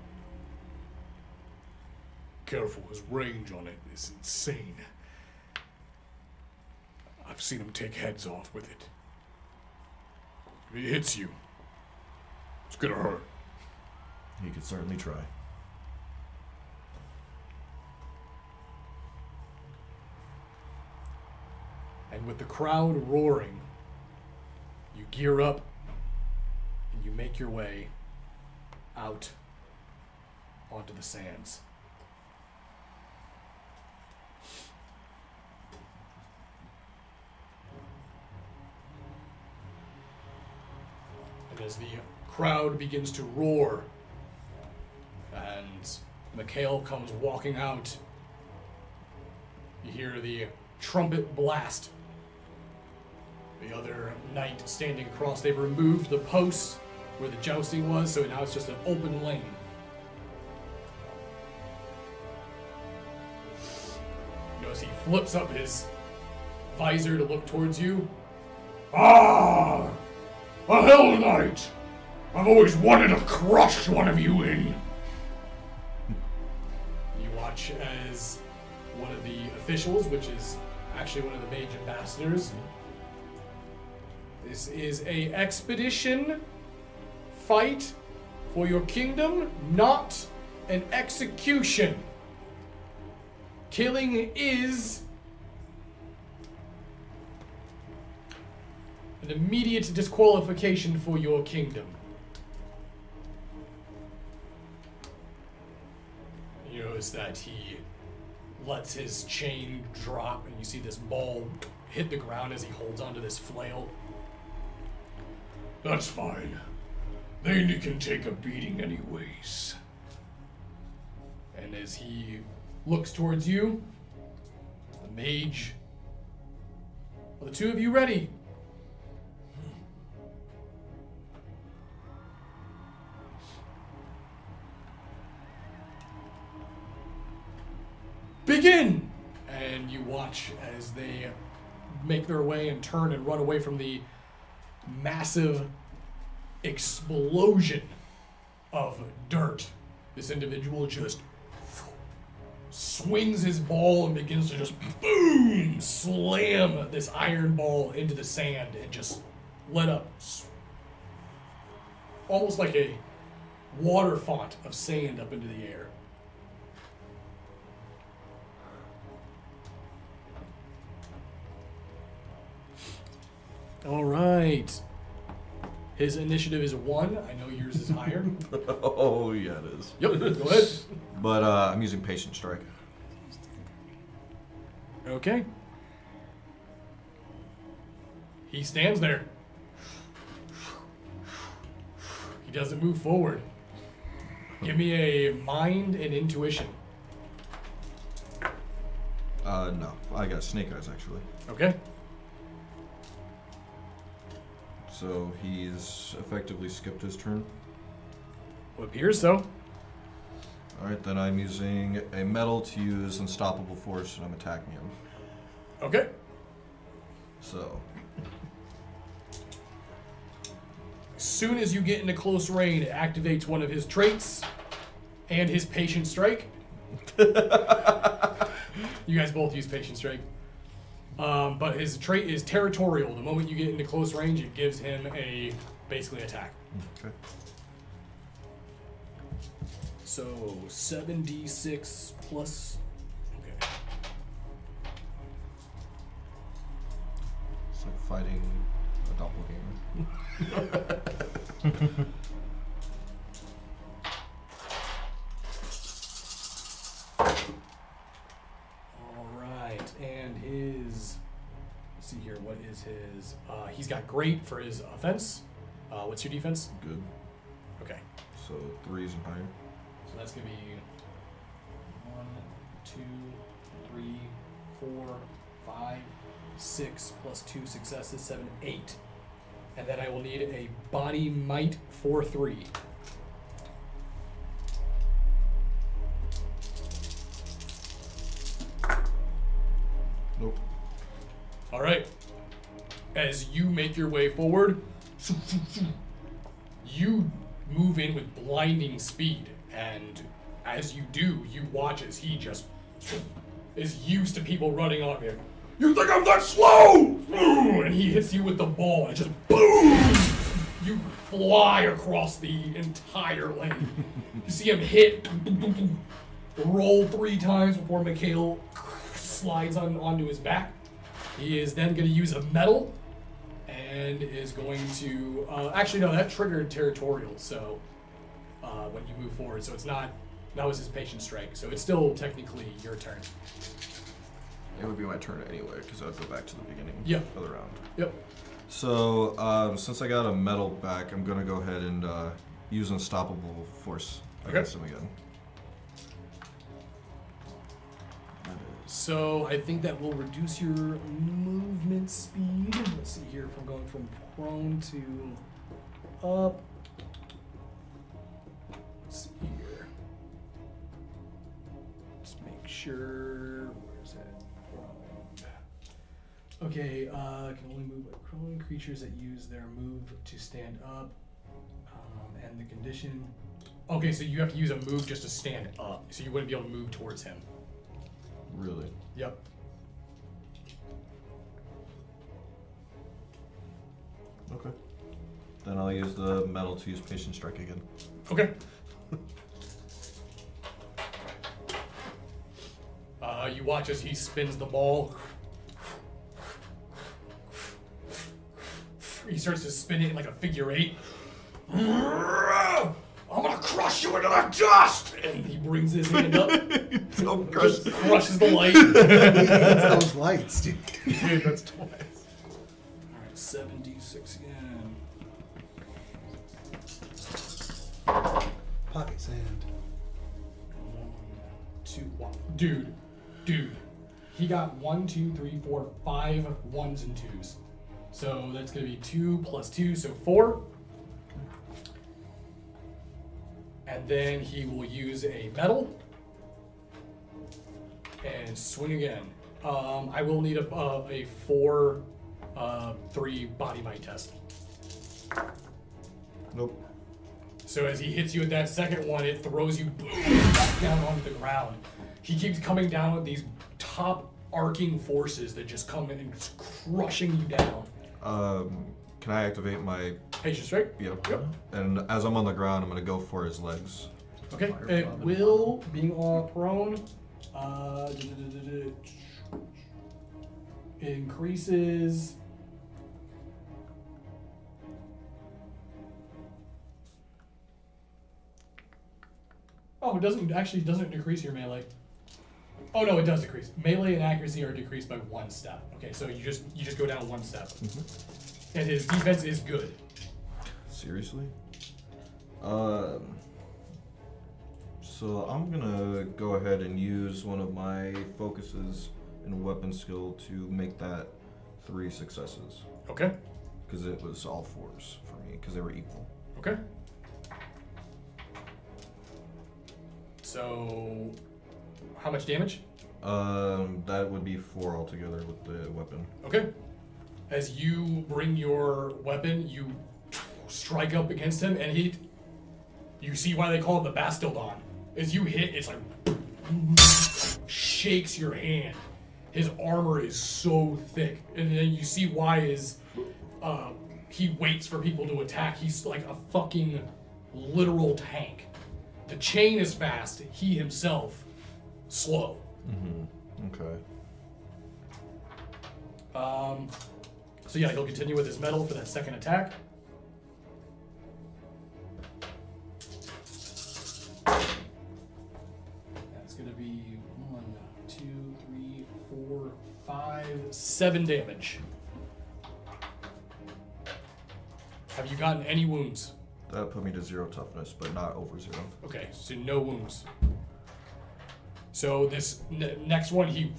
Careful, his range on it is insane. I've seen him take heads off with it. If he hits you, it's gonna hurt. He could certainly try. And with the crowd roaring, you gear up and you make your way out onto the sands. And as the crowd begins to roar and Mikhail comes walking out, you hear the trumpet blast. The other knight standing across, they've removed the post where the jousting was, so now it's just an open lane. You notice he flips up his visor to look towards you. Ah! A Hell Knight! I've always wanted to crush one of you in. You watch as one of the officials, which is actually one of the mage ambassadors. This is a expedition fight for your kingdom, not an execution. Killing is an immediate disqualification for your kingdom. You notice that he lets his chain drop, and you see this ball hit the ground as he holds onto this flail. That's fine. They can take a beating anyways. And as he looks towards you, the mage, are the two of you ready? Begin! And you watch as they make their way and turn and run away from the massive explosion of dirt. This individual just swings his ball and begins to just boom, slam this iron ball into the sand and just let up almost like a water font of sand up into the air. All right. His initiative is 1. I know yours is higher. Oh, yeah, it is. Yep, go ahead. But I'm using Patient Strike. Okay. He stands there. He doesn't move forward. Give me a mind and intuition. No. I got Snake Eyes, actually. Okay. So he's effectively skipped his turn. Well, appears so. Alright, then I'm using a metal to use Unstoppable Force, and I'm attacking him. Okay. So. As soon as you get into close range, it activates one of his traits. and his patient strike. You guys both use patient strike. But his trait is territorial. The moment you get into close range, it gives him a basically attack. Okay. So 7d6 plus. Okay. It's like fighting a doppelganger. All right, and his. Let's see here. What is his? He's got great for his offense. What's your defense? Good. Okay. So 3s and higher. So that's gonna be 1, 2, 3, 4, 5, 6 plus 2 successes, 7, 8. And then I will need a body might 4/3. Nope. All right. As you make your way forward, you move in with blinding speed, and as you do, you watch as he just is used to people running on him. You think I'm that slow? And he hits you with the ball, and just boom! You fly across the entire lane. You see him hit, roll 3 times before Mikhail slides onto his back. He is then going to use a metal, and is going to actually no, that triggered territorial. So when you move forward, so it's not. That was his patient strike. So it's still technically your turn. It would be my turn anyway, because I would go back to the beginning Yep. of the round. Yep. So, since I got a metal back, I'm going to go ahead and use Unstoppable Force against him again. So I think that will reduce your movement speed. Let's see here, if I'm going from prone to up. Let's see here. Just make sure. Where's that? Okay, can only move like prone creatures that use their move to stand up. And the condition. Okay, so you have to use a move just to stand up. So you wouldn't be able to move towards him. Really? Yep. Okay. Then I'll use the metal to use Patient Strike again. Okay. You watch as he spins the ball. He starts to spin it like a figure 8. I'm gonna crush you into the dust! And he brings his hand up. Don't Just crushes the light. He hates those lights, dude. Dude, that's twice. Alright, 7d6 again. Pocket sand. 1, 2, 1. Dude. He got 1, 2, 3, 4, 5 1s and 2s. So that's gonna be 2 plus 2, so 4. And then he will use a metal and swing again. I will need a 4, 3 body might test. Nope. So as he hits you with that second one, it throws you boom, back down onto the ground. He keeps coming down with these top arcing forces that just come in and just crushing you down. Can I activate my... Patient strike? Yep. Yep. And as I'm on the ground, I'm going to go for his legs. Okay, it will, being all prone, it increases. Oh, it doesn't decrease your melee. Oh no, it does decrease. Melee and accuracy are decreased by 1 step. Okay, so you just go down 1 step. Mm-hmm. And his defense is good. Seriously? So I'm gonna go ahead and use one of my focuses in weapon skill to make that 3 successes. Okay. Because it was all 4s for me, because they were equal. Okay. So, how much damage? That would be 4 altogether with the weapon. Okay. As you bring your weapon, you strike up against him, and you see why they call it the Bastildon. As you hit, it's like shakes your hand. His armor is so thick, and then you see why is he waits for people to attack. He's like a fucking literal tank. The chain is fast. He himself slow. Okay. So yeah, he'll continue with his metal for that second attack. That's gonna be 1, 2, 3, 4, 5, 7 damage. Have you gotten any wounds? That put me to 0 toughness, but not over 0. Okay, so no wounds. So this next one, he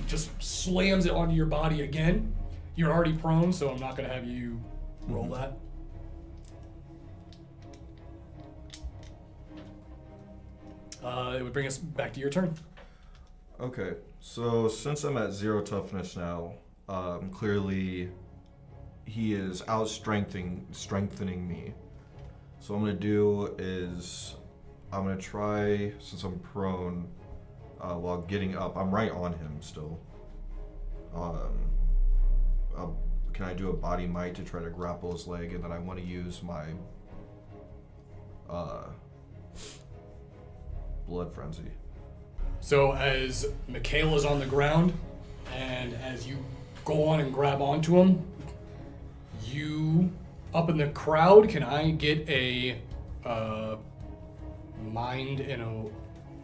just slams it onto your body again. You're already prone, so I'm not going to have you roll that. It would bring us back to your turn. Okay, so since I'm at 0 toughness now, clearly he is strengthening me. So what I'm gonna do is I'm gonna try, since I'm prone, while getting up, I'm right on him still. Can I do a body might to try to grapple his leg, and then I want to use my blood frenzy. So as Michaela's on the ground, and as you go on and grab onto him, you, up in the crowd, can I get a mind and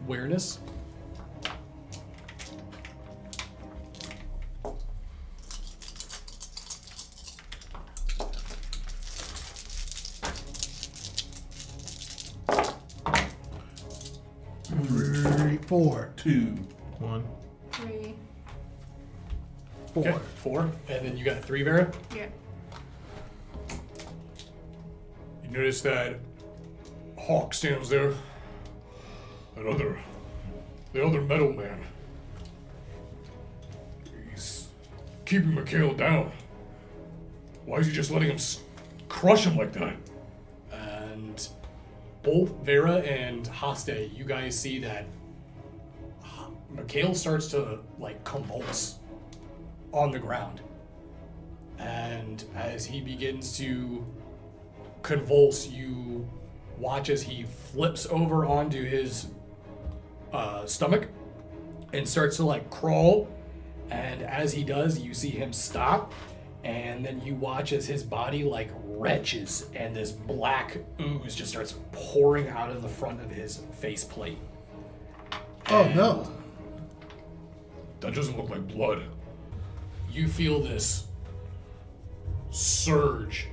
awareness? Four. 2. 1. 3. 4. Okay, 4. And then you got 3, Vera? Yeah. You notice that Hawk stands there. The other metal man. He's keeping Mikhail down. Why is he just letting him crush him like that? And both Vera and Haste, you guys see that Mikhail starts to like convulse on the ground. And as he begins to convulse, you watch as he flips over onto his stomach and starts to like crawl. And as he does, you see him stop, and then you watch as his body like retches and this black ooze just starts pouring out of the front of his faceplate. Oh no. That doesn't look like blood. You feel this surge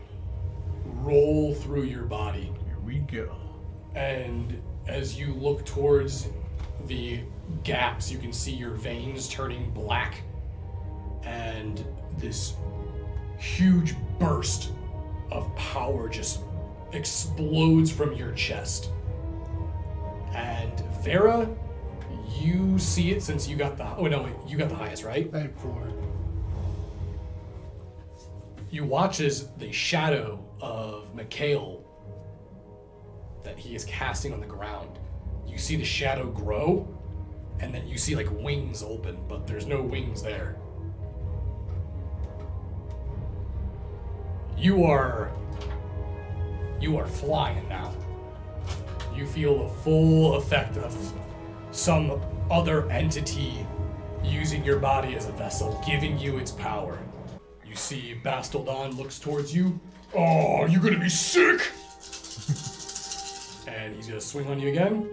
roll through your body. Here we go. And as you look towards the gaps, you can see your veins turning black. And this huge burst of power just explodes from your chest. And Vera, you see it since you got the... Oh, no, wait, you got the highest, right? I had 4. You watch as the shadow of Mikhail that he is casting on the ground. You see the shadow grow, and then you see like wings open, but there's no wings there. You are flying now. You feel the full effect of some other entity using your body as a vessel, giving you its power. You see Bastildon looks towards you. Oh, you're gonna be sick! And he's gonna swing on you again.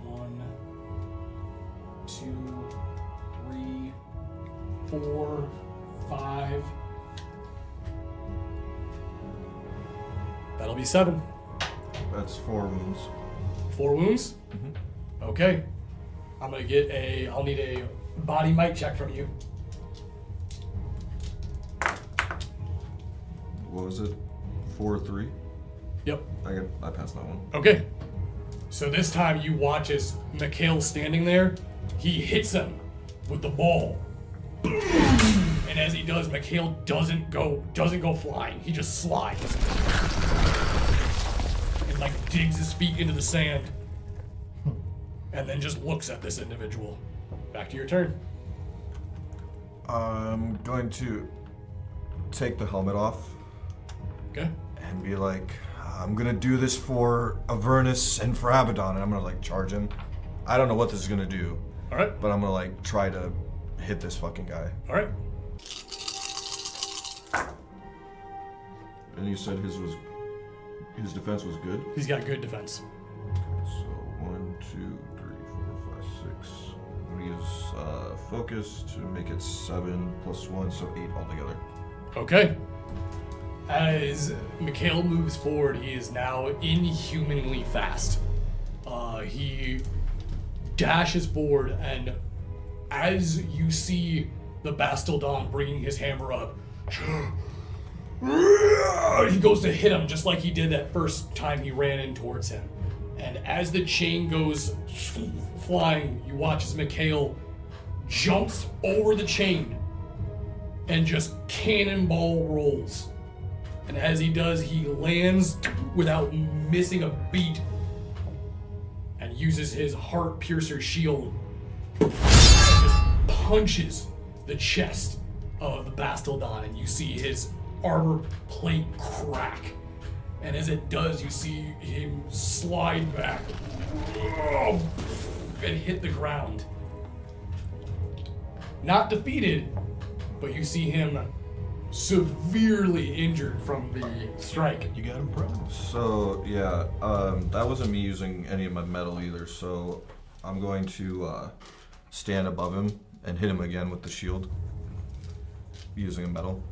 1, 2, 3, 4, 5. That'll be 7. That's 4 wounds. 4 wounds? Okay. I'll need a body might check from you. What was it? 4, 3? Yep. I passed that one. Okay. So this time you watch as Mikhail's standing there. He hits him with the ball. And And as he does, Mikhail doesn't go flying. He just slides. And like digs his feet into the sand. And then just looks at this individual. Back to your turn. I'm going to take the helmet off. Okay. And be like, I'm gonna do this for Avernus and for Abaddon, and I'm gonna like charge him. I don't know what this is gonna do. Alright. But I'm gonna like try to hit this fucking guy. Alright. And you said his defense was good? He's got good defense. So 1, 2, 3, 4, 5, 6. I'm gonna use focus to make it 7 plus 1, so 8 altogether. Okay. As Mikhail moves forward, he is now inhumanly fast. He dashes forward, and as you see the Bastildon bringing his hammer up, he goes to hit him just like he did that first time he ran in towards him. And as the chain goes flying, you watch as Mikhail jumps over the chain and just cannonball rolls. And as he does, he lands without missing a beat and uses his heart piercer shield and just punches the chest of the Bastildon, and you see his armor plate crack. And as it does, you see him slide back and hit the ground. Not defeated, but you see him severely injured from the strike. You got him prone. So yeah, that wasn't me using any of my metal either, so I'm going to stand above him and hit him again with the shield using a metal.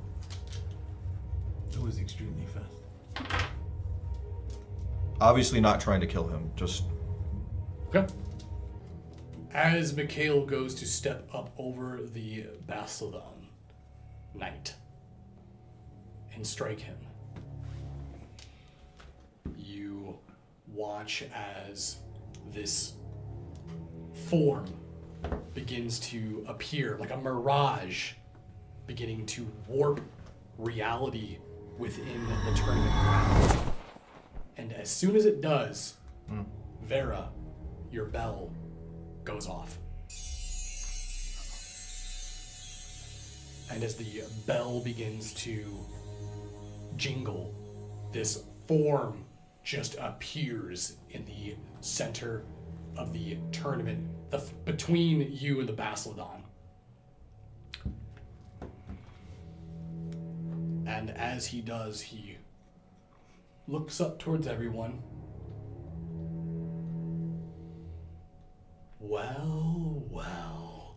That was extremely fast. Obviously not trying to kill him, just... Okay. As Mikhail goes to step up over the Bastildon Knight and strike him, you watch as this form begins to appear like a mirage, beginning to warp reality within the tournament ground. And as soon as it does, Vera, your bell goes off. And as the bell begins to jingle, this form just appears in the center of the tournament, between you and the Bastildon. And as he does, he looks up towards everyone. Well, well.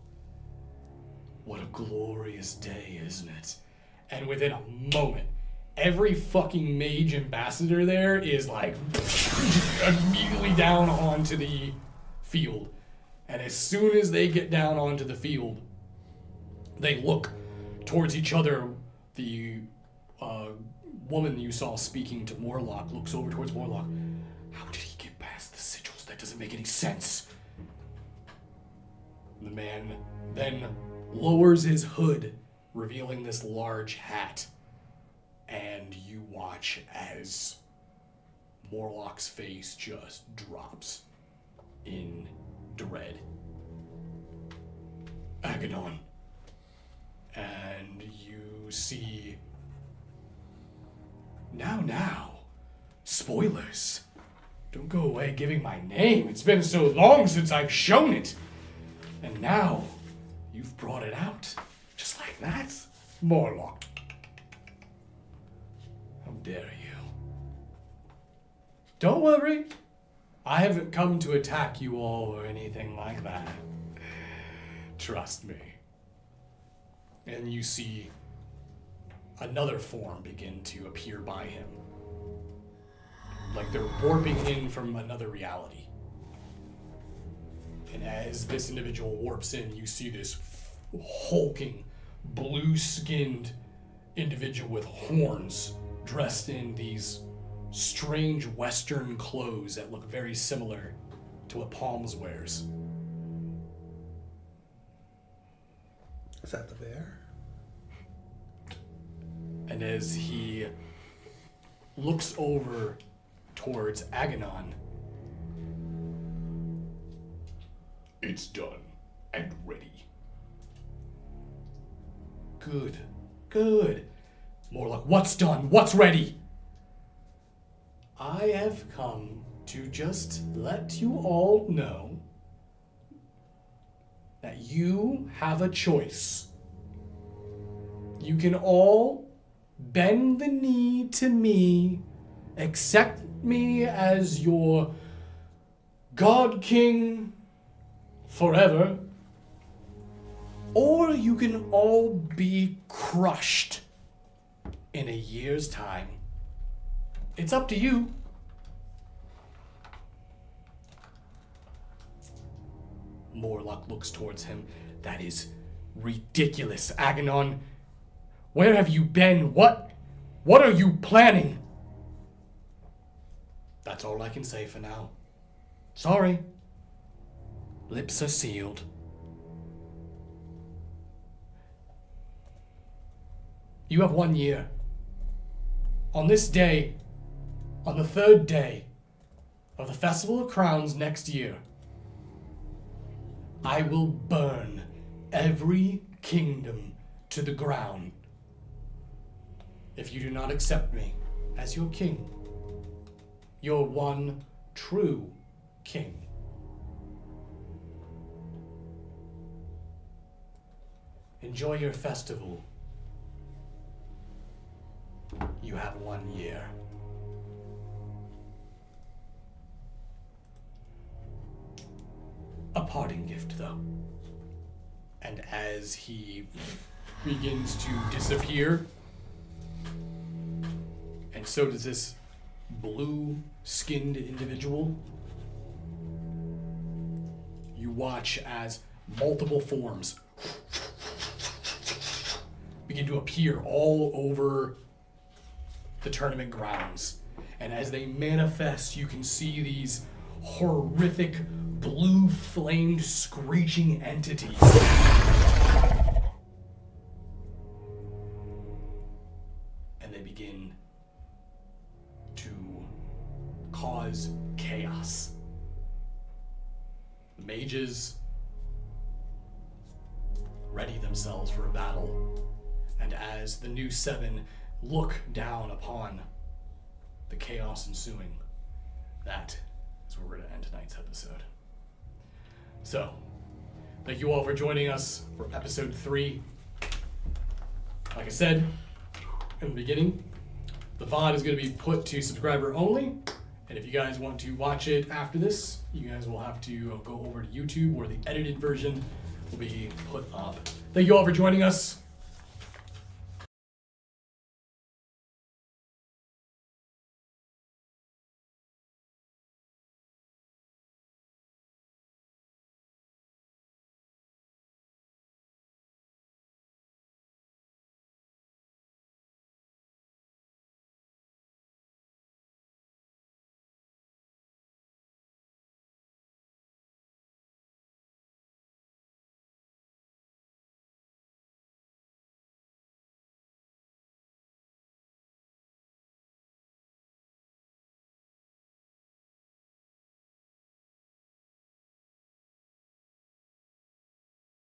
What a glorious day, isn't it? And within a moment, every fucking mage ambassador there is like immediately down onto the field. And as soon as they get down onto the field, they look towards each other. The woman you saw speaking to Morlock looks over towards Morlock. How did he get past the sigils? That doesn't make any sense. The man then lowers his hood, revealing this large hat. And you watch as Morlock's face just drops in dread. Agadon. And you see... Now. Spoilers. Don't go away giving my name. It's been so long since I've shown it. And now, you've brought it out. Just like that. Morlock. How dare you? Don't worry. I haven't come to attack you all or anything like that. Trust me. And you see another form begin to appear by him. Like they're warping in from another reality. And as this individual warps in, you see this hulking, blue-skinned individual with horns, dressed in these strange Western clothes that look very similar to what Palms wears. Is that the bear? And as he looks over towards Aganon, it's done and ready. Good, good. More like, what's done? What's ready? I have come to just let you all know that you have a choice. You can all bend the knee to me, accept me as your God King forever, or you can all be crushed in a year's time. It's up to you. Morlock looks towards him. That is ridiculous, Aganon. Where have you been? What are you planning? That's all I can say for now. Sorry. Lips are sealed. You have 1 year. On this day, on the 3rd day of the Festival of Crowns next year, I will burn every kingdom to the ground if you do not accept me as your king, your one true king. Enjoy your festival. You have 1 year. A parting gift, though. And as he begins to disappear, and so does this blue-skinned individual, you watch as multiple forms begin to appear all over the tournament grounds. And as they manifest, you can see these horrific blue flamed screeching entities. And they begin to cause chaos. The mages ready themselves for a battle. And as the new 7 look down upon the chaos ensuing, that is where we're going to end tonight's episode. So, thank you all for joining us for episode 3. Like I said in the beginning, the VOD is going to be put to subscriber only. And if you guys want to watch it after this, you guys will have to go over to YouTube where the edited version will be put up. Thank you all for joining us.